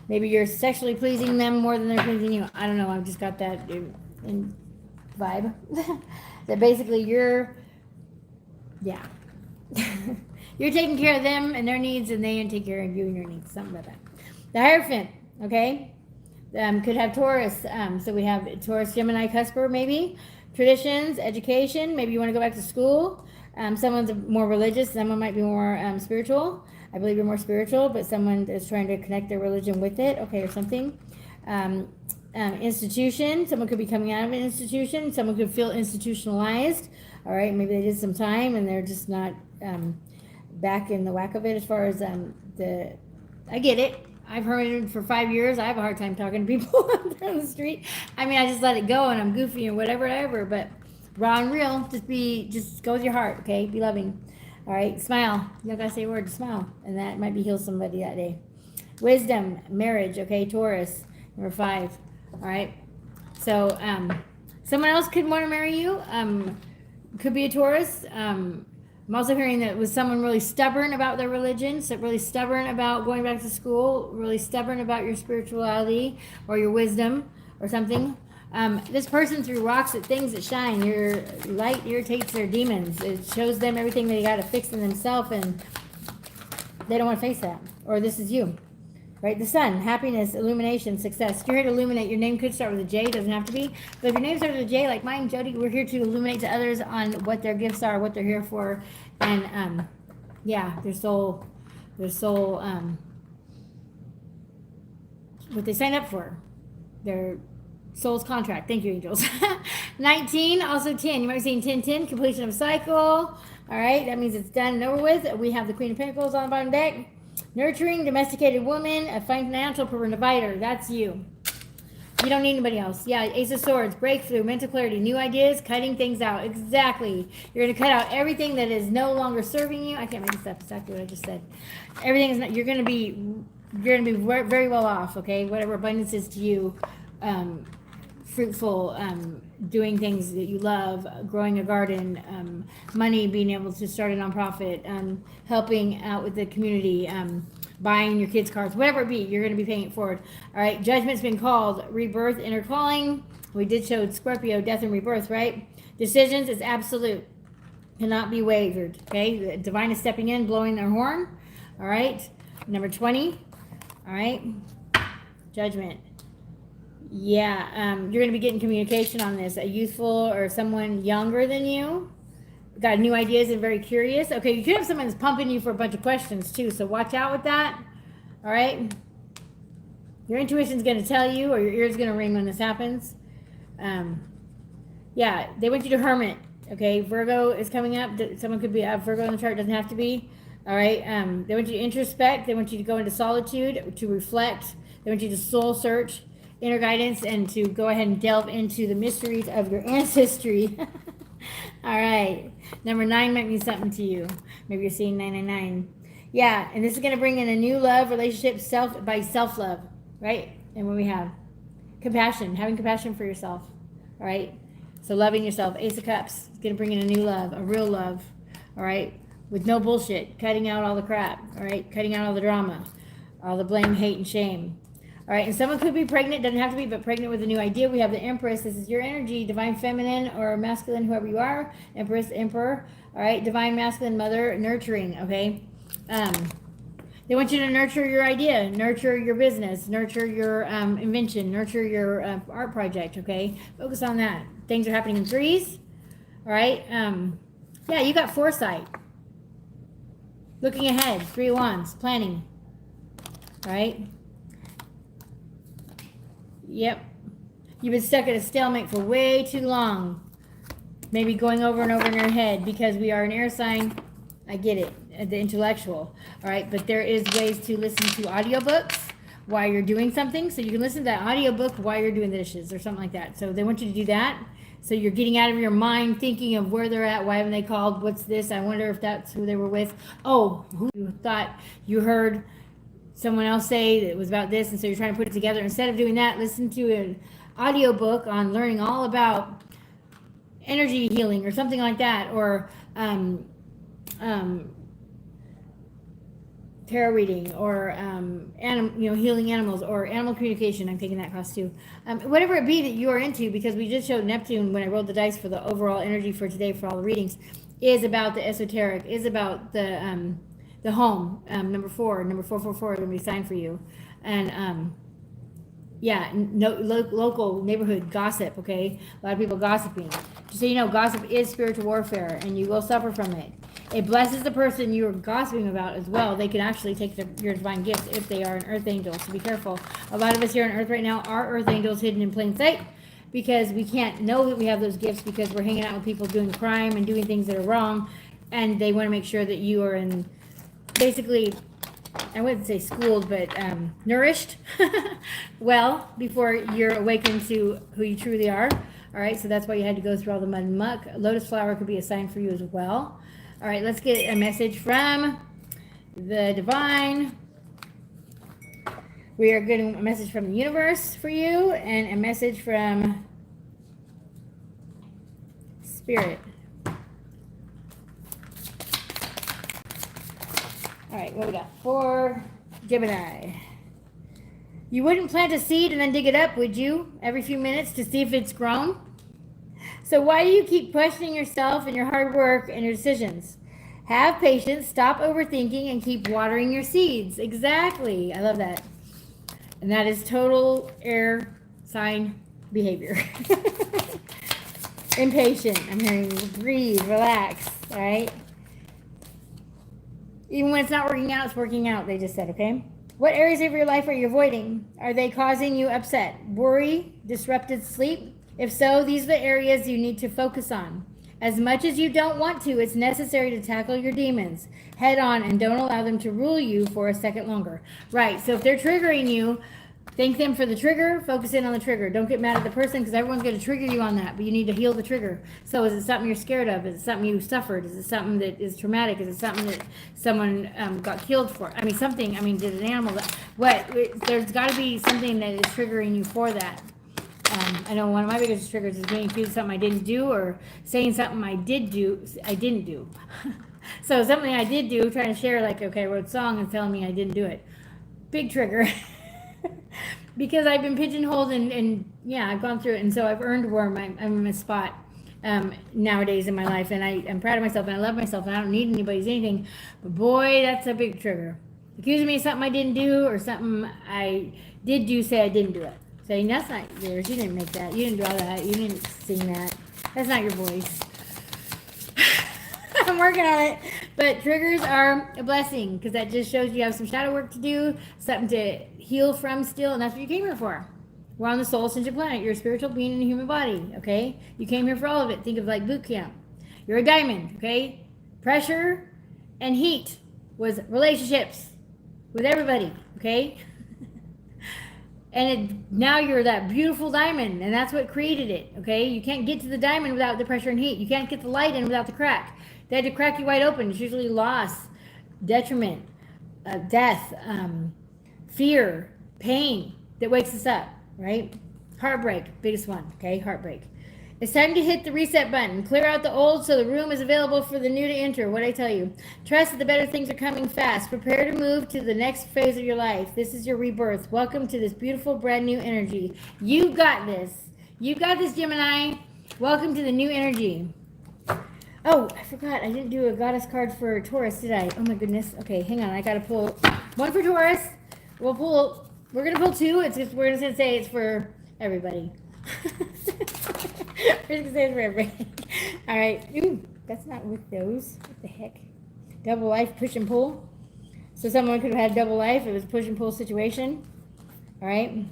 Maybe you're sexually pleasing them more than they're pleasing you. I don't know. I've just got that in vibe. That basically you're taking care of them and their needs, and they take care of you and your needs. Something like that. The Hierophant, okay? Could have Taurus. So we have Taurus, Gemini, Cusper, maybe. Traditions, education. Maybe you want to go back to school. Someone's more religious. Someone might be more spiritual. I believe you're more spiritual, but someone is trying to connect their religion with it, okay, or something. Institution. Someone could be coming out of an institution. Someone could feel institutionalized. All right, maybe they did some time and they're just not back in the whack of it as far as I get it. I've heard it for 5 years. I have a hard time talking to people out there on the street. I mean, I just let it go and I'm goofy and whatever, but raw and real, just go with your heart, okay? Be loving. All right, smile. You don't gotta say a word, just smile. And that might be heal somebody that day. Wisdom, marriage, okay, Taurus, number 5. All right. So someone else could want to marry you. Could be a Taurus. I'm also hearing that it was someone really stubborn about their religion, so really stubborn about going back to school, really stubborn about your spirituality or your wisdom or something. This person threw rocks at things that shine. Your light irritates their demons. It shows them everything they got to fix in themselves, and they don't want to face that. Or this is you, right? The sun, happiness, illumination, success. You're here to illuminate. Your name could start with a J. Doesn't have to be. But if your name starts with a J, like mine, Jody, we're here to illuminate to others on what their gifts are, what they're here for, and their soul, what they signed up for, their soul's contract. Thank you, angels. 19, also 10. You might be saying 10, 10, completion of cycle. All right, that means it's done and over with. We have the Queen of Pentacles on the bottom deck. Nurturing, domesticated woman, a financial provider. That's you. You don't need anybody else. Yeah, Ace of Swords, breakthrough, mental clarity, new ideas, cutting things out. Exactly. You're going to cut out everything that is no longer serving you. I can't make this up. Exactly what I just said. Everything is not. You're going to be very well off. Okay, whatever abundance is to you. Fruitful, doing things that you love, growing a garden, money, being able to start a nonprofit, helping out with the community, buying your kids' cars, whatever it be, you're going to be paying it forward. All right, judgment's been called, rebirth, inner calling. We did show Scorpio, death and rebirth, right? Decisions is absolute. Cannot be wavered. Okay, the divine is stepping in, blowing their horn. All right, number 20. All right, Judgment. Yeah, you're going to be getting communication on this. A youthful or someone younger than you got new ideas and very curious. Okay, you could have someone that's pumping you for a bunch of questions too, so watch out with that. All right, your intuition's going to tell you, or your ear's going to ring when this happens. Yeah, they want you to hermit. Okay, Virgo is coming up. Someone could be a Virgo in the chart, doesn't have to be. All right, they want you to introspect. They want you to go into solitude, to reflect. They want you to soul search, inner guidance, and to go ahead and delve into the mysteries of your ancestry. All right, number 9 might mean something to you. Maybe you're seeing 999. Yeah, and this is going to bring in a new love relationship by self-love, right? And when we have compassion, having compassion for yourself, all right? So loving yourself. Ace of Cups is going to bring in a new love, a real love, all right? With no bullshit, cutting out all the crap, all right? Cutting out all the drama, all the blame, hate, and shame. All right, and someone could be pregnant, doesn't have to be, but pregnant with a new idea. We have the Empress. This is your energy, divine feminine or masculine, whoever you are. Empress, Emperor, all right? Divine masculine mother, nurturing, okay? They want you to nurture your idea, nurture your business, nurture your invention, nurture your art project, okay? Focus on that. Things are happening in threes, all right? Yeah, you got foresight. Looking ahead, 3 of Wands, planning, all right? Yep. You've been stuck at a stalemate for way too long. Maybe going over and over in your head because we are an air sign. I get it, the intellectual, all right? But there is ways to listen to audiobooks while you're doing something. So you can listen to that audiobook while you're doing the dishes or something like that. So they want you to do that. So you're getting out of your mind thinking of where they're at, why haven't they called, what's this, I wonder if that's who they were with. Oh, who you thought you heard someone else say that it was about this, and so you're trying to put it together. Instead of doing that, listen to an audiobook on learning all about energy healing or something like that, or tarot reading, or healing animals, or animal communication. I'm taking that class too. Whatever it be that you are into, because we just showed Neptune when I rolled the dice for the overall energy for today for all the readings, is about the esoteric, is about the home. Number 444 going to be signed for you. And yeah, local neighborhood gossip, okay? A lot of people gossiping. Just so you know, gossip is spiritual warfare, and you will suffer from it. It blesses the person you're gossiping about as well. They can actually take your divine gifts if they are an earth angel, so be careful. A lot of us here on earth right now are earth angels hidden in plain sight, because we can't know that we have those gifts because we're hanging out with people doing crime and doing things that are wrong, and they want to make sure that you are in, basically, I wouldn't say schooled, but nourished well before you're awakened to who you truly are. All right, so that's why you had to go through all the mud and muck. Lotus flower could be a sign for you as well. All right, let's get a message from the divine. We are getting a message from the universe for you, and a message from Spirit. All right, what we got? For Gemini. You wouldn't plant a seed and then dig it up, would you? Every few minutes to see if it's grown? So why do you keep questioning yourself and your hard work and your decisions? Have patience, stop overthinking, and keep watering your seeds. Exactly. I love that. And that is total air sign behavior. Impatient. I'm hearing breathe, relax, all right? Even when it's not working out, it's working out, they just said, okay? What areas of your life are you avoiding? Are they causing you upset, worry, disrupted sleep? If so, these are the areas you need to focus on. As much as you don't want to, it's necessary to tackle your demons head on and don't allow them to rule you for a second longer. Right, so if they're triggering you, thank them for the trigger, focus in on the trigger. Don't get mad at the person, because everyone's going to trigger you on that, but you need to heal the trigger. So is it something you're scared of? Is it something you suffered? Is it something that is traumatic? Is it something that someone got killed for? I mean, something, did an animal, there's got to be something that is triggering you for that. I know one of my biggest triggers is getting accused of something I didn't do, or saying something I didn't do. So something I did do, trying to share, like, okay, I wrote a song and telling me I didn't do it. Big trigger. Because I've been pigeonholed and yeah, I've gone through it, and so I've earned where I'm in a spot. nowadays in my life, and I am proud of myself, and I love myself, and I don't need anybody's anything. But boy, that's a big trigger. Accusing me of something I didn't do, or something I did do, say I didn't do it. Saying that's not yours. You didn't make that. You didn't draw that. You didn't sing that. That's not your voice. I'm working on it. But triggers are a blessing, because that just shows you have some shadow work to do, something to heal from still, and that's what you came here for. We're on the soul ascension planet. You're a spiritual being in a human body, okay? You came here for all of it. Think of like boot camp. You're a diamond, okay? Pressure and heat was relationships with everybody, okay? And now you're that beautiful diamond, and that's what created it, okay? You can't get to the diamond without the pressure and heat. You can't get the light in without the crack. They had to crack you wide open. It's usually loss, detriment, death, fear, pain that wakes us up, right? Heartbreak, biggest one, okay? Heartbreak. It's time to hit the reset button. Clear out the old so the room is available for the new to enter. What I tell you. Trust that the better things are coming fast. Prepare to move to the next phase of your life. This is your rebirth. Welcome to this beautiful brand new energy. You got this. You got this, Gemini. Welcome to the new energy. Oh, I forgot. I didn't do a goddess card for Taurus, did I? Oh my goodness. Okay, hang on. I got to pull one for Taurus. We're going to pull two. We're just going to say it's for everybody. We're just gonna say it for everybody. All right. Ooh, that's not with those. What the heck? Double life, push and pull. So someone could have had double life. It was a push and pull situation. All right.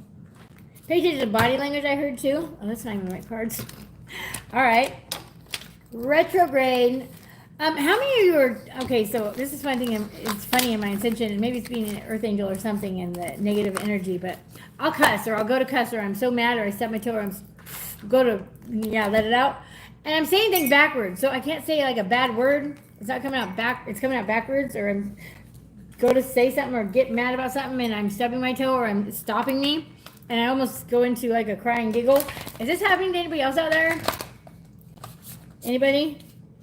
Pay attention to body language, I heard too. Oh, that's not even the right cards. All right. Retrograde. How many of you are, okay, so this is one thing, it's funny in my intention, and maybe it's being an earth angel or something in the negative energy, but I'll cuss, or I'll go to cuss, or I'm so mad, or I stub my toe, or I'm go to, let it out. And I'm saying things backwards, so I can't say like a bad word. It's not coming out it's coming out backwards, or I'm go to say something or get mad about something, and I'm stubbing my toe, or I'm stopping me, and I almost go into like a crying giggle. Is this happening to anybody else out there? Anybody?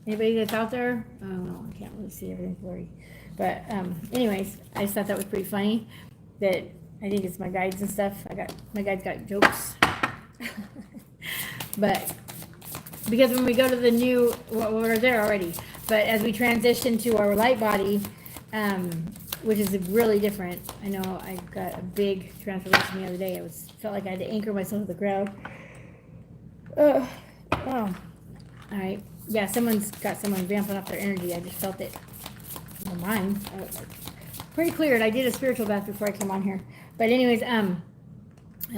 Anybody that's out there? Oh, no, I can't really see everything blurry. But anyways, I just thought that was pretty funny. That I think it's my guides and stuff. My guides got jokes. But because when we go to the new, well, we're there already. But as we transition to our light body, which is really different. I know I got a big transformation the other day. Felt like I had to anchor myself to the ground. Oh, all right. Yeah, someone's got someone vamping up their energy. I just felt it. Well, mine. Pretty cleared. I did a spiritual bath before I came on here. But anyways, I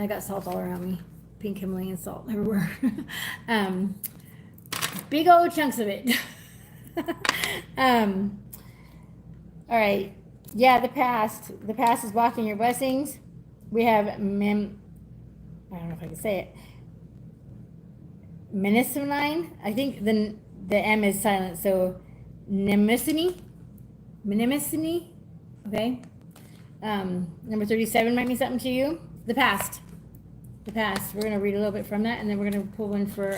got salt all around me. Pink Himalayan salt everywhere. Big old chunks of it. All right. Yeah, the past. The past is blocking your blessings. We have I don't know if I can say it. Mnemosyne. I think the M is silent, so Mnemosyne. Okay. Number 37 might mean something to you. The past. We're gonna read a little bit from that, and then we're gonna pull one for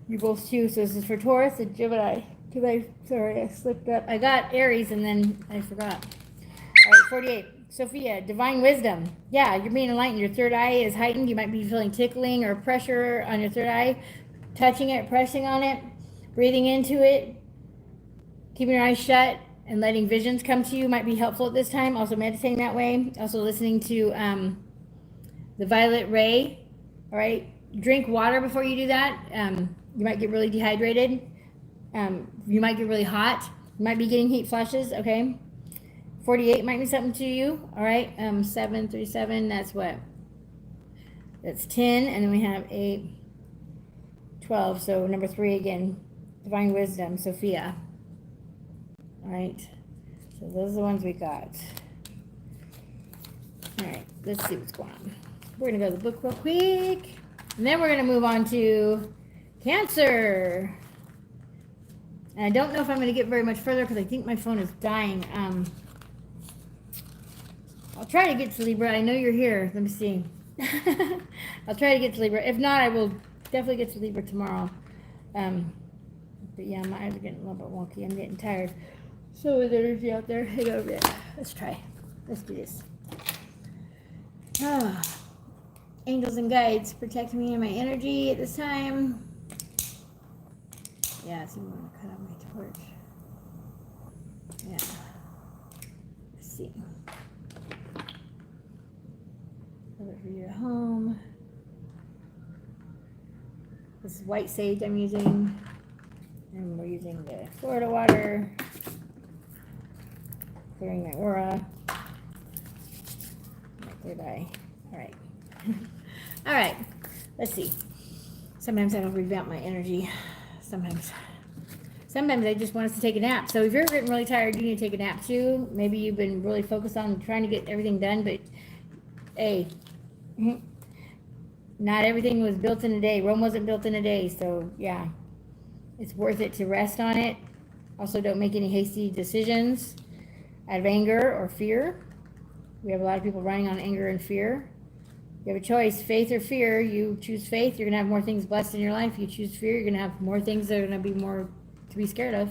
you both too. So this is for Taurus and Gemini. Sorry, I slipped up. I got Aries and then I forgot. All right, 48. Sophia, divine wisdom. Yeah, you're being enlightened. Your third eye is heightened. You might be feeling tickling or pressure on your third eye. Touching it, pressing on it, breathing into it, keeping your eyes shut, and letting visions come to you might be helpful at this time. Also meditating that way. Also listening to the violet ray. All right. Drink water before you do that. You might get really dehydrated. You might get really hot. You might be getting heat flashes. Okay. 48 might be something to you. All right. 737. That's what? That's 10. And then we have 8, 12. So number 3 again. Divine wisdom. Sophia. All right. So those are the ones we got. All right. Let's see what's going on. We're going to go to the book real quick. And then we're going to move on to Cancer. And I don't know if I'm going to get very much further because I think my phone is dying. I'll try to get to Libra. I know you're here. Let me see. I'll try to get to Libra. If not, I will definitely get to Libra tomorrow. But yeah, my eyes are getting a little bit wonky. I'm getting tired. So with energy out there, hang over it. Let's try. Let's do this. angels and guides protect me and my energy at this time. Yeah, so I'm going to cut out my torch. Yeah. Let's see. Love it for you at home. This is white sage I'm using. And we're using the Florida water. Clearing my aura. Third eye. All right. All right. Let's see. Sometimes I don't revamp my energy. Sometimes I just want us to take a nap. So if you're getting really tired, you need to take a nap too. Maybe you've been really focused on trying to get everything done, but hey, not everything was built in a day. Rome wasn't built in a day. So yeah, it's worth it to rest on it. Also, don't make any hasty decisions out of anger or fear. We have a lot of people running on anger and fear. You have a choice, faith or fear. You choose faith, you're going to have more things blessed in your life. You choose fear, you're going to have more things that are going to be more to be scared of.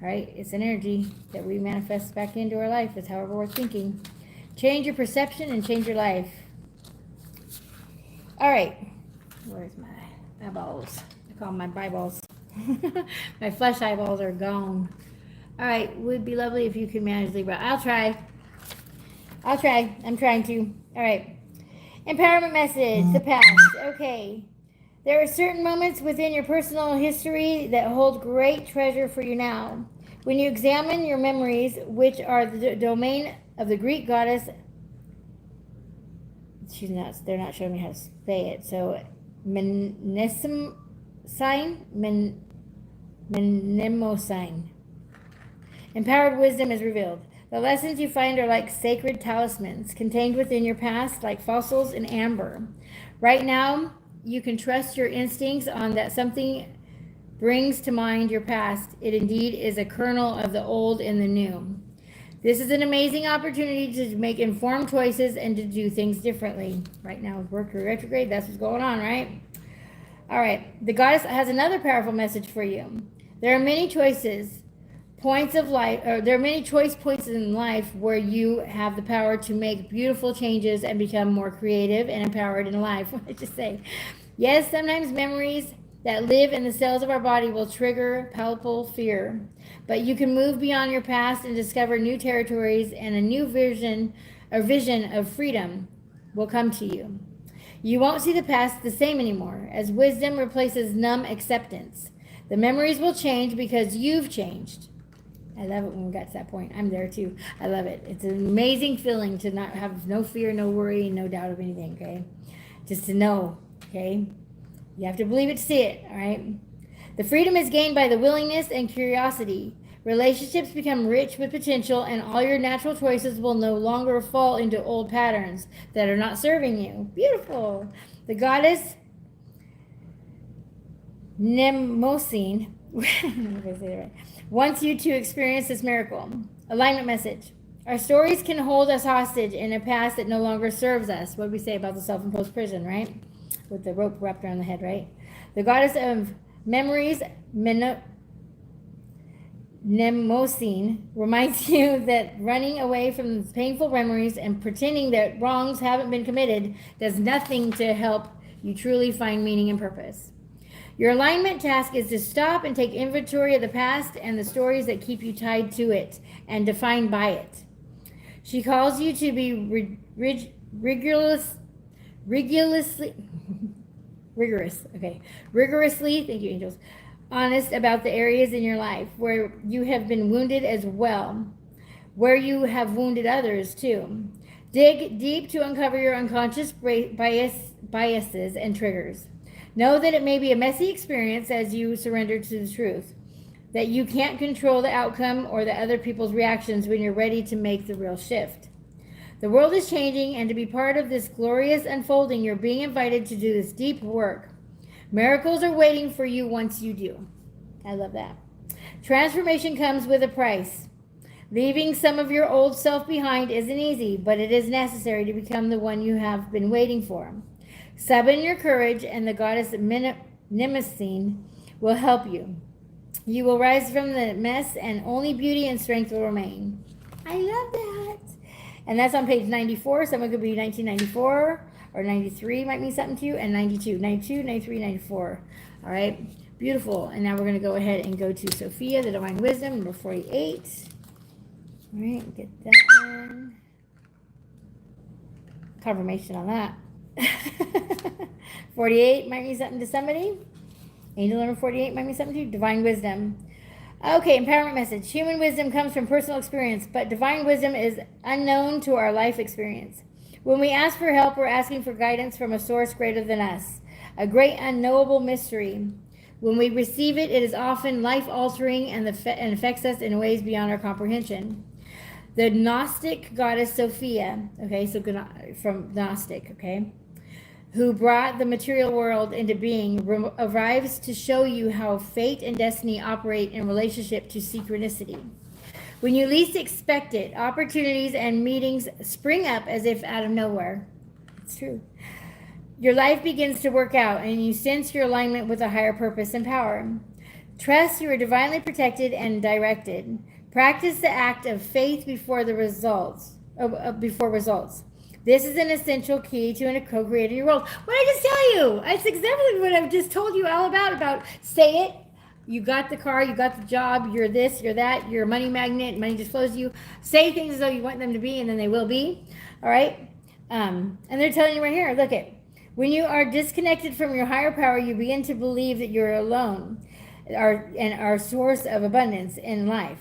All right? It's an energy that we manifest back into our life. It's however we're thinking. Change your perception and change your life. All right. Where's my eyeballs? I call them my eyeballs. My flesh eyeballs are gone. All right. Would be lovely if you could manage Libra. I'll try. I'm trying to. All right. Empowerment message, the past. Okay. There are certain moments within your personal history that hold great treasure for you now. When you examine your memories, which are the domain of the Greek goddess, they're not showing me how to say it. So, Mnemosyne. Empowered wisdom is revealed. The lessons you find are like sacred talismans contained within your past, like fossils in amber. Right now, you can trust your instincts on that something brings to mind your past. It indeed is a kernel of the old in the new. This is an amazing opportunity to make informed choices and to do things differently. Right now with Mercury retrograde, that's what's going on, right? All right. The goddess has another powerful message for you. There are many choices. There are many choice points in life where you have the power to make beautiful changes and become more creative and empowered in life. What did I just say? Yes, sometimes memories that live in the cells of our body will trigger palpable fear, but you can move beyond your past and discover new territories, and a new vision of freedom will come to you. You won't see the past the same anymore, as wisdom replaces numb acceptance. The memories will change because you've changed. I love it when we got to that point. I'm there too. I love it. It's an amazing feeling to not have no fear, no worry, no doubt of anything, okay? Just to know, okay? You have to believe it to see it, all right? The freedom is gained by the willingness and curiosity. Relationships become rich with potential, and all your natural choices will no longer fall into old patterns that are not serving you. Beautiful. The goddess Mnemosyne wants you to experience this miracle. Alignment message. Our stories can hold us hostage in a past that no longer serves us. What do we say about the self-imposed prison, right? With the rope wrapped around the head, right? The goddess of memories, Mnemosyne, reminds you that running away from painful memories and pretending that wrongs haven't been committed does nothing to help you truly find meaning and purpose. Your alignment task is to stop and take inventory of the past and the stories that keep you tied to it and defined by it. She calls you to be rigorously, thank you, angels, honest about the areas in your life where you have been wounded as well, where you have wounded others too. Dig deep to uncover your unconscious biases and triggers. Know that it may be a messy experience as you surrender to the truth, that you can't control the outcome or the other people's reactions when you're ready to make the real shift. The world is changing, and to be part of this glorious unfolding, you're being invited to do this deep work. Miracles are waiting for you once you do. I love that. Transformation comes with a price. Leaving some of your old self behind isn't easy, but it is necessary to become the one you have been waiting for. Summon your courage, and the goddess Mnemosyne will help you. You will rise from the mess, and only beauty and strength will remain. I love that. And that's on page 94. Someone could be 1994 or 93 might mean something to you, and 92, 92, 93, 94. All right, beautiful. And now we're going to go ahead and go to Sophia, the Divine Wisdom, number 48. All right, get that one. Confirmation on that. 48 might mean something to somebody. Angel number 48 might mean something to you. Divine Wisdom. Okay, empowerment message. Human wisdom comes from personal experience, but divine wisdom is unknown to our life experience. When we ask for help, we're asking for guidance from a source greater than us, a great unknowable mystery. When we receive it, it is often life-altering and affects us in ways beyond our comprehension. The Gnostic goddess Sophia, okay, so from Gnostic, okay, who brought the material world into being, arrives to show you how fate and destiny operate in relationship to synchronicity. When you least expect it, opportunities and meetings spring up as if out of nowhere. It's true. Your life begins to work out and you sense your alignment with a higher purpose and power. Trust you are divinely protected and directed. Practice the act of faith before results. This is an essential key to a co-creating your world. What did I just tell you? It's exactly what I've just told you all about say it. You got the car, you got the job, you're this, you're that, you're a money magnet, money just flows to you. Say things as though you want them to be, and then they will be. All right? And they're telling you right here, look it. When you are disconnected from your higher power, you begin to believe that you're alone and are source of abundance in life.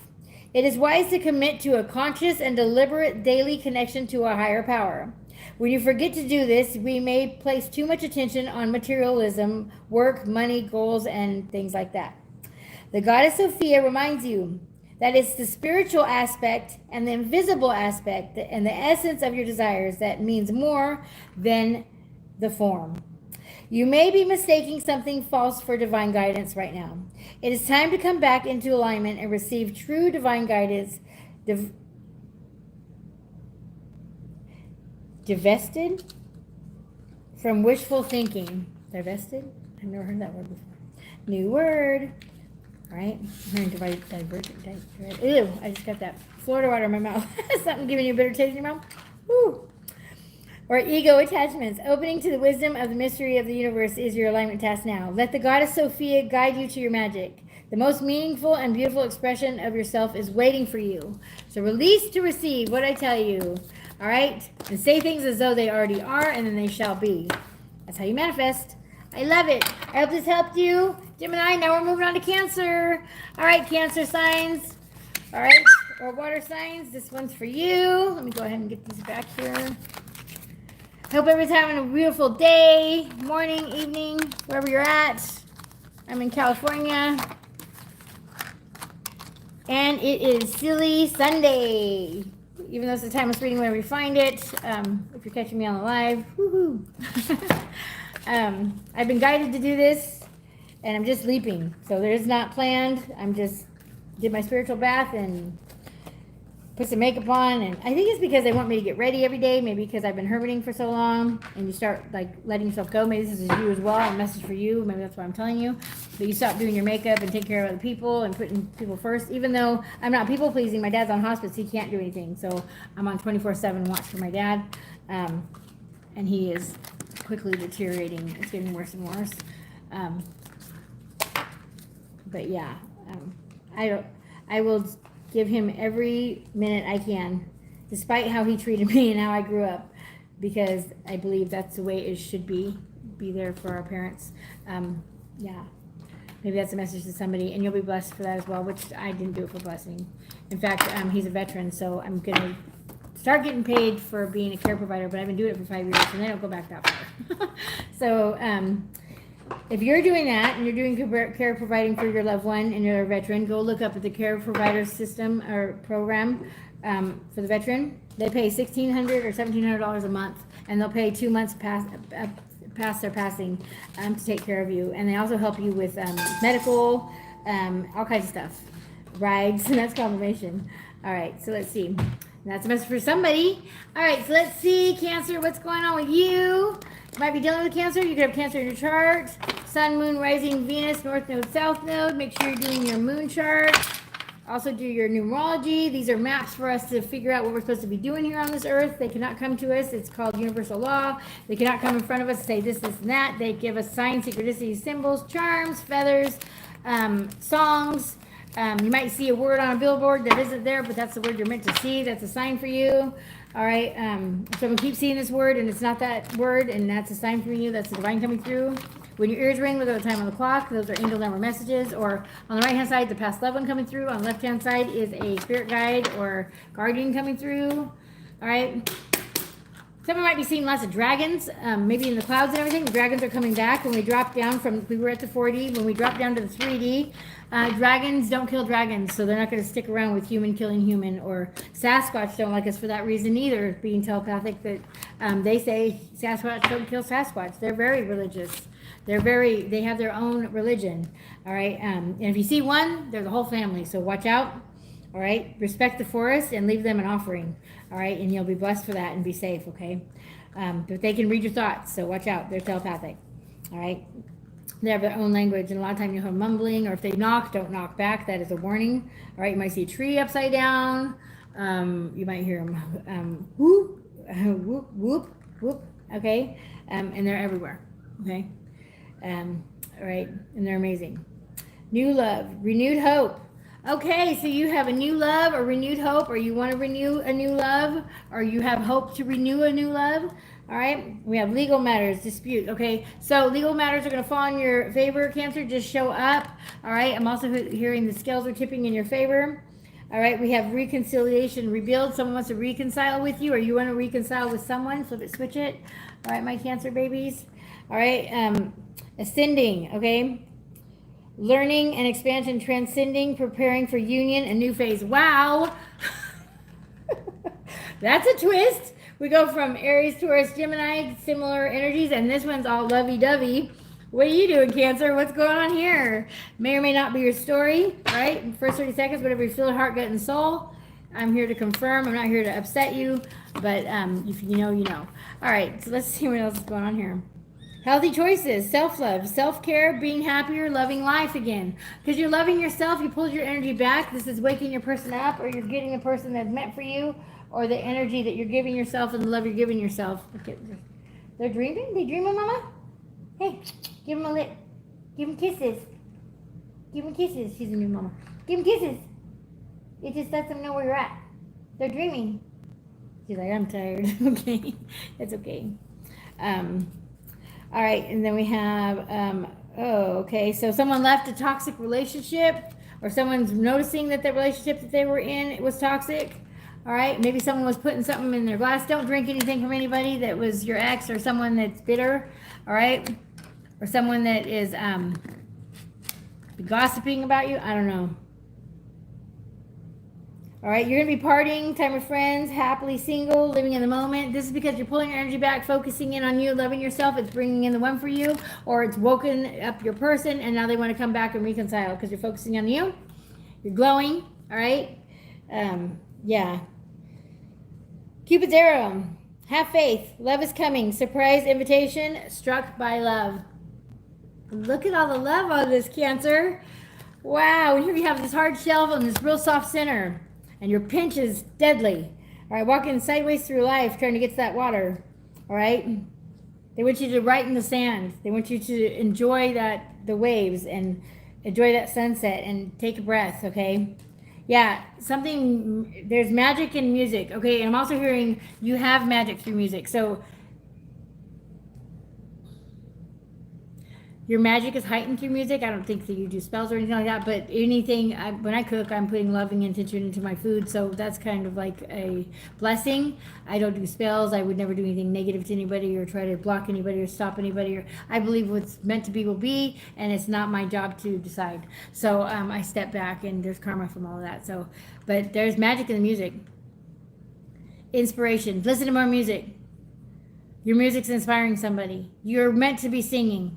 It is wise to commit to a conscious and deliberate daily connection to a higher power. When you forget to do this, we may place too much attention on materialism, work, money, goals, and things like that. The goddess Sophia reminds you that it's the spiritual aspect and the invisible aspect and the essence of your desires that means more than the form. You may be mistaking something false for divine guidance right now. It is time to come back into alignment and receive true divine guidance, divested from wishful thinking. Divested? I've never heard that word before. New word. All right. I'm hearing divergent. Ew, I just got that Florida water in my mouth. Something giving you a bitter taste in your mouth. Woo. Or ego attachments. Opening to the wisdom of the mystery of the universe is your alignment task now. Let the goddess Sophia guide you to your magic. The most meaningful and beautiful expression of yourself is waiting for you. So release to receive what I tell you. All right? And say things as though they already are, and then they shall be. That's how you manifest. I love it. I hope this helped you. Gemini, now we're moving on to Cancer. All right, Cancer signs. All right, or water signs. This one's for you. Let me go ahead and get these back here. Hope everyone's having a beautiful day, morning, evening, wherever you're at. I'm in California. And it is Silly Sunday. Even though it's the timeless reading whenever you find it. If you're catching me on the live, woohoo. I've been guided to do this, and I'm just leaping. So there is not planned. I'm just did my spiritual bath and put some makeup on, and I think it's because they want me to get ready every day, maybe because I've been hermiting for so long, and you start like letting yourself go. Maybe this is you as well, a message for you. Maybe that's why I'm telling you. But you stop doing your makeup and take care of other people and putting people first. Even though I'm not people pleasing, my dad's on hospice, he can't do anything. So I'm on 24/7 watch for my dad, and he is quickly deteriorating. It's getting worse and worse. But yeah, I will give him every minute I can, despite how he treated me and how I grew up, because I believe that's the way it should be there for our parents. Yeah, maybe that's a message to somebody, and you'll be blessed for that as well, which I didn't do it for blessing. In fact, he's a veteran, so I'm going to start getting paid for being a care provider, but I've been doing it for 5 years, and I don't go back that far. So, if you're doing that and you're doing care providing for your loved one and you're a veteran, go look up at the care provider system or program for the veteran. They pay $1,600 or $1,700 a month, and they'll pay 2 months past their passing to take care of you. And they also help you with medical, all kinds of stuff, rides, and that's confirmation. All right, so let's see. That's a message for somebody. All right, so let's see, Cancer, what's going on with you? You might be dealing with Cancer. You could have Cancer in your chart. Sun, Moon, Rising, Venus, North Node, South Node. Make sure you're doing your moon chart. also do your numerology. These are maps for us to figure out what we're supposed to be doing here on this earth. They cannot come to us. It's called universal law. They cannot come in front of us and say this, this, and that. They give us signs, synchronicities, symbols, charms, feathers, songs. You might see a word on a billboard that isn't there, but that's the word you're meant to see. That's a sign for you. All right. So we keep seeing this word and it's not that word, and that's a sign for you. That's the divine coming through. When your ears ring, look at the time on the clock. Those are angel number messages. Or on the right-hand side, the past loved one coming through. On the left-hand side is a spirit guide or guardian coming through. All right. Someone might be seeing lots of dragons, maybe in the clouds and everything. The dragons are coming back. When we drop down we were at the 4D. When we drop down to the 3D, dragons don't kill dragons, so they're not going to stick around with human killing human. Or Sasquatch don't like us for that reason either, being telepathic. That they say Sasquatch don't kill Sasquatch. They're very religious. They have their own religion. All right. And if you see one, they're the whole family. So watch out. All right. Respect the forest and leave them an offering. All right. And you'll be blessed for that and be safe. Okay. But they can read your thoughts. So watch out. They're telepathic. All right. They have their own language. And a lot of times you'll hear mumbling, or if they knock, don't knock back. That is a warning. All right. You might see a tree upside down. You might hear them whoop, whoop, whoop, whoop. Okay. And they're everywhere. Okay. All right, and they're amazing. New love, renewed hope. Okay, so you have a new love or renewed hope, or you want to renew a new love, or you have hope to renew a new love. All right, we have legal matters, dispute. Okay, so legal matters are going to fall in your favor, Cancer. Just show up. All right, I'm also hearing the scales are tipping in your favor. All right, we have reconciliation, rebuild. Someone wants to reconcile with you, or you want to reconcile with someone. Flip it, switch it. All right, my Cancer babies. All right, ascending, okay? Learning and expansion, transcending, preparing for union, a new phase. Wow! That's a twist. We go from Aries, Taurus, Gemini, similar energies, and this one's all lovey-dovey. What are you doing, Cancer? What's going on here? May or may not be your story, right? First 30 seconds, whatever you feel, heart, gut, and soul. I'm here to confirm. I'm not here to upset you, but if you know, you know. All right, so let's see what else is going on here. Healthy choices, self-love, self-care, being happier, loving life again. Because you're loving yourself, you pulled your energy back. This is waking your person up, or you're getting a person that's meant for you, or the energy that you're giving yourself and the love you're giving yourself. Okay. They're dreaming? They dreaming, Mama? Hey, give them a lip. Give them kisses. Give them kisses. She's a new mama. Give them kisses. It just lets them know where you're at. They're dreaming. She's like, I'm tired. Okay, it's okay. All right, and then we have, okay, so someone left a toxic relationship, or someone's noticing that the relationship that they were in, it was toxic. All right, maybe someone was putting something in their glass. Don't drink anything from anybody that was your ex, or someone that's bitter, all right? Or someone that is gossiping about you. I don't know. All right, you're going to be partying, time with friends, happily single, living in the moment. This is because you're pulling your energy back, focusing in on you, loving yourself. It's bringing in the one for you, or it's woken up your person, and now they want to come back and reconcile because you're focusing on you. You're glowing, all right? Yeah. Cupid's arrow. Have faith. Love is coming. Surprise invitation. Struck by love. Look at all the love on this, Cancer. Wow. Here you have this hard shell and this real soft center. And your pinch is deadly. All right, walking sideways through life, trying to get to that water. All right? They want you to write in the sand. They want you to enjoy the waves and enjoy that sunset and take a breath, okay? Yeah, there's magic in music, okay? And I'm also hearing you have magic through music. So your magic is heightened through music. I don't think that you do spells or anything like that, but when I cook, I'm putting loving intention into my food, so that's kind of like a blessing. I don't do spells. I would never do anything negative to anybody or try to block anybody or stop anybody. I believe what's meant to be will be, and it's not my job to decide. So I step back, and there's karma from all of that. So, but there's magic in the music. Inspiration. Listen to more music. Your music's inspiring somebody. You're meant to be singing.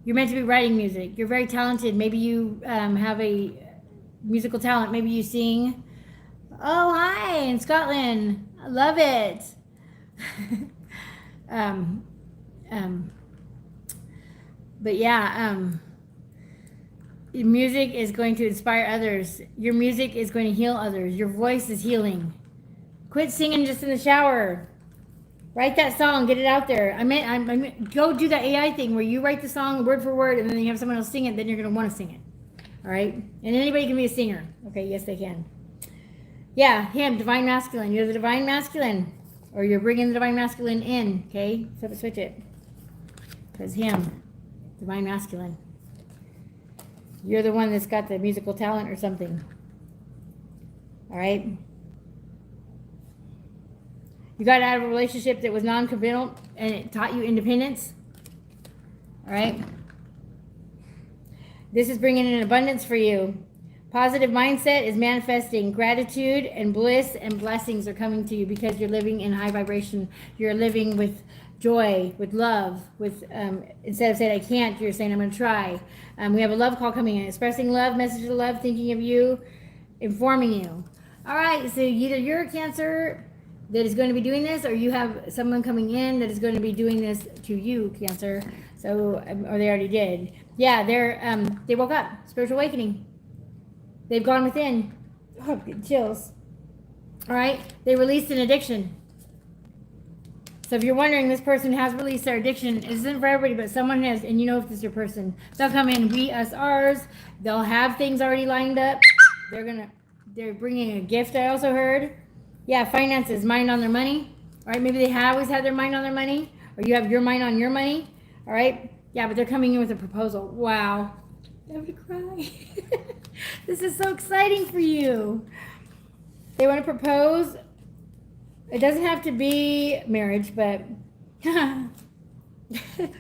You're meant to be writing music. You're very talented. Maybe you have a musical talent. Maybe you sing. Oh, hi, in Scotland. I love it. But yeah, Your music is going to inspire others. Your music is going to heal others. Your voice is healing. Quit singing just in the shower. Write that song, get it out there. I meant, go do that AI thing where you write the song word for word and then you have someone else sing it, then you're going to want to sing it. All right? And anybody can be a singer. Okay, yes, they can. Yeah, him, divine masculine. You're the divine masculine. Or you're bringing the divine masculine in, okay? So switch it. Because him, divine masculine. You're the one that's got the musical talent or something. All right? You got out of a relationship that was non-committal and it taught you independence. All right? This is bringing in abundance for you. Positive mindset is manifesting. Gratitude and bliss and blessings are coming to you because you're living in high vibration. You're living with joy, with love, with instead of saying I can't, you're saying I'm going to try. We have a love call coming in. Expressing love, message of love, thinking of you, informing you. All right, so either you're a Cancer that is going to be doing this, or you have someone coming in that is going to be doing this to you, Cancer. So, or they already did. Yeah, they woke up, spiritual awakening. They've gone within. Oh, I'm getting chills. All right, they released an addiction. So if you're wondering, this person has released their addiction. It isn't for everybody, but someone has, and you know if this is your person. They'll come in, we, us, ours. They'll have things already lined up. They're bringing a gift, I also heard. Yeah, finances, mind on their money. All right, maybe they have always had their mind on their money, or you have your mind on your money. All right, yeah, but they're coming in with a proposal. Wow, I'm gonna cry. This is so exciting for you. They want to propose. It doesn't have to be marriage, but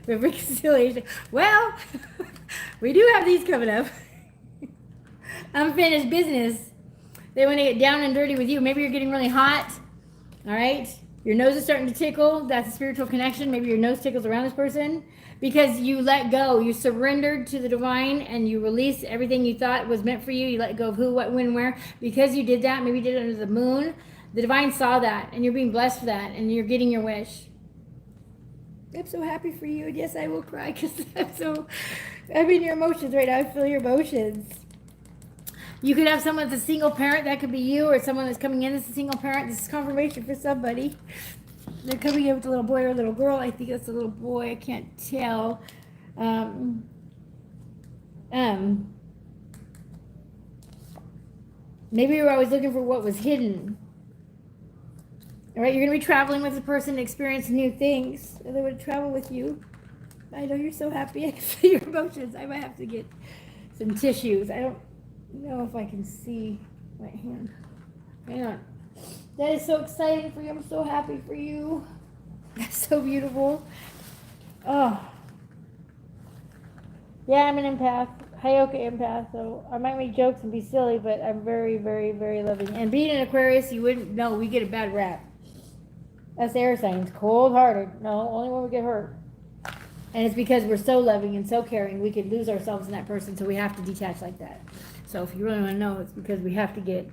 reconciliation. Well, we do have these coming up. Unfinished business. They want to get down and dirty with you. Maybe you're getting really hot. All right. Your nose is starting to tickle. That's a spiritual connection. Maybe your nose tickles around this person because you let go. You surrendered to the divine and you released everything you thought was meant for you. You let go of who, what, when, where. Because you did that, maybe you did it under the moon. The divine saw that and you're being blessed for that and you're getting your wish. I'm so happy for you. And yes, I will cry because I'm in your emotions right now. I feel your emotions. You could have someone that's a single parent. That could be you, or someone that's coming in that's a single parent. This is confirmation for somebody. They're coming in with a little boy or a little girl. I think that's a little boy. I can't tell. Maybe you were always looking for what was hidden. All right, you're going to be traveling with a person to experience new things. And they would travel with you. I know you're so happy. I can feel your emotions. I might have to get some tissues. I don't know if I can see my hand. Hang on. That is so exciting for you. I'm so happy for you. That's so beautiful. Oh. Yeah, I'm an empath. Hayoka empath. So I might make jokes and be silly, but I'm very, very, very loving. And being an Aquarius, you wouldn't know we get a bad rap. Us air signs, cold-hearted. No, only when we get hurt. And it's because we're so loving and so caring, we could lose ourselves in that person, so we have to detach like that. So if you really want to know, it's because we have to get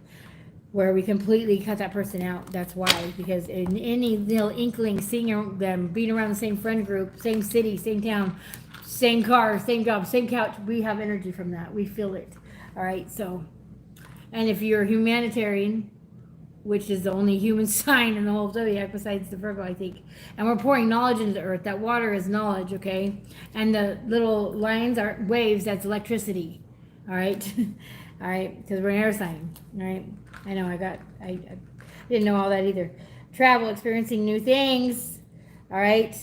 where we completely cut that person out. That's why. Because in any little inkling, seeing them, being around the same friend group, same city, same town, same car, same job, same couch, we have energy from that. We feel it. All right, so. And if you're a humanitarian, which is the only human sign in the whole zodiac besides the Virgo, I think. And we're pouring knowledge into the earth. That water is knowledge, okay? And the little lines are waves, that's electricity. All right? All right? Because we're an air sign. All right? I know, I didn't know all that either. Travel, experiencing new things. All right?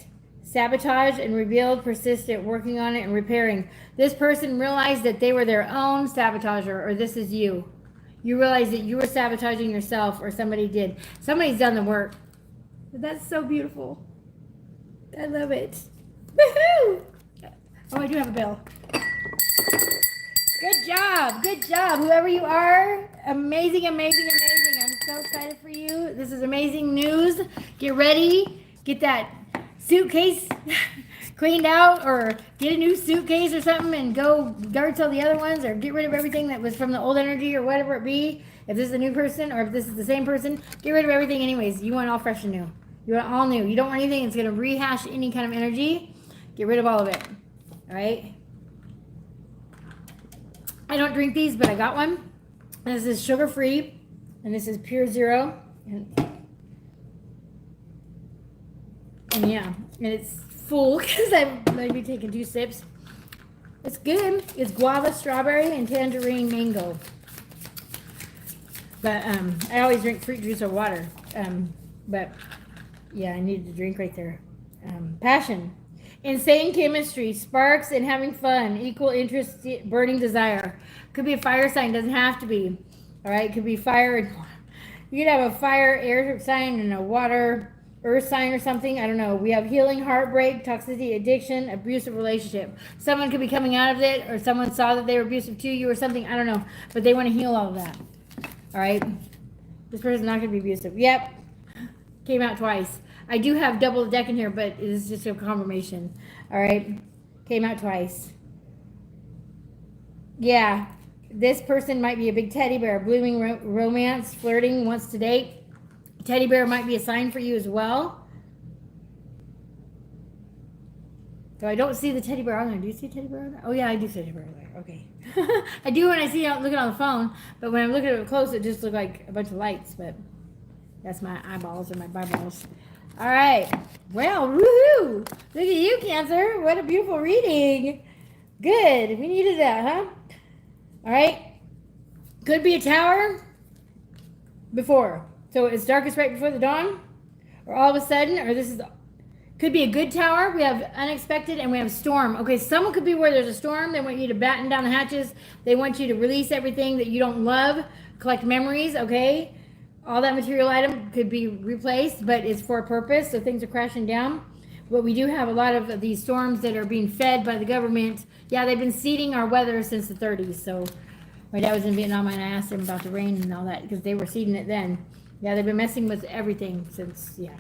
Sabotage and rebuild, persistent, working on it and repairing. This person realized that they were their own sabotager, or this is you. You realize that you were sabotaging yourself, or somebody did. Somebody's done the work. But that's so beautiful. I love it. Woohoo! Oh, I do have a bell. Good job. Good job. Whoever you are, amazing, amazing, amazing. I'm so excited for you. This is amazing news. Get ready. Get that suitcase cleaned out, or get a new suitcase or something and go guard all the other ones, or get rid of everything that was from the old energy or whatever it be. If this is a new person or if this is the same person, get rid of everything anyways. You want all fresh and new. You want all new. You don't want anything that's going to rehash any kind of energy. Get rid of all of it. All right? I don't drink these, but I got one. This is sugar-free, and this is Pure Zero. And yeah, and it's full because I've maybe taken 2 sips. It's good. It's guava, strawberry, and tangerine mango. But I always drink fruit juice or water. But yeah, I needed to drink right there. Passion. Insane chemistry, sparks and having fun, equal interest, burning desire. Could be a fire sign, doesn't have to be. All right, could be fire. You could have a fire, air sign, and a water, earth sign or something. I don't know. We have healing, heartbreak, toxicity, addiction, abusive relationship. Someone could be coming out of it, or someone saw that they were abusive to you or something. I don't know. But they want to heal all of that. All right. This person's not going to be abusive. Yep. Came out twice. I do have double deck in here, but it is just a confirmation. All right. Came out twice. Yeah. This person might be a big teddy bear. Blooming romance, flirting, wants to date. Teddy bear might be a sign for you as well. So I don't see the teddy bear on there. Do you see teddy bear on there? Oh yeah, I do see teddy bear on there. Okay. I do when I see it looking on the phone, but when I'm looking at it close, it just looks like a bunch of lights, but that's my eyeballs or my eyeballs. All right. Well, woohoo! Look at you, Cancer. What a beautiful reading. Good. We needed that, huh? All right. Could be a tower before. So it's darkest right before the dawn, or all of a sudden, or this is could be a good tower. We have unexpected and we have storm. Okay, someone could be where there's a storm. They want you to batten down the hatches. They want you to release everything that you don't love, collect memories, okay? All that material item could be replaced, but it's for a purpose, so things are crashing down. But we do have a lot of these storms that are being fed by the government. Yeah, they've been seeding our weather since the 30s. So my dad was in Vietnam and I asked him about the rain and all that because they were seeding it then. Yeah, they've been messing with everything since, yeah.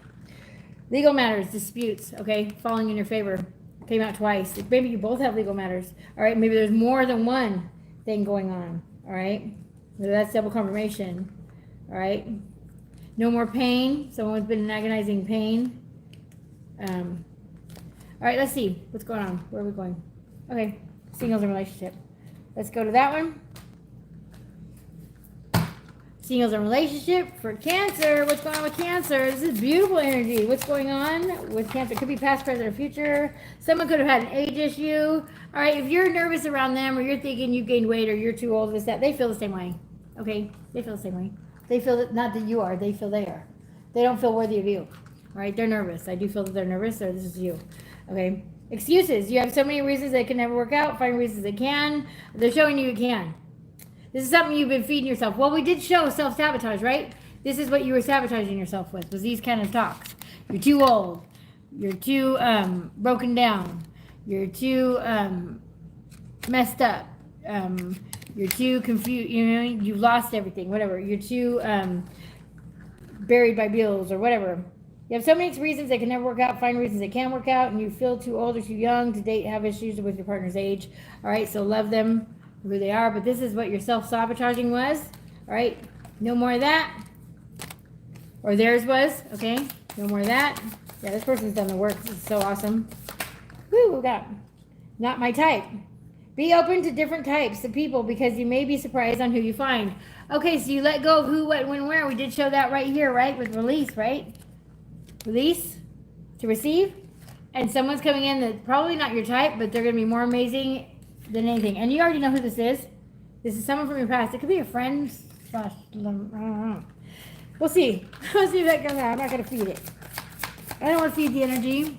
Legal matters, disputes, okay, falling in your favor. Came out twice. Maybe you both have legal matters. All right, maybe there's more than one thing going on. All right, so that's double confirmation. All right, no more pain. Someone's been in agonizing pain. All right, let's see what's going on. Where are we going? Okay, singles and relationship. Let's go to that one. Singles and relationship for Cancer. What's going on with Cancer? This is beautiful energy. What's going on with Cancer? It could be past, present, or future. Someone could have had an age issue. All right, if you're nervous around them or you're thinking you gained weight or you're too old, this, that, they feel the same way. Okay? They feel the same way. They feel that, not that you are, they feel they are. They don't feel worthy of you. All right? They're nervous. I do feel that they're nervous, or this is you. Okay? Excuses. You have so many reasons that can never work out. Find reasons that can. They're showing you can. This is something you've been feeding yourself. Well, we did show self-sabotage, right? This is what you were sabotaging yourself with, was these kind of talks. You're too old. You're too broken down. You're too messed up. You're too confused. You know, you've lost everything, whatever. You're too buried by bills or whatever. You have so many reasons that can never work out. Find reasons that can work out. And you feel too old or too young to date, have issues with your partner's age. All right, so love them who they are, but this is what your self-sabotaging was. All right, no more of that, or theirs was. Okay, no more of that. Yeah, this person's done the work. This is so awesome. Woo, that not my type. Be open to different types of people because you may be surprised on who you find. Okay, so you let go of who, what, when, where. We did show that right here, right, with release, right? Release to receive, and someone's coming in that's probably not your type, but they're going to be more amazing than anything. And you already know who this is. This is someone from your past. It could be a friend slash, I don't know. We'll see. We'll see if that comes out. I'm not going to feed it. I don't want to feed the energy.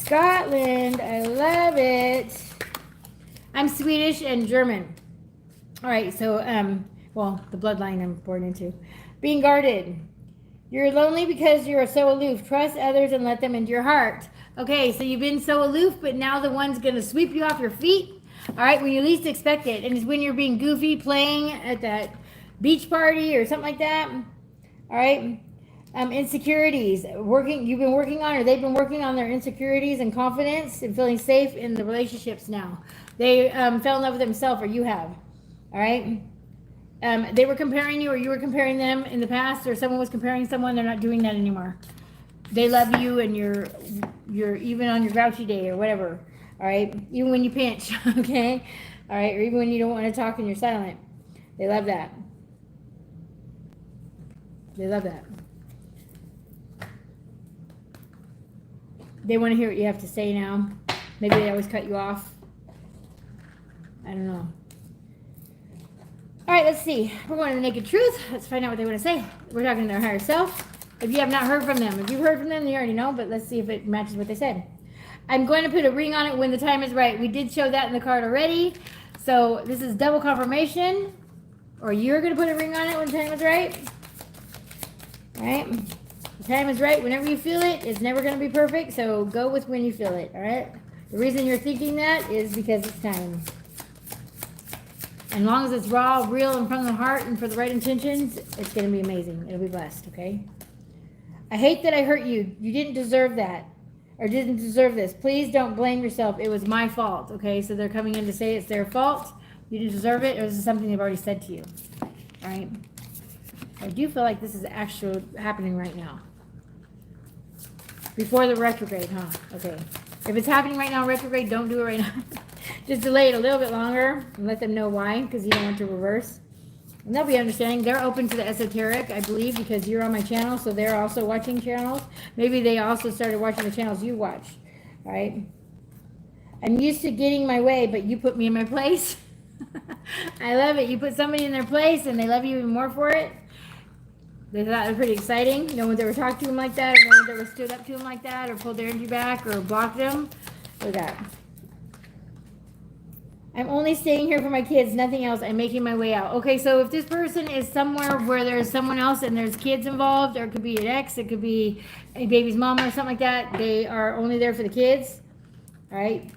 Scotland. I love it. I'm Swedish and German. All right. So, well, the bloodline I'm born into. Being guarded. You're lonely because you're so aloof. Trust others and let them into your heart. Okay, so you've been so aloof, but now the one's going to sweep you off your feet. All right, when you least expect it. And it's when you're being goofy, playing at that beach party or something like that. All right. Insecurities. You've been working on, or they've been working on their insecurities and confidence and feeling safe in the relationships now. They fell in love with themselves, or you have. All right. They were comparing you, or you were comparing them in the past, or someone was comparing someone. They're not doing that anymore. They love you, and you're even on your grouchy day or whatever. All right, even when you pinch, okay? All right, or even when you don't want to talk and you're silent. They love that. They love that. They want to hear what you have to say now. Maybe they always cut you off. I don't know. All right, let's see. We're going to the Naked Truth. Let's find out what they want to say. We're talking to their higher self. If you have not heard from them, if you've heard from them, you already know, but let's see if it matches what they said. I'm going to put a ring on it when the time is right. We did show that in the card already. So this is double confirmation. Or you're going to put a ring on it when the time is right. All right? The time is right whenever you feel it. It's never going to be perfect, so go with when you feel it, all right? The reason you're thinking that is because it's time. As long as it's raw, real, and from the heart, and for the right intentions, it's going to be amazing. It'll be blessed, okay? I hate that I hurt you. You didn't deserve that, or didn't deserve this. Please don't blame yourself. It was my fault, okay? So they're coming in to say it's their fault. You didn't deserve it, or this is something they've already said to you, all right? I do feel like this is actually happening right now. Before the retrograde, huh? Okay. If it's happening right now, retrograde, don't do it right now. Just delay it a little bit longer and let them know why, because you don't want to reverse. And they'll be understanding. They're open to the esoteric, I believe, because you're on my channel, so they're also watching channels. Maybe they also started watching the channels you watch, all right? I'm used to getting my way, but you put me in my place. I love it. You put somebody in their place, and they love you even more for it. They thought it was pretty exciting. No one ever talked to them like that, or no one ever stood up to them like that, or pulled their energy back, or blocked them. Look at that. I'm only staying here for my kids, nothing else. I'm making my way out. Okay, so if this person is somewhere where there's someone else and there's kids involved, or it could be an ex, it could be a baby's mama or something like that, they are only there for the kids. All right.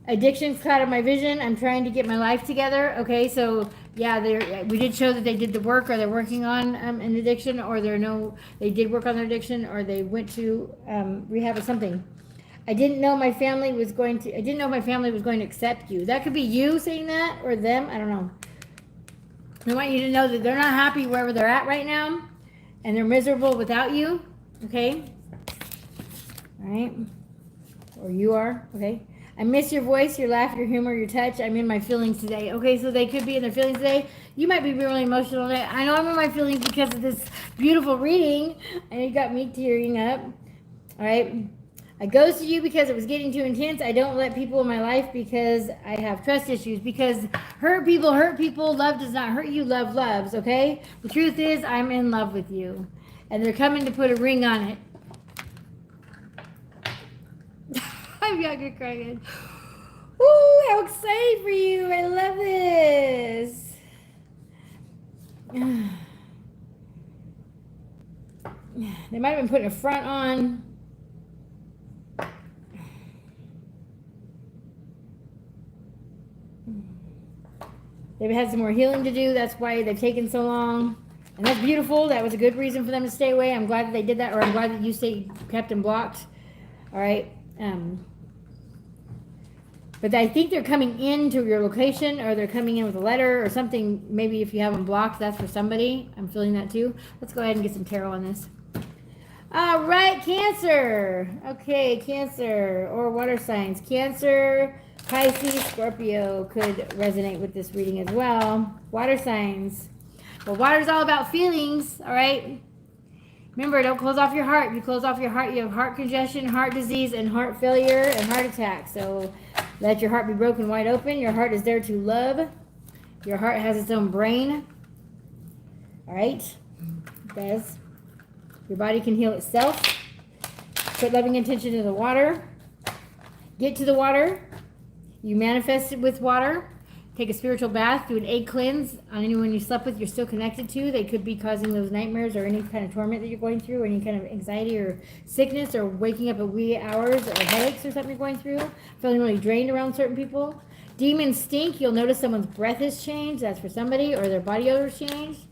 Addiction's out of my vision. I'm trying to get my life together. Okay, so yeah, we did show that they did the work, or they're working on an addiction, or they did work on their addiction, or they went to rehab or something. I didn't know my family was going to accept you. That could be you saying that, or them. I don't know. I want you to know that they're not happy wherever they're at right now, and they're miserable without you. Okay. All right. Or you are. Okay. I miss your voice, your laugh, your humor, your touch. I'm in my feelings today. Okay, so they could be in their feelings today. You might be really emotional today. I know I'm in my feelings because of this beautiful reading, and it got me tearing up. All right. I ghosted you because it was getting too intense. I don't let people in my life because I have trust issues. Because hurt people hurt people. Love does not hurt you. Love loves, okay? The truth is, I'm in love with you. And they're coming to put a ring on it. I'm not gonna cry again. Ooh, how excited for you. I love this. They might have been putting a front on. They've had some more healing to do. That's why they've taken so long. And that's beautiful. That was a good reason for them to stay away. I'm glad that they did that, or I'm glad that you kept them blocked. All right. But I think they're coming into your location, or they're coming in with a letter or something. Maybe if you have them blocked, that's for somebody. I'm feeling that too. Let's go ahead and get some tarot on this. All right, Cancer. Okay, Cancer or water signs. Cancer, Pisces, Scorpio could resonate with this reading as well. Water signs. Well, water's all about feelings, all right? Remember, don't close off your heart. If you close off your heart, you have heart congestion, heart disease, and heart failure, and heart attack. So let your heart be broken wide open. Your heart is there to love. Your heart has its own brain. All right? It does. Your body can heal itself. Put loving intention in the water. Get to the water. You manifest it with water. Take a spiritual bath. Do an egg cleanse on anyone you slept with you're still connected to. They could be causing those nightmares or any kind of torment that you're going through, or any kind of anxiety or sickness, or waking up at wee hours, or headaches or something you're going through. Feeling really drained around certain people. Demons stink. You'll notice someone's breath has changed. That's for somebody. Or their body odor's changed.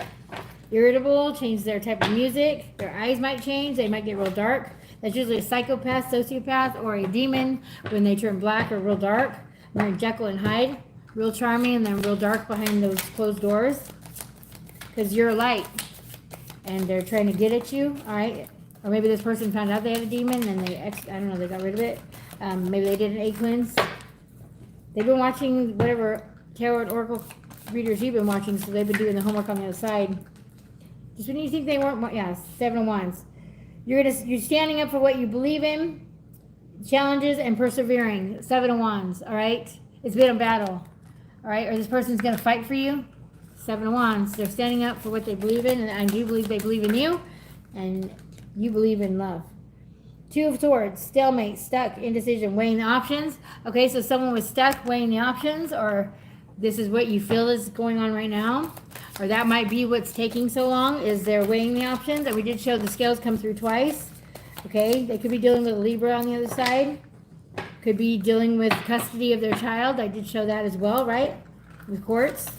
Irritable. Change their type of music. Their eyes might change. They might get real dark. That's usually a psychopath, sociopath, or a demon when they turn black or real dark. They're Jekyll and Hyde. Real charming and then real dark behind those closed doors. Because you're a light. And they're trying to get at you. Alright. Or maybe this person found out they had a demon and they got rid of it. Maybe they did an egg cleanse. They've been watching whatever tarot and oracle readers you've been watching, so they've been doing the homework on the other side. Just when you think they weren't, yeah, 7 of Wands. You're standing up for what you believe in, challenges, and persevering. 7 of Wands, all right? It's been a battle, all right? Or this person's going to fight for you. 7 of Wands. They're standing up for what they believe in, and I do believe they believe in you, and you believe in love. 2 of Swords, stalemate, stuck, indecision, weighing the options. Okay, so someone was stuck weighing the options, or this is what you feel is going on right now, or that might be what's taking so long, is they're weighing the options. And we did show the scales come through twice. Okay, they could be dealing with a Libra on the other side. Could be dealing with custody of their child. I did show that as well, right? With courts.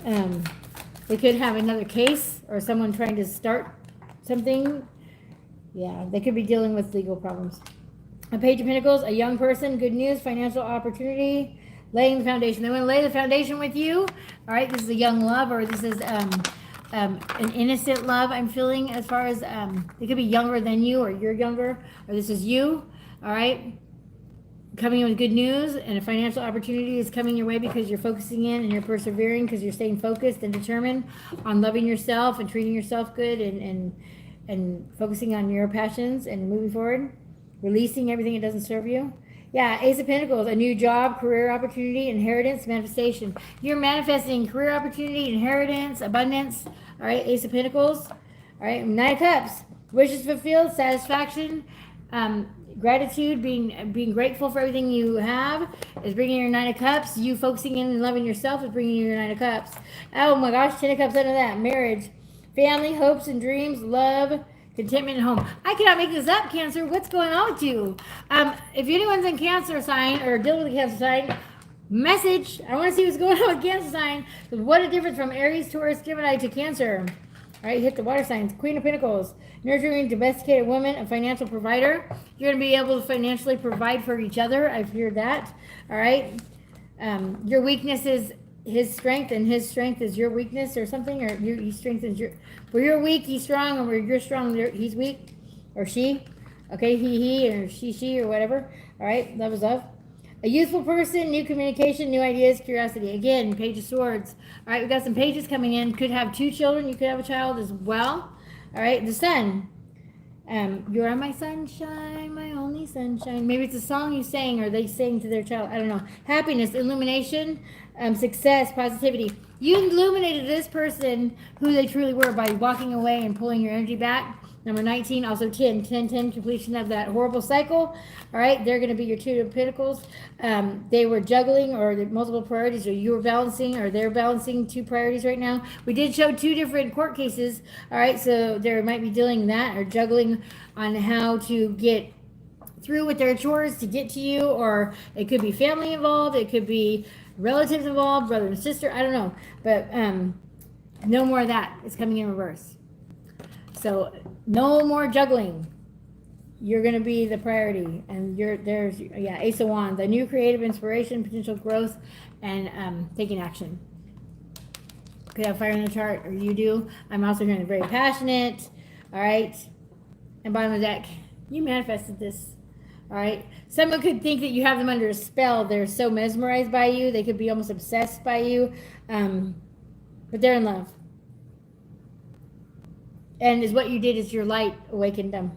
They could have another case or someone trying to start something. Yeah, they could be dealing with legal problems. A Page of Pentacles, a young person, good news, financial opportunity, laying the foundation. They want to lay the foundation with you. All right, this is a young love, or this is an innocent love I'm feeling, as far as they could be younger than you, or you're younger, or this is you. All right, coming in with good news, and a financial opportunity is coming your way because you're focusing in and you're persevering, because you're staying focused and determined on loving yourself and treating yourself good, and focusing on your passions and moving forward, releasing everything that doesn't serve you. Yeah, Ace of Pentacles, a new job, career opportunity, inheritance, manifestation. You're manifesting career opportunity, inheritance, abundance. All right, Ace of Pentacles. All right, 9 of Cups, wishes fulfilled, satisfaction, gratitude, being grateful for everything you have is bringing your 9 of Cups. You focusing in and loving yourself is bringing you your 9 of Cups. Oh my gosh, 10 of Cups under that. Marriage, family, hopes and dreams, love, contentment at home. I cannot make this up, Cancer. What's going on with you? If anyone's in Cancer sign or dealing with a Cancer sign, message. I want to see what's going on with Cancer sign. What a difference from Aries, Taurus, Gemini to Cancer. All right, hit the water signs. Queen of Pentacles, nurturing, domesticated woman, a financial provider. You're going to be able to financially provide for each other. I've heard that. All right. Your weakness is his strength, and his strength is your weakness, or something. Or he strengthens your. Where you're weak, he's strong, and where you're strong, he's weak, or she. Okay, he, or she, or whatever. All right, love is love. A youthful person, new communication, new ideas, curiosity. Again, Page of Swords. All right, we've got some pages coming in. Could have 2 children. You could have a child as well. All right, the Sun. You are my sunshine, my only sunshine. Maybe it's a song you sang, or they sang to their child. I don't know. Happiness, illumination, success, positivity. You illuminated this person who they truly were by walking away and pulling your energy back. Number 19, also 10, completion of that horrible cycle. All right, they're going to be your 2 of Pentacles. They were juggling, or multiple priorities, or you were balancing, or they're balancing 2 priorities right now. We did show 2 different court cases. All right, so they might be dealing that, or juggling on how to get through with their chores to get to you, or it could be family involved, it could be relatives involved, brother and sister, I don't know. But no more of that. It's coming in reverse. So no more juggling. You're going to be the priority, and there's Ace of Wands, a new creative inspiration, potential growth, and taking action. Could have fire in the chart, or you do. I'm also hearing very passionate. All right, and bottom of the deck, you manifested this. All right, someone could think that you have them under a spell. They're so mesmerized by you. They could be almost obsessed by you, but they're in love. And is what you did is your light awakened them.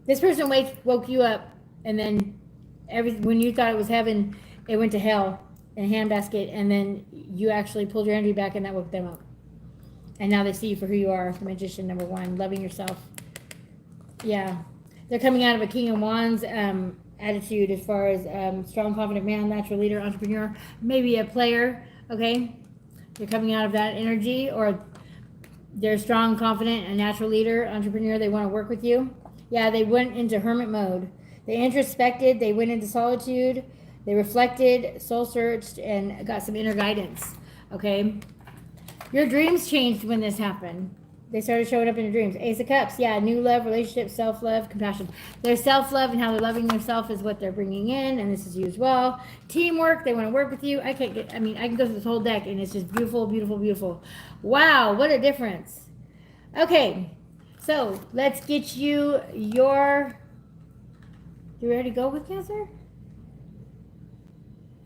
This person woke you up, and then when you thought it was heaven, it went to hell in a handbasket, and then you actually pulled your energy back, and that woke them up. And now they see you for who you are, the magician, number 1, loving yourself. Yeah. They're coming out of a King of Wands attitude, as far as strong, confident man, natural leader, entrepreneur, maybe a player, okay? They're coming out of that energy, or they're strong, confident, a natural leader, entrepreneur. They want to work with you. Yeah, they went into hermit mode. They introspected. They went into solitude. They reflected, soul searched, and got some inner guidance. Okay? Your dreams changed when this happened. They started showing up in your dreams. Ace of Cups. Yeah, new love, relationship, self-love, compassion. Their self-love and how they're loving themselves is what they're bringing in, and this is you as well. Teamwork. They want to work with you. I can go through this whole deck, and it's just beautiful, beautiful, beautiful. Wow, what a difference. Okay, so let's get you your... You ready to go with Cancer?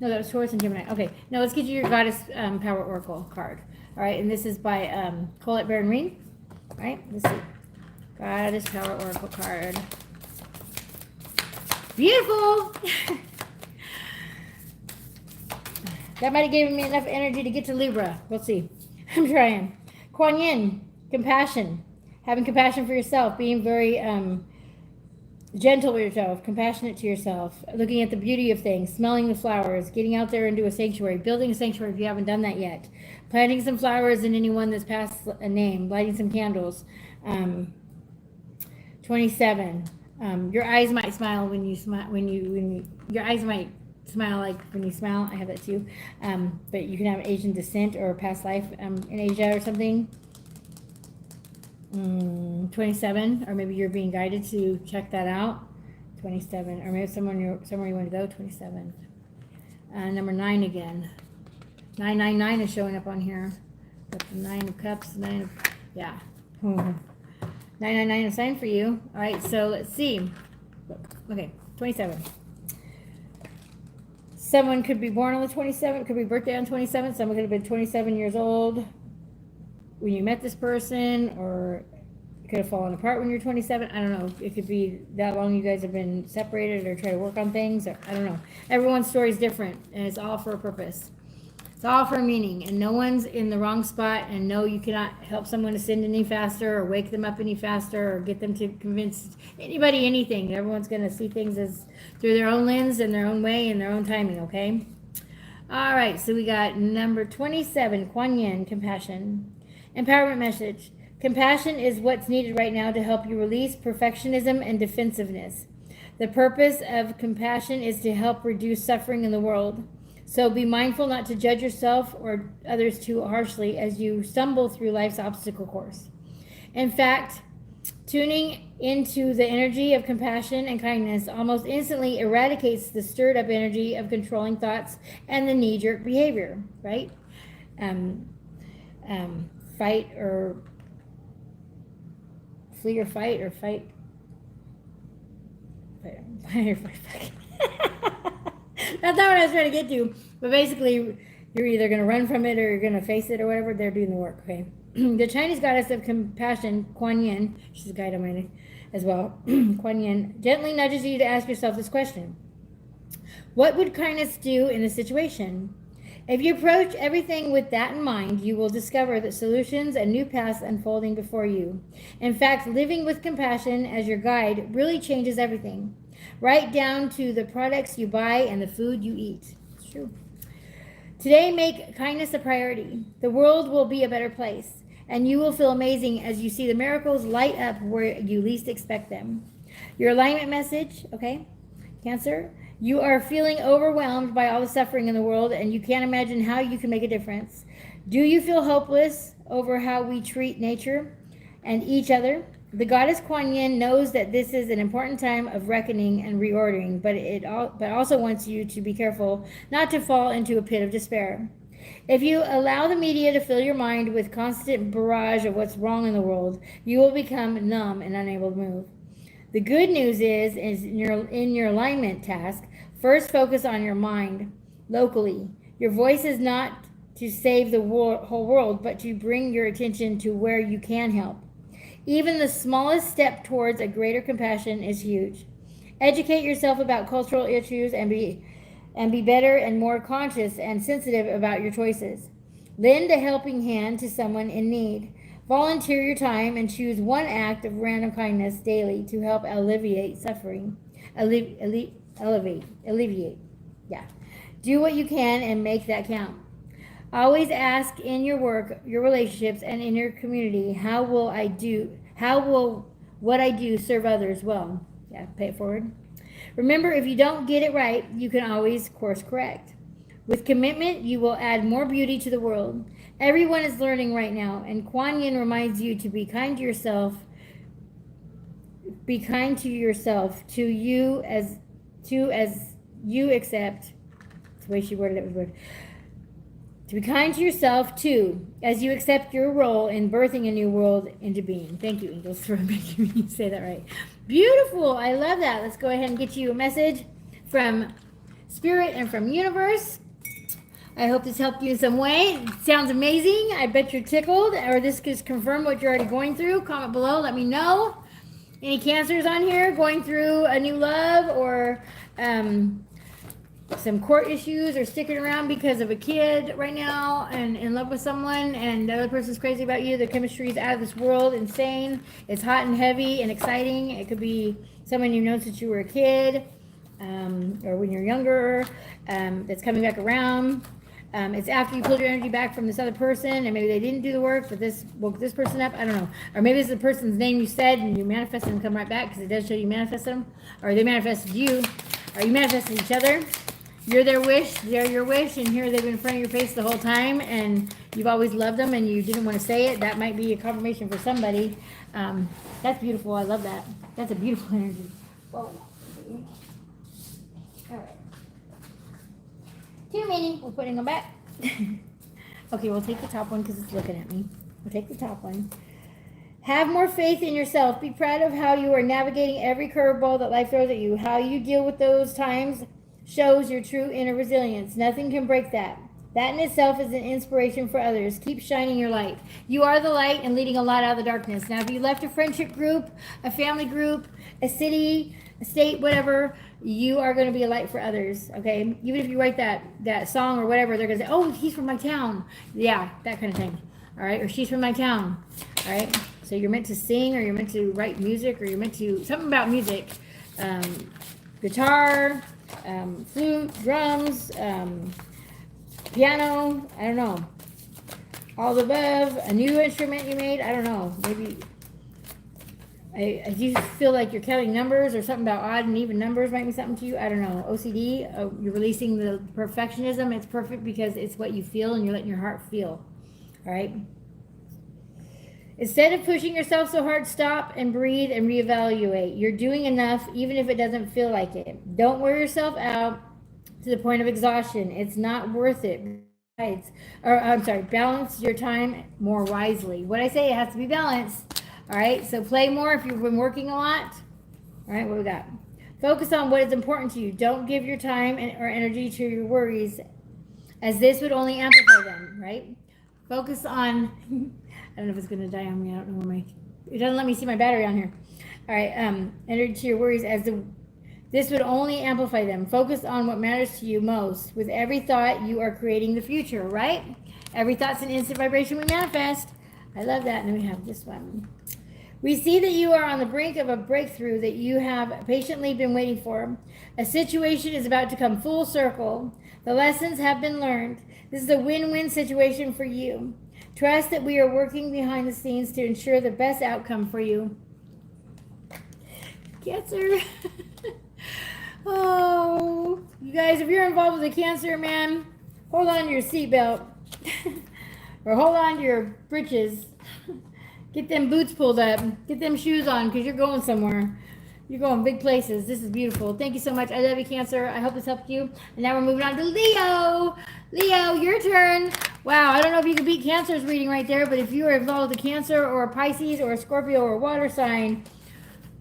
No, that was Taurus and Gemini. Okay, now let's get you your Goddess Power Oracle card. All right, and this is by Colette Baron Reed. All right, let's see. Goddess Power Oracle card. Beautiful! That might have given me enough energy to get to Libra. We'll see. I'm trying. Kuan Yin, compassion. Having compassion for yourself. Being very gentle with yourself. Compassionate to yourself. Looking at the beauty of things. Smelling the flowers. Getting out there into a sanctuary. Building a sanctuary if you haven't done that yet. Planting some flowers in anyone that's passed a name. Lighting some candles. 27. Your eyes might smile when you smile. Your eyes might smile like when you smile. I have that too. But you can have Asian descent or past life in Asia or something. 27, or maybe you're being guided to check that out. 27, or maybe somewhere you want to go. 27. Number 9 again. 999 is showing up on here. Got the 9 of Cups. 9 of, yeah. 999 is sign for you. All right, so let's see. Okay, 27. Someone could be born on the 27th, could be birthday on 27th. Someone could have been 27 years old when you met this person, or it could have fallen apart when you're 27. I don't know. It could be that long you guys have been separated or try to work on things. Or, I don't know. Everyone's story is different, and it's all for a purpose. It's all for a meaning, and no one's in the wrong spot, and no, you cannot help someone ascend any faster or wake them up any faster or get them to convince anybody anything. Everyone's going to see things as through their own lens and their own way and their own timing, okay? All right, so we got number 27, Kuan Yin, compassion. Empowerment message. Compassion is what's needed right now to help you release perfectionism and defensiveness. The purpose of compassion is to help reduce suffering in the world. So be mindful not to judge yourself or others too harshly as you stumble through life's obstacle course. In fact, tuning into the energy of compassion and kindness almost instantly eradicates the stirred up energy of controlling thoughts and the knee-jerk behavior, right? Fight or flee or fight or fight. Fight. That's not what I was trying to get to. But basically, you're either going to run from it or you're going to face it or whatever. They're doing the work, okay? The Chinese goddess of compassion, Kuan Yin, she's a guide of mine as well, Kuan Yin, gently nudges you to ask yourself this question. What would kindness do in this situation? If you approach everything with that in mind, you will discover that solutions and new paths unfolding before you. In fact, living with compassion as your guide really changes everything. Right down to the products you buy and the food you eat. It's true. Today, make kindness a priority. The world will be a better place, and you will feel amazing as you see the miracles light up where you least expect them. Your alignment message, okay, Cancer, you are feeling overwhelmed by all the suffering in the world, and you can't imagine how you can make a difference. Do you feel hopeless over how we treat nature and each other? The goddess Kuan Yin knows that this is an important time of reckoning and reordering, but also wants you to be careful not to fall into a pit of despair. If you allow the media to fill your mind with constant barrage of what's wrong in the world, you will become numb and unable to move. The good news is in your alignment task, first focus on your mind locally. Your voice is not to save the whole world, but to bring your attention to where you can help. Even the smallest step towards a greater compassion is huge. Educate yourself about cultural issues and be better and more conscious and sensitive about your choices. Lend a helping hand to someone in need. Volunteer your time and choose one act of random kindness daily to help alleviate suffering. Alleviate. Yeah. Do what you can and make that count. Always ask in your work, your relationships, and in your community, how will what I do serve others well? Yeah, pay it forward. Remember, if you don't get it right, you can always course correct. With commitment, you will add more beauty to the world. Everyone is learning right now, and Kuan Yin reminds you to be kind to yourself. Be kind to yourself, to you as you accept. That's the way she worded it was weird. To be kind to yourself, too, as you accept your role in birthing a new world into being. Thank you, angels, for making me say that right. Beautiful. I love that. Let's go ahead and get you a message from Spirit and from Universe. I hope this helped you in some way. It sounds amazing. I bet you're tickled, or this could confirm what you're already going through. Comment below. Let me know. Any Cancers on here going through a new love or some court issues or sticking around because of a kid right now and in love with someone and the other person's crazy about you. The chemistry is out of this world, insane. It's hot and heavy and exciting. It could be someone you've known since you were a kid or when you're younger that's coming back around. It's after you pulled your energy back from this other person and maybe they didn't do the work, but this woke this person up. I don't know. Or maybe it's the person's name you said and you manifested them come right back because it does show you manifest them. Or they manifested you. Or you manifested each other. You're their wish, they're your wish, and here they've been in front of your face the whole time, and you've always loved them, and you didn't want to say it. That might be a confirmation for somebody. That's beautiful. I love that. That's a beautiful energy. Whoa. All right. Too many. We're putting them back. Okay, we'll take the top one because it's looking at me. We'll take the top one. Have more faith in yourself. Be proud of how you are navigating every curveball that life throws at you. How you deal with those times shows your true inner resilience. Nothing can break that. That in itself is an inspiration for others. Keep shining your light. You are the light and leading a lot out of the darkness. Now, if you left a friendship group, a family group, a city, a state, whatever, you are going to be a light for others, okay? Even if you write that song or whatever, they're going to say, oh, he's from my town. Yeah, that kind of thing, all right? Or she's from my town, all right? So you're meant to sing or you're meant to write music or you're meant to, something about music, guitar, flute, drums, piano, I don't know, all the above, a new instrument you made, I don't know, maybe, do you feel like you're counting numbers or something about odd and even numbers might be something to you, I don't know, OCD, you're releasing the perfectionism, it's perfect because it's what you feel and you're letting your heart feel, all right? Instead of pushing yourself so hard, stop and breathe and reevaluate. You're doing enough even if it doesn't feel like it. Don't wear yourself out to the point of exhaustion. It's not worth it. Balance your time more wisely. What I say, it has to be balanced. All right, so play more if you've been working a lot. All right, what we got? Focus on what is important to you. Don't give your time or energy to your worries, as this would only amplify them, right? Focus on... I don't know if it's going to die on me. I don't know where it doesn't let me see my battery on here. All right, energy to your worries this would only amplify them. Focus on what matters to you most. With every thought, you are creating the future, right? Every thought's an instant vibration we manifest. I love that. And then we have this one. We see that you are on the brink of a breakthrough that you have patiently been waiting for. A situation is about to come full circle. The lessons have been learned. This is a win-win situation for you. Trust that we are working behind the scenes to ensure the best outcome for you. Cancer. Oh, you guys, if you're involved with a Cancer, man, hold on to your seatbelt. Or hold on to your britches. Get them boots pulled up. Get them shoes on because you're going somewhere. You're going big places. This is beautiful. Thank you so much. I love you, Cancer. I hope this helped you. And now we're moving on to Leo. Leo, your turn. Wow, I don't know if you can beat Cancer's reading right there, but if you are involved with a Cancer or a Pisces or a Scorpio or a water sign,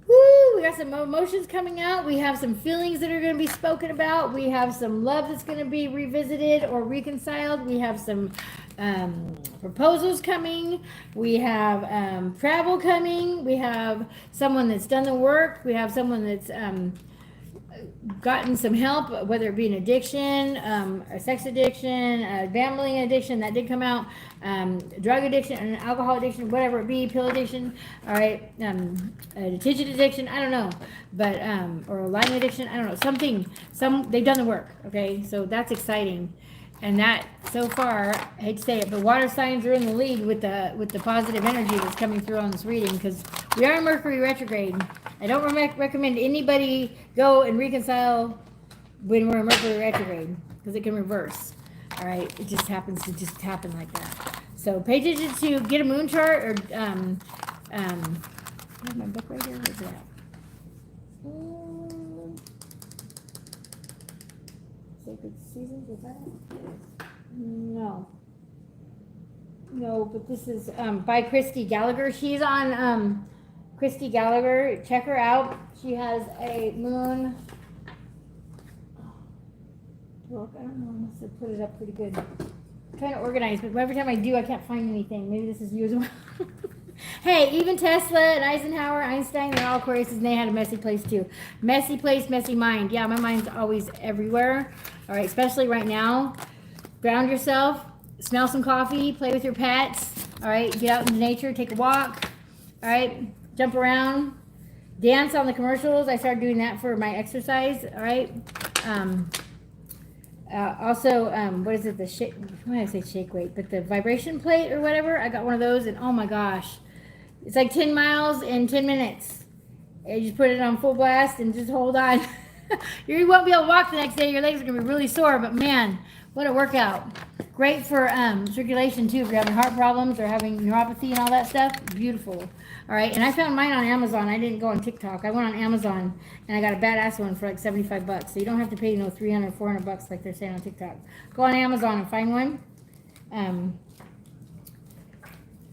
woo, we got some emotions coming out. We have some feelings that are going to be spoken about. We have some love that's going to be revisited or reconciled. We have some proposals coming. We have travel coming. We have someone that's done the work. We have someone that's gotten some help, whether it be an addiction, a sex addiction, a gambling addiction that did come out, drug addiction, an alcohol addiction, whatever it be, pill addiction, all right, a detention addiction, I don't know, but or a lying addiction, I don't know, they've done the work, okay, so that's exciting. And that, so far, I hate to say it, but water signs are in the lead with the positive energy that's coming through on this reading, because we are in Mercury retrograde. I don't recommend anybody go and reconcile when we're in Mercury retrograde, because it can reverse. All right, it just happens to just happen like that. So pay attention to get a moon chart, or I have my book right here. Where's it at? Sacred Seasons, is that it? No, but this is by Christy Gallagher. She's on Christy Gallagher. Check her out. She has a moon. Look, I don't know. I must have put it up pretty good. I'm trying to organize, but every time I do, I can't find anything. Maybe this is you as well. Hey, even Tesla and Eisenhower, Einstein, they're all Aquarius, and they had a messy place too. Messy place, messy mind. Yeah, my mind's always everywhere. All right, especially right now. Ground yourself, smell some coffee, play with your pets. All right, get out into nature, take a walk. All right, jump around, dance on the commercials. I started doing that for my exercise. All right. Also, what is it? The shake? Why did I say shake weight? But the vibration plate or whatever. I got one of those, and oh my gosh, it's like 10 miles in 10 minutes. And you just put it on full blast and just hold on. You won't be able to walk the next day. Your legs are gonna be really sore, but man, what a workout! Great for circulation too. If you're having heart problems or having neuropathy and all that stuff, beautiful. All right, and I found mine on Amazon. I didn't go on TikTok. I went on Amazon and I got a badass one for like $75. So you don't have to pay, $300, $400 like they're saying on TikTok. Go on Amazon and find one.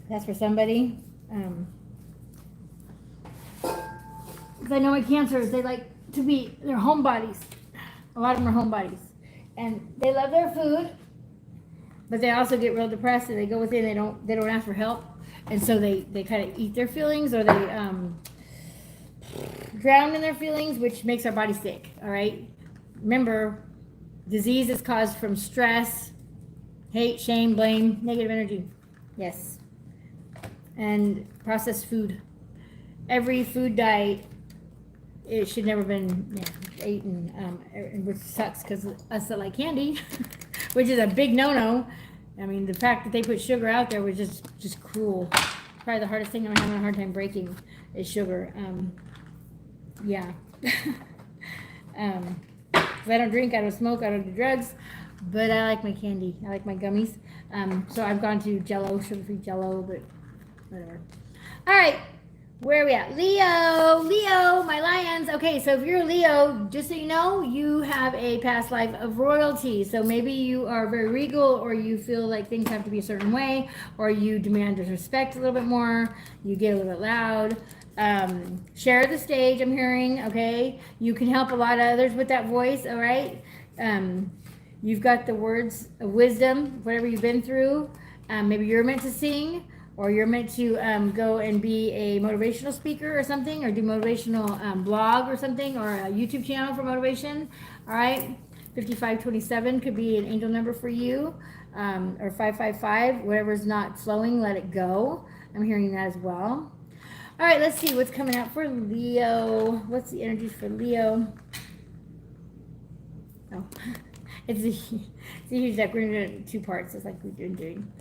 That's for somebody. Because I know my cancers, they like to be, they're homebodies. A lot of them are homebodies. And they love their food, but they also get real depressed and they go within, they don't ask for help. And so they kind of eat their feelings, or they drown in their feelings, which makes our body sick. All right. Remember, disease is caused from stress, hate, shame, blame, negative energy. Yes. And processed food. Every food diet, it should never been eaten, which sucks because us that like candy, which is a big no-no. I mean, the fact that they put sugar out there was just cruel. Probably the hardest thing I'm having a hard time breaking is sugar. Yeah. 'Cause I don't drink, I don't smoke, I don't do drugs, but I like my candy. I like my gummies. So I've gone to Jell-O, sugar-free Jell-O, but whatever. All right. Where are we at? Leo, my lions. Okay, so if you're a Leo, just so you know, you have a past life of royalty. So maybe you are very regal, or you feel like things have to be a certain way, or you demand respect a little bit more, you get a little bit loud. Share the stage, I'm hearing, okay? You can help a lot of others with that voice, all right? You've got the words of wisdom, whatever you've been through. Maybe you're meant to sing, or you're meant to go and be a motivational speaker or something, or do motivational blog or something, or a YouTube channel for motivation. All right, 5527 could be an angel number for you, or 555. Whatever's not flowing, let it go. I'm hearing that as well. All right, let's see what's coming out for Leo. What's the energies for Leo? Oh, it's a huge deck. We're going to do it in 2 parts, just like we've been doing.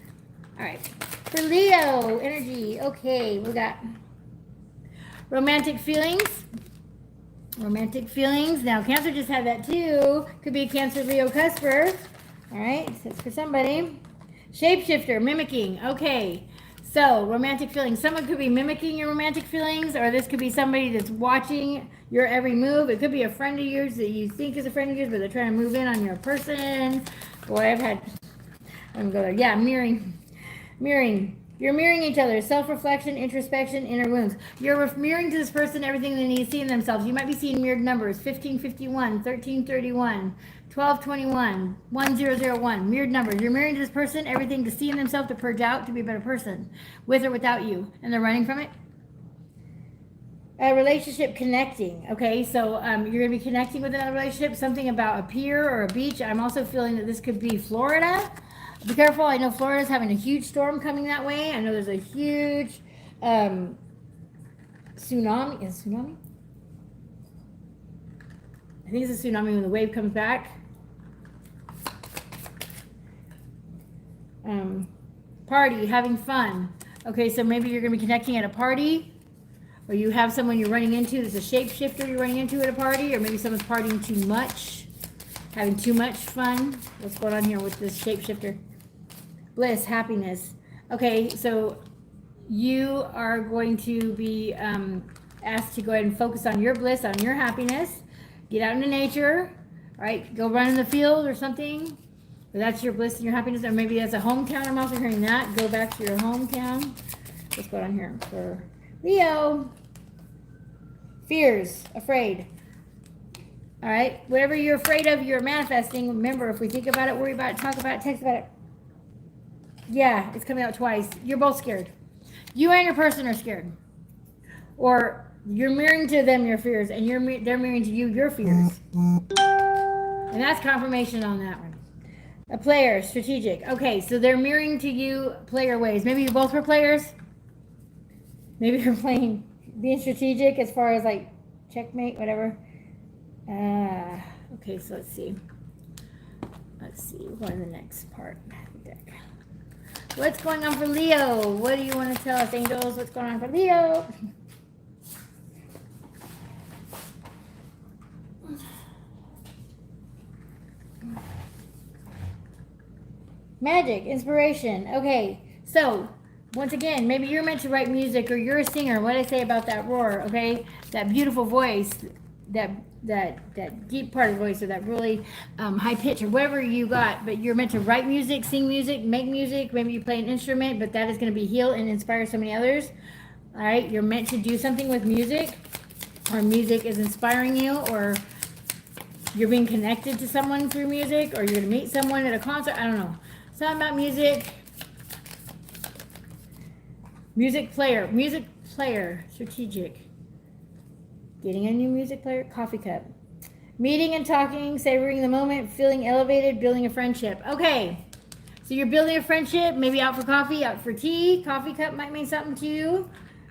All right. For Leo energy, okay, we got romantic feelings. Romantic feelings. Now, Cancer just had that too. Could be a Cancer Leo cusper. All right, so it's for somebody. Shapeshifter, mimicking. Okay, so romantic feelings. Someone could be mimicking your romantic feelings, or this could be somebody that's watching your every move. It could be a friend of yours that you think is a friend of yours, but they're trying to move in on your person. Boy, I'm gonna go there. Yeah, mirroring. You're mirroring each other. Self-reflection, introspection, inner wounds. You're mirroring to this person everything they need to see in themselves. You might be seeing mirrored numbers: 1551, 1331, 1221, 1001. Mirrored numbers. You're mirroring to this person everything to see in themselves, to purge out, to be a better person, with or without you, and they're running from it. A relationship connecting. Okay, so you're going to be connecting with another relationship. Something about a pier or a beach. I'm also feeling that this could be Florida. Be careful. I know Florida's having a huge storm coming that way. I know there's a huge tsunami. Is it tsunami? I think it's a tsunami when the wave comes back. Party, having fun. Okay, so maybe you're going to be connecting at a party, or you have someone you're running into that's a shapeshifter you're running into at a party, or maybe someone's partying too much, having too much fun. What's going on here with this shapeshifter? Bliss, happiness. Okay, so you are going to be asked to go ahead and focus on your bliss, on your happiness. Get out into nature, all right? Go run in the field or something. But that's your bliss and your happiness. Or maybe that's a hometown. I'm also hearing that. Go back to your hometown. What's going on here for Leo? Fears, afraid. All right. Whatever you're afraid of, you're manifesting. Remember, if we think about it, worry about it, talk about it, text about it. Yeah, it's coming out twice. You're both scared. You and your person are scared. Or you're mirroring to them your fears, and they're mirroring to you your fears. And that's confirmation on that one. A player, strategic. Okay, so they're mirroring to you player ways. Maybe you both were players. Maybe you're being strategic as far as like checkmate, whatever. Okay, so let's see. We're going to the next part of the deck. What's going on for Leo? What do you want to tell us, angels? What's going on for Leo? Magic, inspiration. Okay, so once again, maybe you're meant to write music, or you're a singer. What did I say about that roar? Okay, that beautiful voice, that deep part of the voice, or that really high pitch, or whatever you got. But you're meant to write music, sing music, make music. Maybe you play an instrument, but that is going to be heal and inspire so many others. All right, you're meant to do something with music, or music is inspiring you, or you're being connected to someone through music, or you're going to meet someone at a concert. I don't know. Something about music. Music player, strategic. Getting a new music player, coffee cup. Meeting and talking, savoring the moment, feeling elevated, building a friendship. Okay, so you're building a friendship, maybe out for coffee, out for tea. Coffee cup might mean something to you.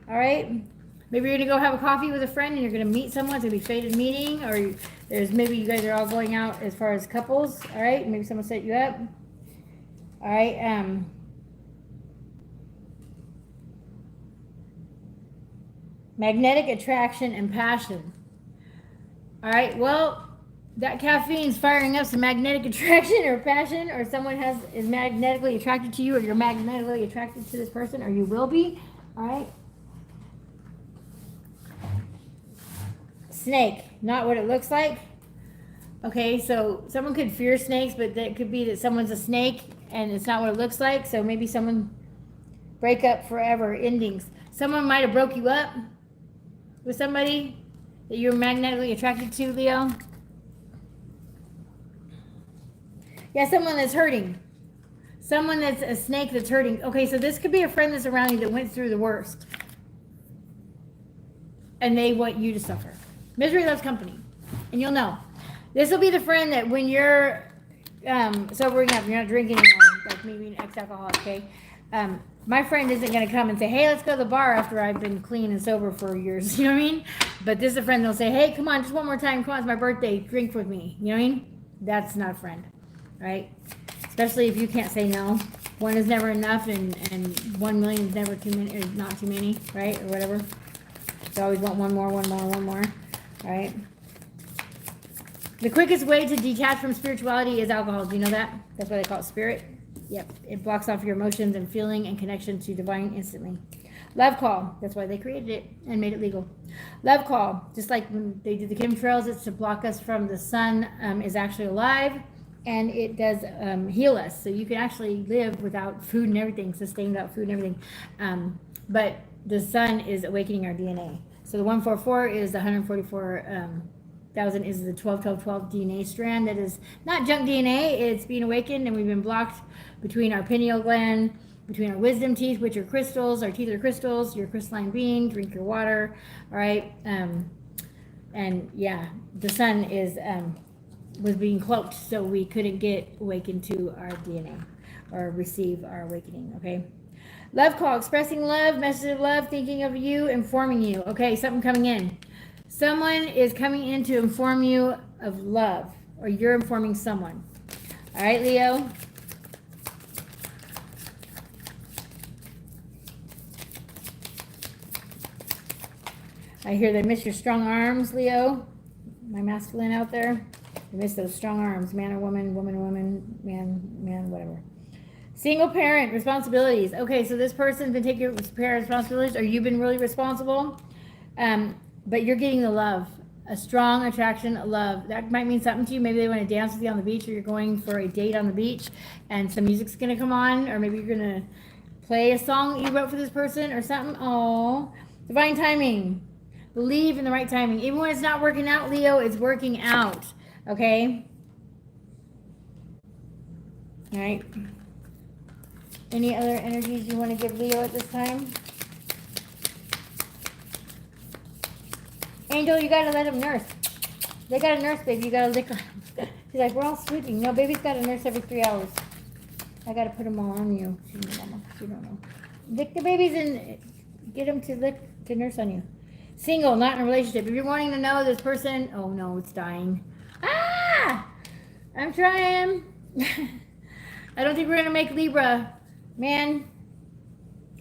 All right, maybe you're gonna go have a coffee with a friend and you're gonna meet someone. It's gonna be a fated meeting, or maybe you guys are all going out as far as couples. All right, maybe someone set you up. All right, magnetic attraction and passion. All right, well, that caffeine's firing up some magnetic attraction or passion, or someone is magnetically attracted to you, or you're magnetically attracted to this person, or you will be. All right. Snake, not what it looks like. Okay, so someone could fear snakes, but that could be that someone's a snake and it's not what it looks like. So maybe someone break up forever, endings. Someone might have broke you up with somebody that you're magnetically attracted to, Leo. Yeah, someone that's hurting. Someone that's a snake that's hurting. Okay, so this could be a friend that's around you that went through the worst. And they want you to suffer. Misery loves company. And you'll know. This will be the friend that when you're sobering up, you're not drinking anymore, like me being ex-alcoholic, okay? My friend isn't going to come and say, hey, let's go to the bar after I've been clean and sober for years. You know what I mean? But this is a friend that'll say, hey, come on, just one more time. Come on, it's my birthday. Drink with me. You know what I mean? That's not a friend, right? Especially if you can't say no. One is never enough, and 1 million is never too many, or not too many, right? Or whatever. You always want one more, right? The quickest way to detach from spirituality is alcohol. Do you know that? That's why they call it spirit. Yep. It blocks off your emotions and feeling and connection to divine instantly. Love call. That's why they created it and made it legal. Love call. Just like when they did the chemtrails, it's to block us from the sun is actually alive, and it does heal us. So you can actually live without food and everything, sustain without food and everything. But the sun is awakening our DNA. So the 144 is the 144,000 is the 12 DNA strand that is not junk DNA. It's being awakened, and we've been blocked between our pineal gland, between our wisdom teeth, which are crystals. Our teeth are crystals. You're a crystalline being. Drink your water. All right. And yeah, the sun was being cloaked, so we couldn't get awakened to our DNA or receive our awakening. Okay. Love call, expressing love, message of love, thinking of you, informing you. Okay, something coming in. Someone is coming in to inform you of love, or you're informing someone. All right, Leo. I hear they miss your strong arms, Leo. My masculine out there. They miss those strong arms, man or woman, woman, woman, man, whatever. Single parent responsibilities. Okay, so this person's been taking parent responsibilities, or you've been really responsible, but you're getting the love, a strong attraction, love. That might mean something to you. Maybe they want to dance with you on the beach, or you're going for a date on the beach, and some music's gonna come on, or maybe you're gonna play a song that you wrote for this person or something. Oh, divine timing. Believe in the right timing. Even when it's not working out, Leo, it's working out. Okay? All right. Any other energies you want to give Leo at this time? Angel, you got to let him nurse. They got a nurse, baby. You got to lick her. She's like, we're all sleeping. No, baby's got a nurse every 3 hours. I got to put them all on you. You don't know. Lick the babies and get them to nurse on you. Single, not in a relationship. If you're wanting to know this person, oh no, it's dying. Ah! I'm trying. I don't think we're going to make Libra. Man,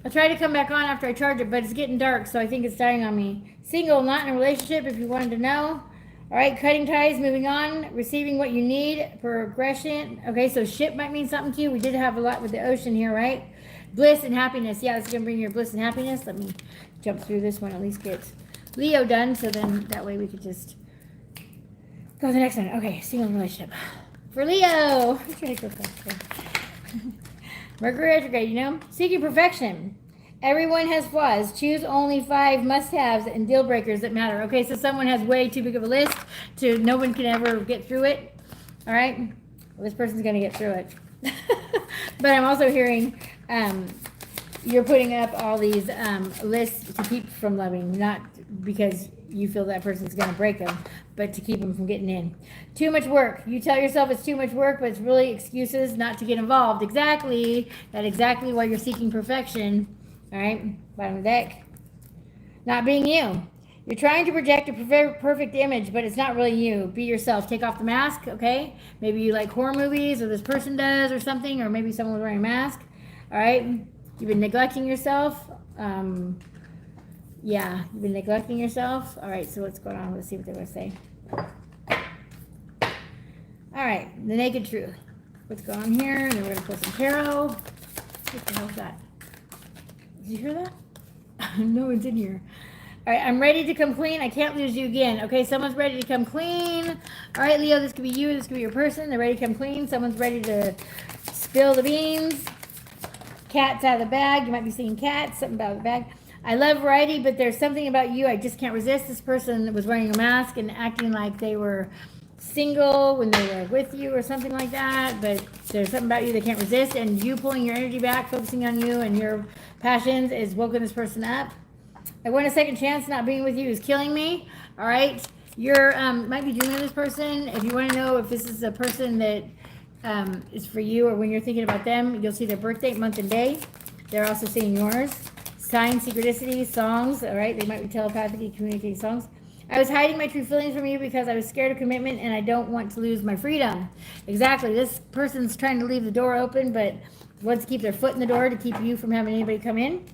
I'll try to come back on after I charge it, but it's getting dark, so I think it's dying on me. Single, not in a relationship, if you wanted to know. All right, cutting ties, moving on, receiving what you need, progression. Okay, so ship might mean something to you. We did have a lot with the ocean here, right? Bliss and happiness. Yeah, it's going to bring your bliss and happiness. Let me jump through this one, at least get Leo done, so then that way we could just go to the next one. Okay, single relationship. For Leo. I'm trying to go faster. Mercury retrograde, you know? Seeking perfection. Everyone has flaws. Choose only 5 must-haves and deal breakers that matter. Okay, so someone has way too big of a list to no one can ever get through it. All right? Well, this person's going to get through it. But I'm also hearing you're putting up all these lists to keep from loving, not because you feel that person's going to break them, but to keep them from getting in. Too much work. You tell yourself it's too much work, but it's really excuses not to get involved. Exactly. That's exactly why you're seeking perfection. All right, bottom of the deck. Not being you. You're trying to project a perfect image, but it's not really you. Be yourself. Take off the mask, okay? Maybe you like horror movies, or this person does, or something, or maybe someone's wearing a mask. All right? You've been neglecting yourself. Yeah, you've been neglecting yourself. All right, so what's going on? Let's see what they're going to say. All right, the naked truth. What's going on here? And then we're going to pull some tarot. What the hell is that? Did you hear that? No one's in here. All right, I'm ready to come clean. I can't lose you again. Okay, someone's ready to come clean. All right, Leo, this could be you. This could be your person. They're ready to come clean. Someone's ready to spill the beans. Cat's out of the bag. You might be seeing cats. Something about the bag. I love variety, but there's something about you I just can't resist. This person was wearing a mask and acting like they were single when they were with you or something like that, but there's something about you they can't resist, and you pulling your energy back, focusing on you and your passions is woken this person up. I want a second chance. Not being with you is killing me. All right, you're might be dealing with this person. If you want to know if this is a person that is for you, or when you're thinking about them, you'll see their birth date, month, and day. They're also seeing yours. Sign, synchronicity, songs. All right, they might be telepathically communicating songs. I was hiding my true feelings from you because I was scared of commitment and I don't want to lose my freedom. Exactly. This person's trying to leave the door open, but wants to keep their foot in the door to keep you from having anybody come in.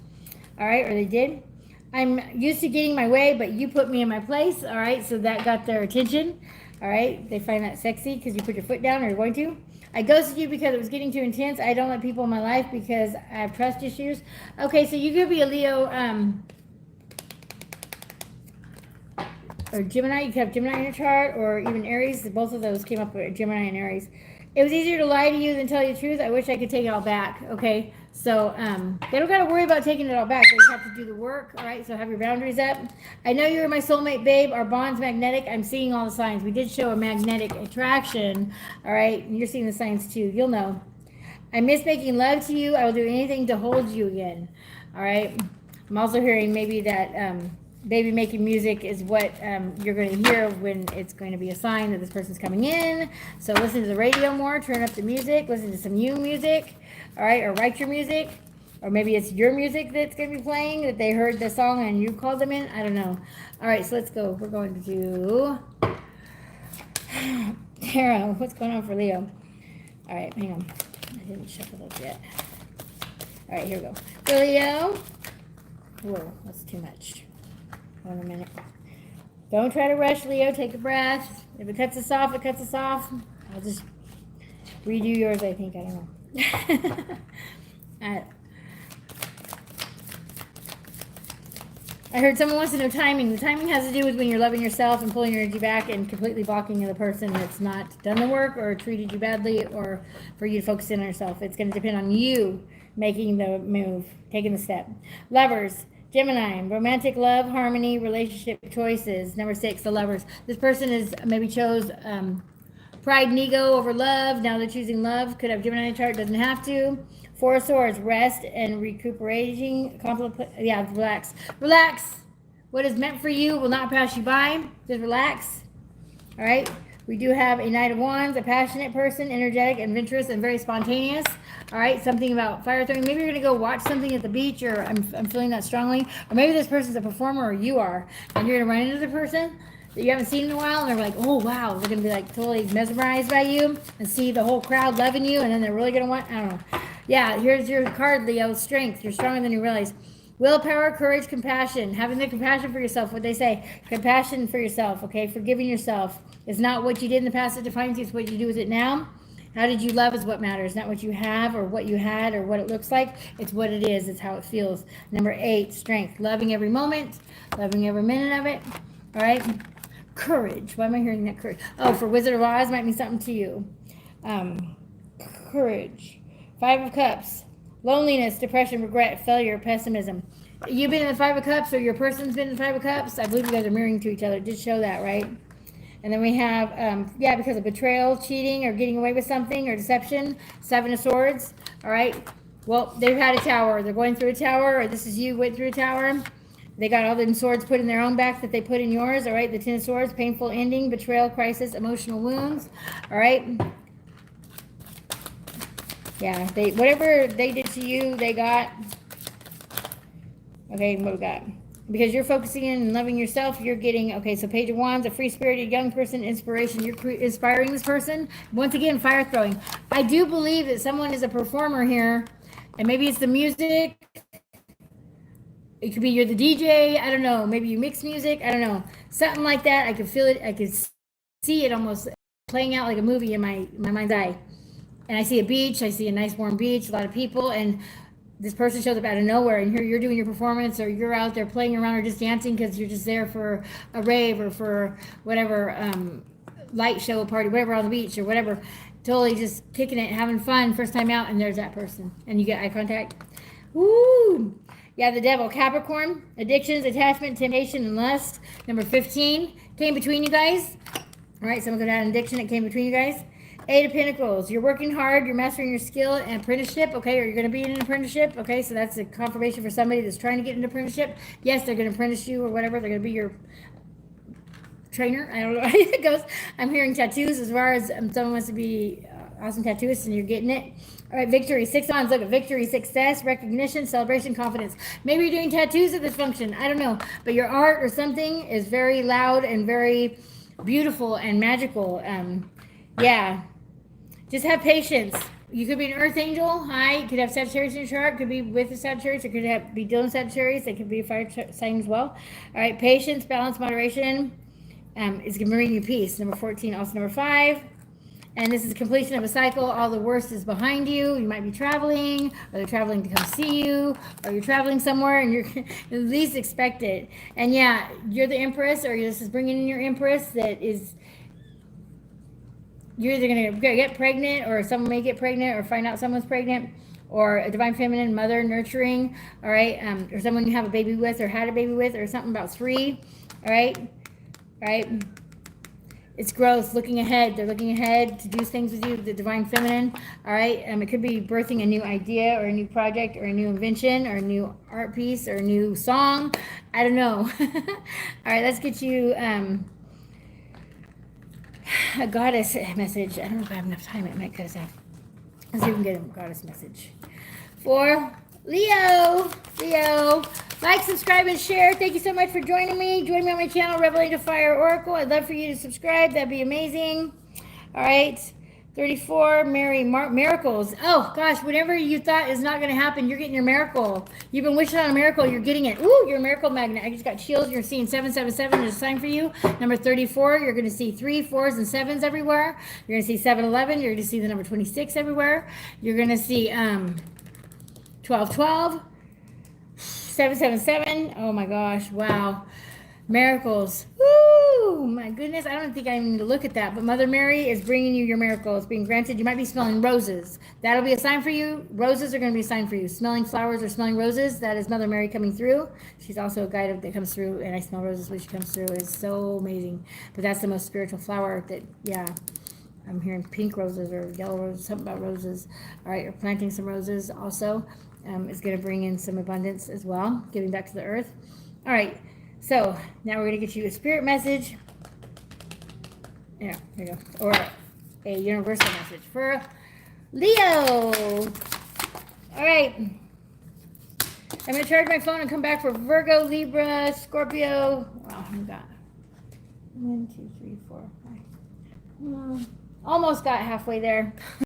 All right, or they did. I'm used to getting my way, but you put me in my place. All right, so that got their attention. All right, they find that sexy because you put your foot down, or you're going to. I ghosted you because it was getting too intense. I don't let people in my life because I have trust issues. Okay, so you could be a Leo or Gemini. You could have Gemini in your chart, or even Aries. Both of those came up with Gemini and Aries. It was easier to lie to you than tell you the truth. I wish I could take it all back. Okay, so they don't got to worry about taking it all back. They just have to do the work. All right, so have your boundaries up. I know you're my soulmate, babe. Our bond's magnetic. I'm seeing all the signs. We did show a magnetic attraction. All right, you're seeing the signs too. You'll know. I miss making love to you. I will do anything to hold you again. All right. I'm also hearing maybe that baby making music is what you're going to hear when it's going to be a sign that this person's coming in. So listen to the radio more, turn up the music, listen to some new music, all right, or write your music, or maybe it's your music that's going to be playing, that they heard the song and you called them in. I don't know. All right, so let's go. We're going to do tarot. What's going on for Leo? All right, hang on. I didn't shuffle those yet. All right, here we go. For Leo. Whoa, that's too much. Hold on a minute. Don't try to rush, Leo. Take a breath. If it cuts us off, it cuts us off. I'll just redo yours, I think. I don't know. I heard someone wants to know timing. The timing has to do with when you're loving yourself and pulling your energy back and completely blocking the person that's not done the work or treated you badly, or for you to focus in on yourself. It's going to depend on you making the move, taking the step. Lovers. Gemini, romantic love, harmony, relationship choices. Number 6, the lovers. This person is maybe chose pride and ego over love. Now they're choosing love. Could have Gemini chart, doesn't have to. 4 of Swords, rest and recuperating. Relax. Relax. What is meant for you will not pass you by. Just relax. All right. We do have a Knight of Wands, a passionate person, energetic, adventurous, and very spontaneous. All right, something about fire throwing. Maybe you're going to go watch something at the beach, or I'm feeling that strongly. Or maybe this person's a performer, or you are, and you're going to run into the person that you haven't seen in a while, and they're like, oh, wow. They're going to be like totally mesmerized by you and see the whole crowd loving you, and then they're really going to want, I don't know. Yeah, here's your card, Leo, strength. You're stronger than you realize. Willpower, courage, compassion. Having the compassion for yourself, what they say. Compassion for yourself, okay? Forgiving yourself. It's not what you did in the past that defines you. It's what you do with it now. How did you love is what matters. Not what you have or what you had or what it looks like. It's what it is. It's how it feels. Number 8, strength. Loving every moment. Loving every minute of it. All right? Courage. Why am I hearing that courage? Oh, for Wizard of Oz might mean something to you. Courage. 5 of Cups. Loneliness, depression, regret, failure, pessimism. You've been in the 5 of Cups, or your person's been in the 5 of Cups. I believe you guys are mirroring to each other. It did show that, right? And then we have, because of betrayal, cheating, or getting away with something, or deception. 7 of Swords. All right. Well, they've had a tower. They're going through a tower, or this is you went through a tower. They got all them swords put in their own back that they put in yours. All right. The 10 of Swords, painful ending, betrayal, crisis, emotional wounds. All right. Yeah, whatever they did to you, they got. Okay, what we got? Because you're focusing in and loving yourself, you're getting, okay, so Page of Wands, a free-spirited young person, inspiration. You're inspiring this person. Once again, fire throwing. I do believe that someone is a performer here, and maybe it's the music. It could be you're the DJ. I don't know. Maybe you mix music. I don't know. Something like that. I could feel it. I could see it almost playing out like a movie in my mind's eye. And I see a beach. I see a nice warm beach, a lot of people, and this person shows up out of nowhere, and here you're doing your performance, or you're out there playing around or just dancing because you're just there for a rave or for whatever light show party, whatever, on the beach or whatever, totally just kicking it, having fun, first time out, and there's that person, and you get eye contact. Woo! Yeah, the Devil, Capricorn, addictions, attachment, temptation, and lust. Number 15 came between you guys. All right, someone could have an addiction that came between you guys. 8 of Pentacles. You're working hard. You're mastering your skill and apprenticeship. Okay, or you're going to be in an apprenticeship. Okay, so that's a confirmation for somebody that's trying to get an apprenticeship. Yes, they're going to apprentice you or whatever. They're going to be your trainer. I don't know how it goes. I'm hearing tattoos as far as someone wants to be awesome tattooist and you're getting it. All right, victory. 6 of Wands. Look at victory, success, recognition, celebration, confidence. Maybe you're doing tattoos at this function. I don't know. But your art or something is very loud and very beautiful and magical. Yeah. Just have patience. You could be an earth angel. Hi. You could have Sagittarius in your chart. Could be with the Sagittarius. It could be dealing with Sagittarius. It could be a fire sign as well. All right. Patience, balance, moderation. Is going to bring you peace. Number 14. Also number 5. And this is completion of a cycle. All the worst is behind you. You might be traveling, or they're traveling to come see you, or you're traveling somewhere and you're at least expect it. And yeah, you're the Empress, or this is bringing in your Empress that is... You're either going to get pregnant, or someone may get pregnant, or find out someone's pregnant, or a divine feminine mother nurturing, all right, or someone you have a baby with or had a baby with, or something about 3, all right. It's growth, looking ahead. They're looking ahead to do things with you, the divine feminine, all right. It could be birthing a new idea or a new project or a new invention or a new art piece or a new song. I don't know. All right, let's get you... a goddess message. I don't know if I have enough time. It might cut us off. Let's see if we can get a goddess message. For Leo. Like, subscribe, and share. Thank you so much for joining me. Join me on my channel, Revelator Fire Oracle. I'd love for you to subscribe. That'd be amazing. All right. 34, Mary, miracles. Oh, gosh, whatever you thought is not going to happen, you're getting your miracle. You've been wishing on a miracle, you're getting it. Ooh, you're a miracle magnet. I just got chills. You're seeing 777. There's a sign for you. Number 34, you're going to see 3, 4s, and 7s everywhere. You're going to see 711. You're going to see the number 26 everywhere. You're going to see 1212, 777. Oh, my gosh. Wow. Miracles. Woo! My goodness, I don't think I even need to look at that. But Mother Mary is bringing you your miracles being granted. You might be smelling roses. That'll be a sign for you. Roses are going to be a sign for you. Smelling flowers or smelling roses, that is Mother Mary coming through. She's also a guide that comes through, and I smell roses when she comes through. It's so amazing. But that's the most spiritual flower that, yeah. I'm hearing pink roses or yellow roses, something about roses. All right, you're planting some roses also. Is going to bring in some abundance as well, giving back to the earth. All right. So now we're going to get you a spirit message. Yeah, there you go. Or a universal message for Leo. All right. I'm going to charge my phone and come back for Virgo, Libra, Scorpio. Wow, I've got 1, 2, 3, 4, 5. Almost got halfway there.